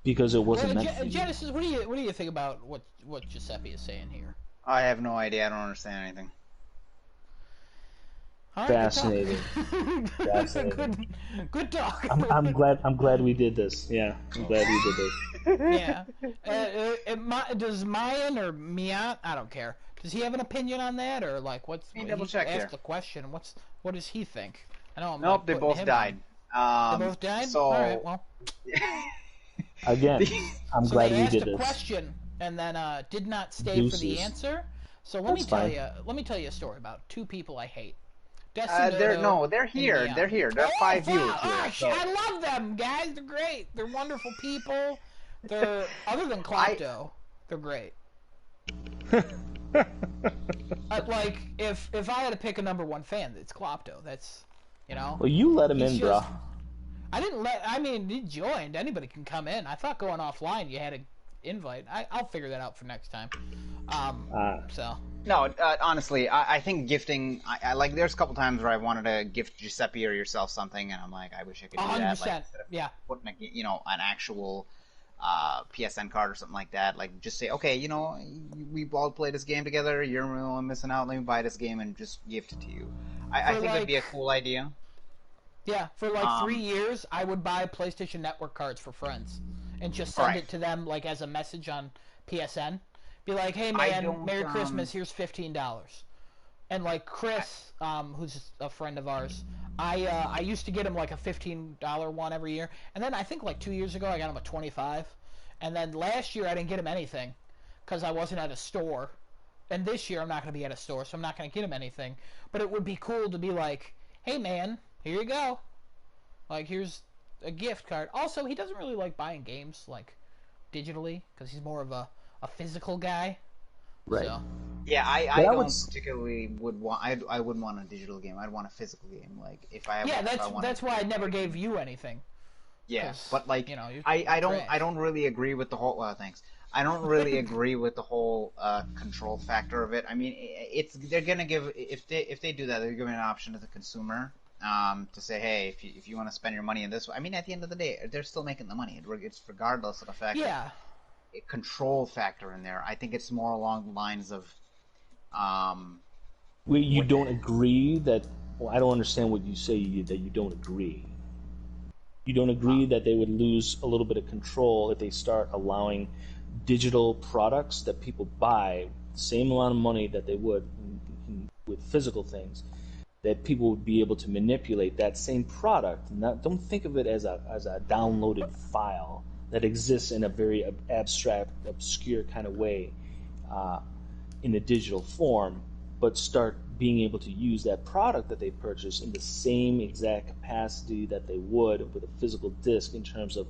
Because it wasn't meant for you. Genesis, what do you think about what Giuseppe is saying here? I have no idea. I don't understand anything. Right, Fascinating. Fascinating. Good talk. I'm glad we did this. Yeah, I'm glad we did this. Yeah. Does Mayan or Miat? I don't care. Does he have an opinion on that, or like what's? Double check asked here. the question. What does he think? I know. Nope, they both died. They both died. So... All right. Well. Again, I'm glad we did this. So they asked a question and then did not stay for the answer. So let me tell you a story about two people I hate. They're here. They're here. There are 5 viewers here. So. I love them, guys. They're great. They're wonderful people. They're other than Klopto, they're great. Like if I had to pick a number one fan, it's Klopto. That's, you know. Well, you let him in, bro. He joined. Anybody can come in. I thought going offline you had to invite. I'll figure that out for next time. So. No, honestly, I think gifting. I like. There's a couple times where I wanted to gift Giuseppe or yourself something, and I'm like, I wish I could do 100%. that. Like, yeah. Putting an actual PSN card or something like that. Like, just say, okay, we all play this game together. You're missing out. Let me buy this game and just gift it to you. I think that'd be a cool idea. Yeah, for like 3 years, I would buy PlayStation Network cards for friends and just send it to them like as a message on PSN. Be like, hey man, Merry Christmas, here's $15. And like Chris, who's a friend of ours, I used to get him like a $15 one every year. And then I think like 2 years ago I got him a $25. And then last year I didn't get him anything because I wasn't at a store. and this year I'm not going to be at a store, so I'm not going to get him anything. But it would be cool to be like, hey man, here you go. Like, here's a gift card. Also, he doesn't really like buying games, like, digitally, because he's more of a physical guy. Right. So. Yeah, I don't particularly would want. I wouldn't want a digital game. I'd want a physical game. Like if I Yeah, if I that's why I never gave you anything. Yeah, but like you know, I don't really agree with the whole. Thanks. I don't really agree with the whole control factor of it. I mean, they're gonna give if they do that, they're giving an option to the consumer to say, hey, if you want to spend your money in this way. I mean, at the end of the day, they're still making the money. It's regardless of the fact that a control factor in there. I think it's more along the lines of you don't agree that. Well, I don't understand what you say that you don't agree. You don't agree that they would lose a little bit of control if they start allowing digital products that people buy the same amount of money that they would with physical things, that people would be able to manipulate that same product. Don't think of it as a downloaded file that exists in a very abstract, obscure kind of way in a digital form, but start being able to use that product that they purchase in the same exact capacity that they would with a physical disc in terms of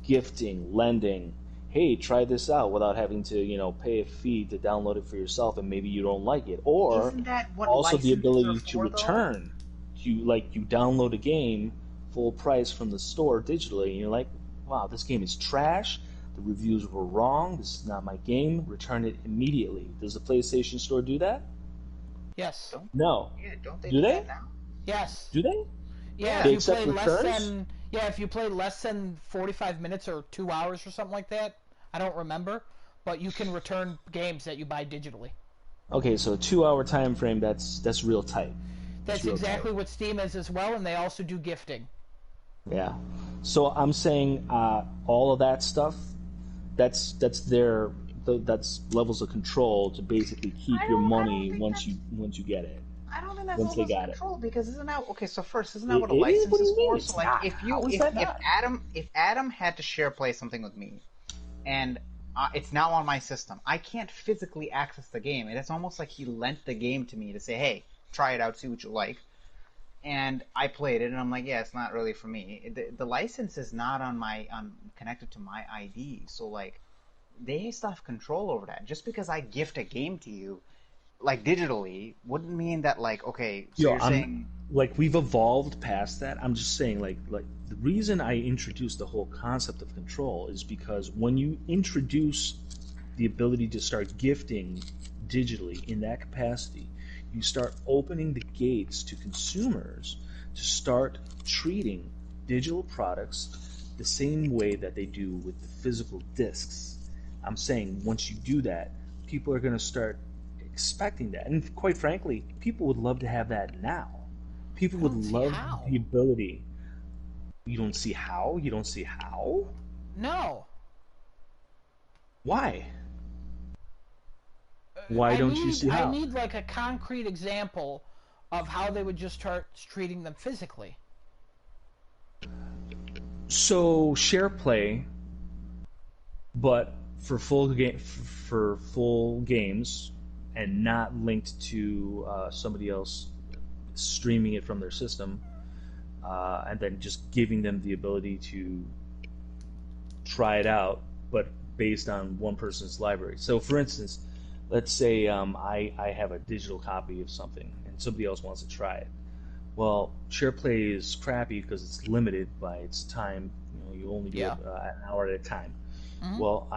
gifting, lending. Hey, try this out without having to, pay a fee to download it for yourself, and maybe you don't like it. Or isn't that what also the ability licenses are to for, return. You download a game full price from the store digitally, and you're like, wow, this game is trash. The reviews were wrong. This is not my game. Return it immediately. Does the PlayStation Store do that? Yes. No. Yeah, don't they do they? that now? Yes. Do they? Yeah. They if you accept play returns? if you play less than 45 minutes or 2 hours or something like that, I don't remember, but you can return games that you buy digitally. Okay, so a 2-hour time frame. That's real tight. That's real exactly tight. what Steam is as well, and they also do gifting. Yeah. So I'm saying all of that stuff. That's levels of control to basically keep your money once you get it. I don't think that's Once they levels of got control because isn't that okay? So first, isn't that it. what a It is? license What do is you mean? for? It's So like, not. How is that not? If Adam had to share play something with me, and it's now on my system, I can't physically access the game. It's almost like he lent the game to me to say, hey, try it out, see what you like. And I played it, and I'm like, yeah, it's not really for me. The license is not connected to my ID, so like, they still have control over that. Just because I gift a game to you, like digitally, wouldn't mean that like, okay, so you're saying like we've evolved past that. I'm just saying like the reason I introduced the whole concept of control is because when you introduce the ability to start gifting digitally in that capacity, you start opening the gates to consumers to start treating digital products the same way that they do with the physical discs. I'm saying once you do that, people are going to start expecting that. And quite frankly, people would love to have that now. People would love the ability. You don't see how? You don't see how? No. Why? Why don't you see how? I need like a concrete example of how they would just start treating them physically. So share play, but for full games and not linked to somebody else streaming it from their system, and then just giving them the ability to try it out, but based on one person's library. So, for instance, let's say I have a digital copy of something and somebody else wants to try it. Well, SharePlay is crappy because it's limited by its time. You only do it an hour at a time. Mm-hmm. Well,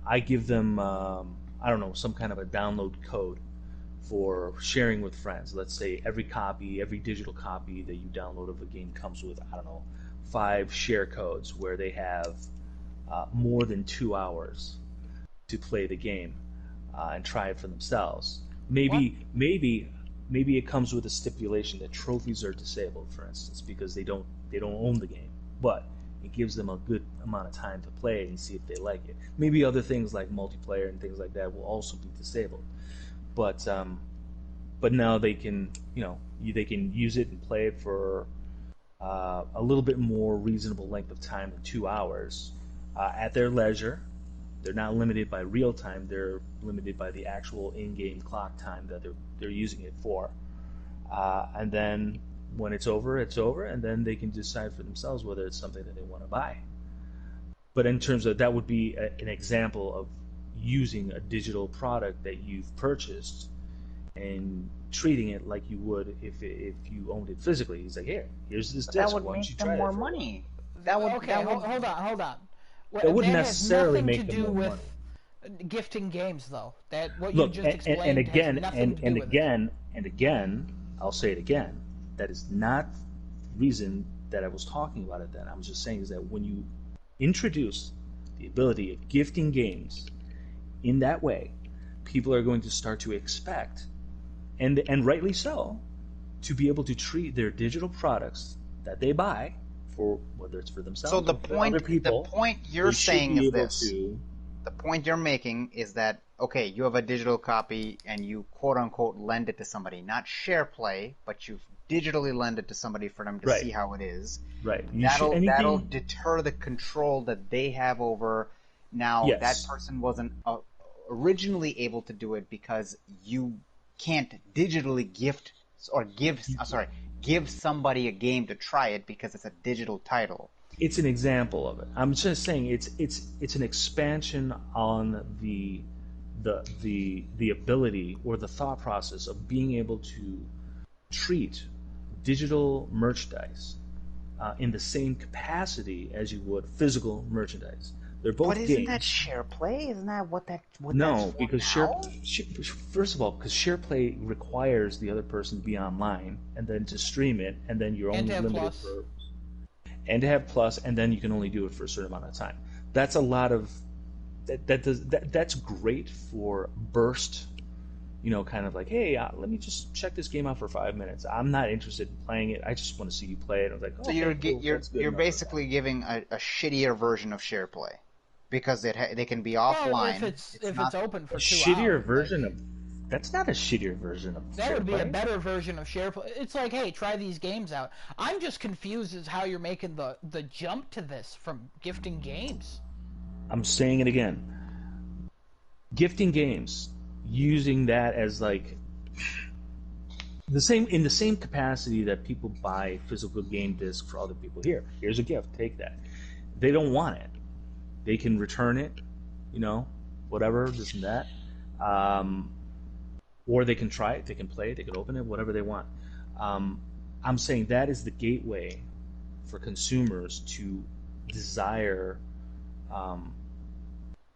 I give them I don't know, some kind of a download code for sharing with friends. Let's say every digital copy that you download of a game comes with, I don't know, 5 share codes where they have more than 2 hours to play the game and try it for themselves. Maybe it comes with a stipulation that trophies are disabled, for instance, because they don't own the game, but it gives them a good amount of time to play it and see if they like it. Maybe other things like multiplayer and things like that will also be disabled, but now they can they can use it and play it for a little bit more reasonable length of time than 2 hours at their leisure, They're not limited by real time. They're limited by the actual in-game clock time that they're using it for. And then when it's over, and then they can decide for themselves whether it's something that they want to buy. But in terms of that would be an example of using a digital product that you've purchased and treating it like you would if you owned it physically. He's like, here's this disc. That would Why don't you make them try more it for money. That would hold on. That wouldn't necessarily has make nothing to them do more with money. Gifting games, though. That what Look, you just explained again, has nothing to do with and again, I'll say it again. That is not the reason that I was talking about it then. I was just saying is that when you introduce the ability of gifting games in that way, people are going to start to expect, and rightly so, to be able to treat their digital products that they buy, for whether it's for themselves So or for other people, the point you're saying is this. To, the point you're making is that, okay, you have a digital copy and you quote unquote lend it to somebody, not share play, but you've digitally lend it to somebody for them to right. see how it is. Right. That'll deter the control that they have over. Now, yes. That person wasn't originally able to do it because you can't digitally give somebody a game to try it because it's a digital title. It's an example of it. I'm just saying it's an expansion on the ability or the thought process of being able to treat digital merchandise in the same capacity as you would physical merchandise. They're both games. But isn't that share play? Isn't that what that's for because first of all, because share play requires the other person to be online and then to stream it, and then you're only limited for and to have plus, and then you can only do it for a certain amount of time. That's a lot of that's great for burst, kind of like, hey, let me just check this game out for 5 minutes. I'm not interested in playing it. I just want to see you play it. I was like, so you're basically giving a shittier version of share play because they can be offline. Well, if it's open for 2 hours. Shittier version of that's not a shittier version of that share would be play. a better version of share play. It's like, hey, try these games out. I'm just confused as how you're making the jump to this from gifting games. I'm saying it again. Gifting games, using that as like in the same capacity that people buy physical game discs for other people. Here's a gift, take that. They don't want it. They can return it, whatever, this and that. Or they can try it, they can play it, they can open it, whatever they want. I'm saying that is the gateway for consumers to desire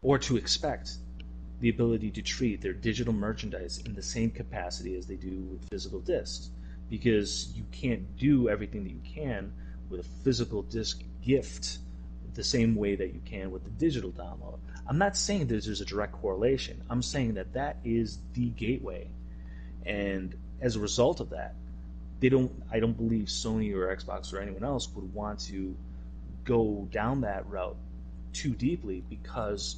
or to expect the ability to treat their digital merchandise in the same capacity as they do with physical discs, because you can't do everything that you can with a physical disc gift the same way that you can with the digital download. I'm not saying that there's a direct correlation. I'm saying that is the gateway, and as a result of that, I don't believe Sony or Xbox or anyone else would want to go down that route too deeply, because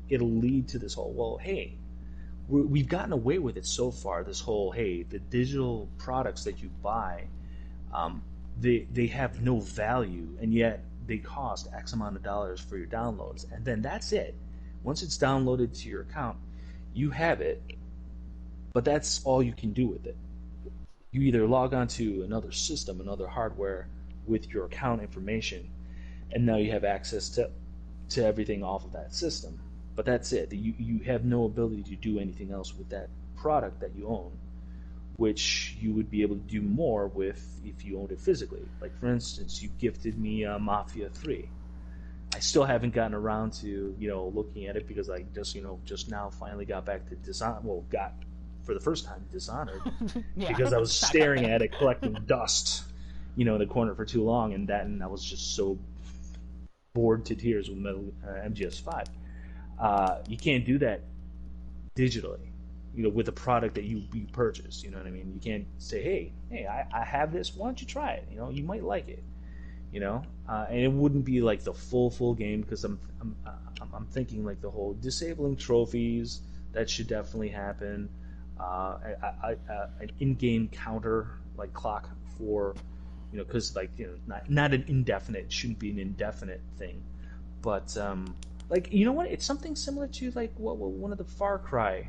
it'll lead to this whole, well, hey, we've gotten away with it so far, this whole, hey, the digital products that you buy, they have no value, and yet they cost X amount of dollars for your downloads, and then that's it. Once it's downloaded to your account, you have it, but that's all you can do with it. You either log onto another system, another hardware with your account information, and now you have access to everything off of that system. But that's it. You have no ability to do anything else with that product that you own, which you would be able to do more with if you owned it physically. Like, for instance, you gifted me Mafia 3. I still haven't gotten around to looking at it, because I just now finally got back to Dishonored. Well, got for the first time Dishonored Yeah. because I was staring at it collecting dust, in the corner for too long, and I was just so bored to tears with MGS5. You can't do that digitally, with a product that you purchase. You know what I mean? You can't say, hey, I have this. Why don't you try it? You might like it. And it wouldn't be like the full game, because I'm thinking like the whole disabling trophies, that should definitely happen. An in-game counter like clock for, because not an indefinite, shouldn't be an indefinite thing, but Like, you know what? It's something similar to like what one of the Far Cry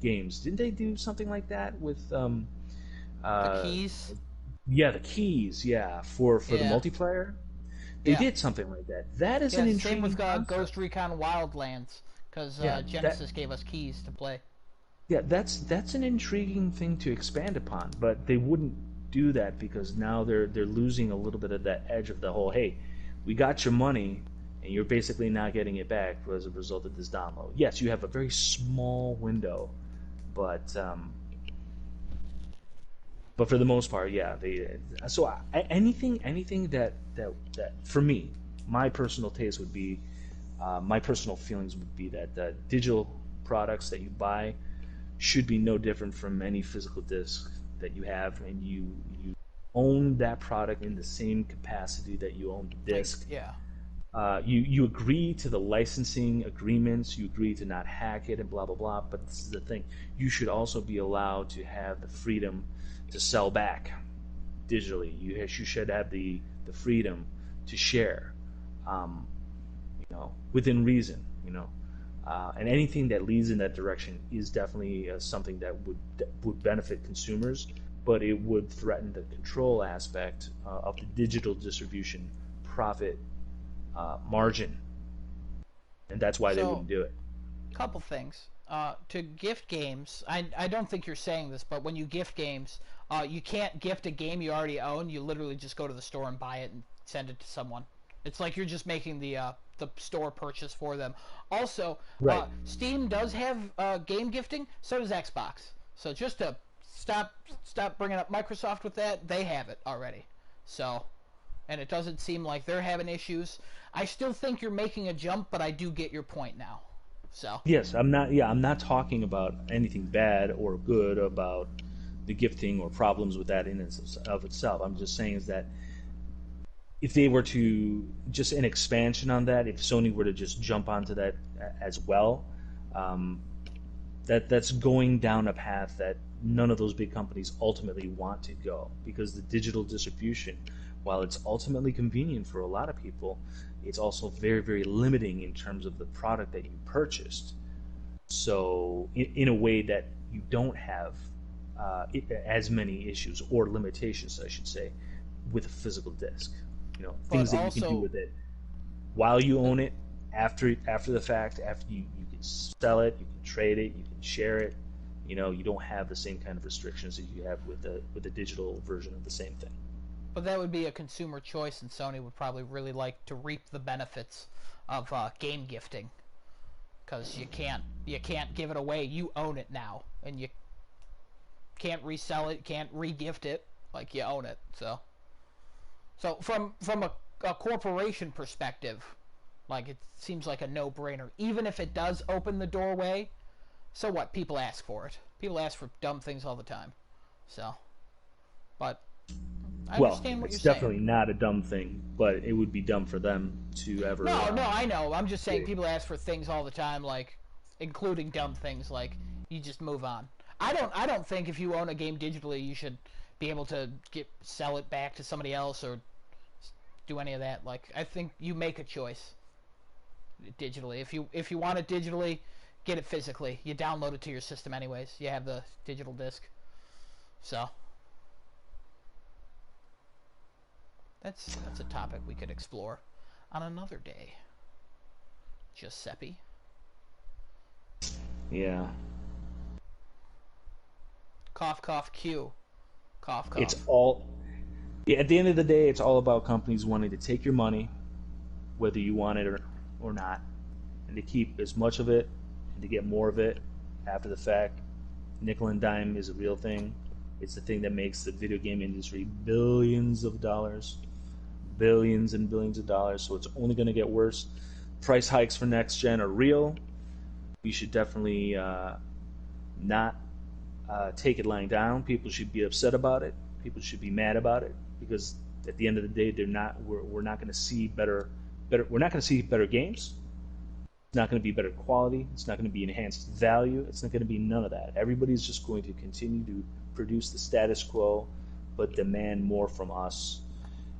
games. Didn't they do something like that with The uh keys. yeah, the keys, yeah, for the Yeah. multiplayer? They Yeah. did something like that. That is an Yeah. Same intriguing with Ghost concept. Recon Wildlands, because Yeah, that Genesis gave us keys to play. yeah, that's an intriguing thing to expand upon, but they wouldn't do that because now they're losing a little bit of that edge of the whole, hey, we got your money and you're basically not getting it back as a result of this download. Yes, you have a very small window, but but for the most part, yeah, they so anything that for me, my personal taste would be my personal feelings would be that the digital products that you buy should be no different from any physical disc that you have, and you own that product in the same capacity that you own the Like, disc. yeah. You agree to the licensing agreements, you agree to not hack it and blah blah blah. But this is the thing: you should also be allowed to have the freedom to sell back digitally. You should have the freedom to share, um, within reason. And anything that leads in that direction is definitely something that would benefit consumers, but it would threaten the control aspect of the digital distribution profit margin, and that's why they So, wouldn't do it. couple things. To gift games, I don't think you're saying this, but when you gift games, you can't gift a game you already own. You literally just go to the store and buy it and send it to someone. It's like you're just making the store purchase for them. Also, Right. Steam does have game gifting. So does Xbox. So just to stop bringing up Microsoft with that, they have it already. So, and it doesn't seem like they're having issues. I still think you're making a jump, but I do get your point now. So. Yes, I'm not. Yeah, I'm not talking about anything bad or good about the gifting or problems with that in and of itself. I'm just saying is that if they were to just an expansion on that, if Sony were to just jump onto that as well, um, that's going down a path that none of those big companies ultimately want to go, because the digital distribution, while it's ultimately convenient for a lot of people, it's also very, very limiting in terms of the product that you purchased. So in a way that you don't have as many issues or limitations, I should say, with a physical disc. But Things that you can do also, with it while you own it, after the fact, after you can sell it, you can trade it, you can share it. You don't have the same kind of restrictions that you have with the digital version of the same thing. but that would be a consumer choice, and Sony would probably really like to reap the benefits of game gifting, because you can't give it away. You own it now, and you can't resell it, can't re-gift it. Like, you own it. So from a corporation perspective, like, it seems like a no-brainer. Even if it does open the doorway, so what? People ask for it. People ask for dumb things all the time. So, but I Well, understand what you're it's saying. definitely not a dumb thing, but it would be dumb for them to ever. No, I know. I'm just saying Yeah. people ask for things all the time, like, including dumb things, like, you just move on. I don't think if you own a game digitally, you should be able to sell it back to somebody else or do any of that. Like, I think you make a choice digitally. If you want it digitally, get it physically. You download it to your system anyways. You have the digital disc. So that's a topic we could explore on another day. Giuseppe. Yeah. Cough cough Q. Cough It's cough. all. Yeah, at the end of the day, it's all about companies wanting to take your money, whether you want it or not, and to keep as much of it and to get more of it after the fact. Nickel and dime is a real thing. It's the thing that makes the video game industry billions of dollars, billions and billions of dollars. So it's only going to get worse. Price hikes for next gen are real. We should definitely not take it lying down. People should be upset about it. People should be mad about it, because at the end of the day, they're not. We're not going to see better. We're not going to see better games. It's not going to be better quality. It's not going to be enhanced value. It's not going to be none of that. Everybody's just going to continue to produce the status quo, but demand more from us,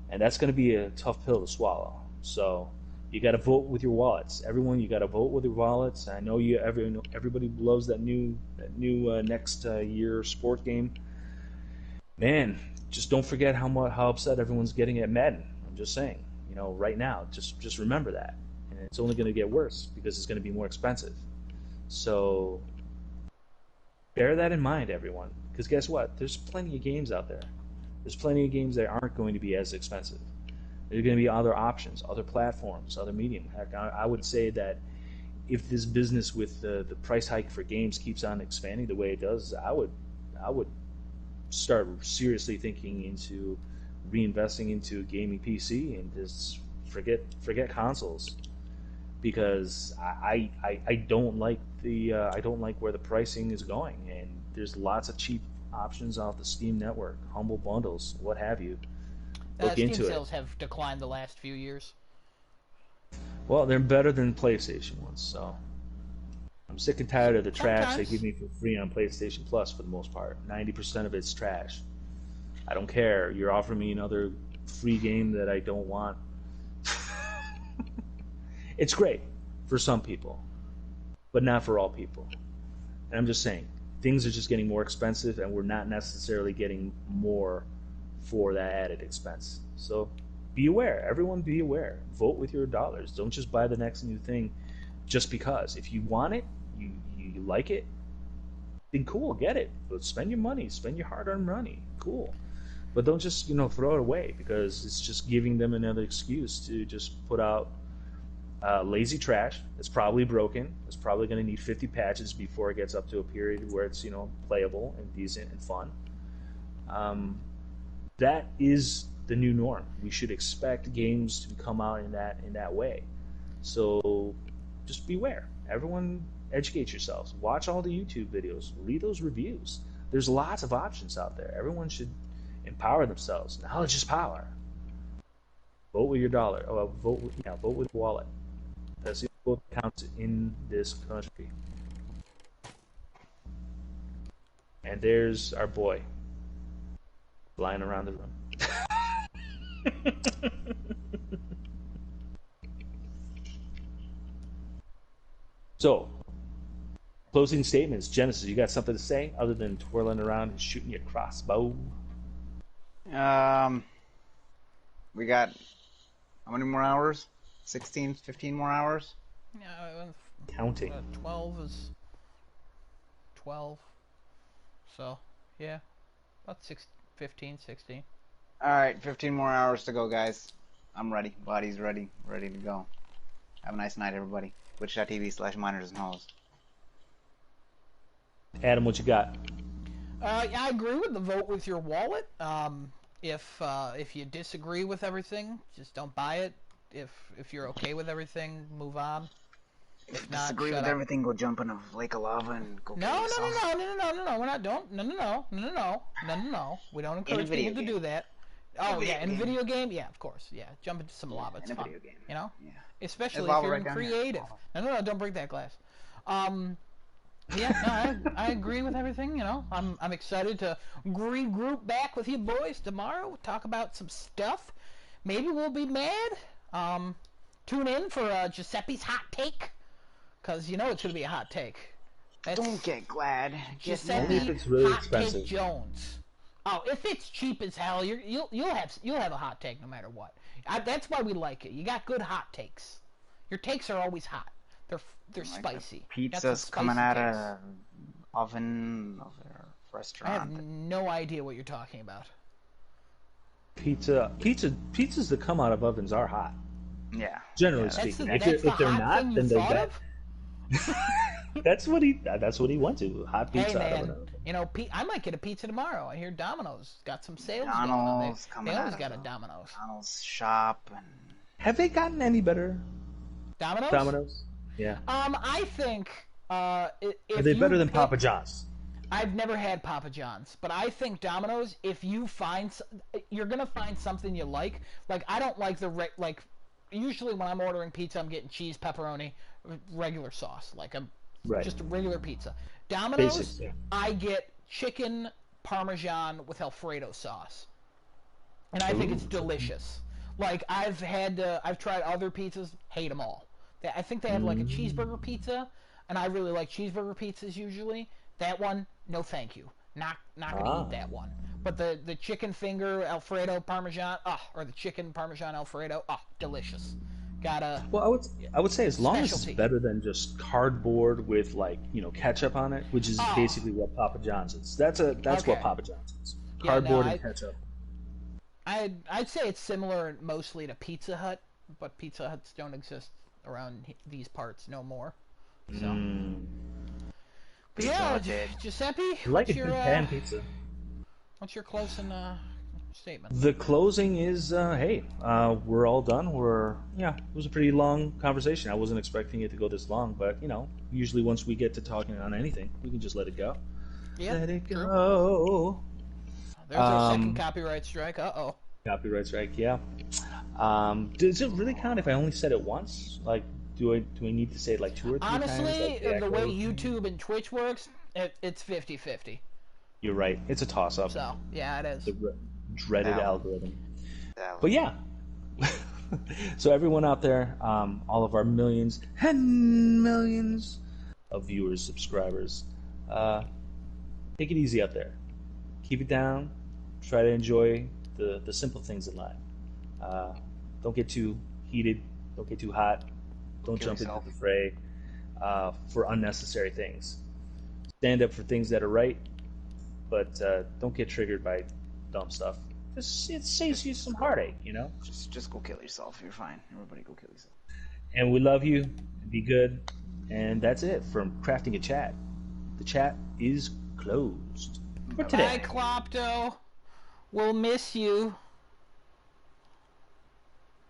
and that's going to be a tough pill to swallow. So You got to vote with your wallets. Everyone, you got to vote with your wallets. I know everybody loves that new next year sport game. Man, just don't forget how upset everyone's getting at Madden. I'm just saying, right now, just remember that, and it's only going to get worse because it's going to be more expensive. So bear that in mind, everyone, because guess what? There's plenty of games out there. There's plenty of games that aren't going to be as expensive. There's going to be other options, other platforms, other medium. Heck, I would say that if this business with the price hike for games keeps on expanding the way it does, I would start seriously thinking into reinvesting into a gaming PC and just forget consoles, because I don't like I don't like where the pricing is going, and there's lots of cheap options off the Steam network, humble bundles, what have you. Look into Steam it. sales have declined the last few years. Well, they're better than PlayStation ones, so I'm sick and tired of the trash Sometimes. they give me for free on PlayStation Plus for the most part. 90% of it's trash. I don't care. You're offering me another free game that I don't want. It's great for some people, but not for all people. And I'm just saying, things are just getting more expensive, and we're not necessarily getting more for that added expense. So be aware. Everyone be aware. Vote with your dollars. Don't just buy the next new thing just because. If you want it, you like it, then cool, get it. But spend your money. Spend your hard-earned money. Cool. But don't just, throw it away, because it's just giving them another excuse to just put out lazy trash. It's probably broken. It's probably going to need 50 patches before it gets up to a period where it's, playable and decent and fun. That is the new norm. We should expect games to come out in that way. So just beware. Everyone educate yourselves. Watch all the YouTube videos. Read those reviews. There's lots of options out there. Everyone should empower themselves. Knowledge is power. Vote with your dollar. Vote with your wallet. That's the vote that counts in this country. And there's our boy flying around the room. So, closing statements. Genesis, you got something to say other than twirling around and shooting your crossbow? We got how many more hours? 16, 15 more hours? Yeah, Counting. 12 is 12. So, yeah, about 15, 16. All right, 15 more hours to go, guys. I'm ready. Body's ready. Ready to go. Have a nice night, everybody. Twitch.tv/monitors and holes. Adam, what you got? I agree with the vote with your wallet. If you disagree with everything, just don't buy it. If you're okay with everything, move on. If not, Disagree shut with up. everything, go jump in a lake of lava and go kill No. We're not. Don't. No. We don't encourage people to do that. Oh yeah, in a video game, yeah, of course, yeah. Jump into some lava. It's fun. Video game. Yeah. Especially if you're in creative. No, don't break that glass. Yeah, no, I agree with everything. I'm excited to regroup back with you boys tomorrow. Talk about some stuff. Maybe we'll be mad. Tune in for Giuseppe's hot take, because it's gonna be a hot take. Don't get glad. Giuseppe if it's really hot expensive. take Jones. Oh, if it's cheap as hell, you'll have a hot take no matter what. That's why we like it. You got good hot takes. Your takes are always hot. They're like spicy. Pizza's coming out of an oven of their restaurant. I have no idea what you're talking about. Pizzas that come out of ovens are hot. Yeah. Generally speaking. That's if they're not, then they're bad. That's what he went to. Hot pizza out of an oven. I might get a pizza tomorrow. I hear Domino's got some sales McDonald's going on. They always got a Domino's. McDonald's shop and. Have they gotten any better? Domino's? Yeah. I think. Are they better than Papa John's? I've never had Papa John's, but I think Domino's. If you you're gonna find something you like. Like I don't like usually when I'm ordering pizza, I'm getting cheese, pepperoni, regular sauce. Just a regular pizza. Domino's, Basics, yeah. I get chicken parmesan with Alfredo sauce, and I think it's delicious. Like I've tried other pizzas, hate them all. I think they have like a cheeseburger pizza, and I really like cheeseburger pizzas usually. That one, no thank you. Not gonna eat that one. But the chicken finger Alfredo Parmesan, or the chicken Parmesan Alfredo, delicious. Well, I would say as long as specialty. it's better than just cardboard with like ketchup on it, which is Oh. basically what Papa John's is. That's Okay. what Papa John's is. Yeah, Cardboard no, and ketchup. I'd say it's similar mostly to Pizza Hut, but Pizza Huts don't exist around these parts no more. So. But yeah, Giuseppe, I like a good pan pizza. What's your closing statement? The closing is, hey, we're all done. It was a pretty long conversation. I wasn't expecting it to go this long, but usually once we get to talking on anything, we can just let it go. Yeah, let it true. go. There's our second copyright strike. Uh-oh. Copyright strike, yeah. Does it really count if I only said it once? Like, do I need to say it like 2 or 3 times? Honestly, the way YouTube and Twitch works, it's 50-50. You're right. It's a toss-up. So, yeah, it is. The dreaded algorithm. But yeah. So everyone out there, all of our millions and millions of viewers, subscribers, take it easy out there. Keep it down. Try to enjoy the simple things in life. Don't get too heated. Don't get too hot. Don't jump into the fray for unnecessary things. Stand up for things that are right, but don't get triggered by dumb stuff. It saves you some heartache, Just go kill yourself. You're fine. Everybody go kill yourself. And we love you. Be good. And that's it from Crafting a Chat. The chat is closed for today. Bye, Klopto. We'll miss you.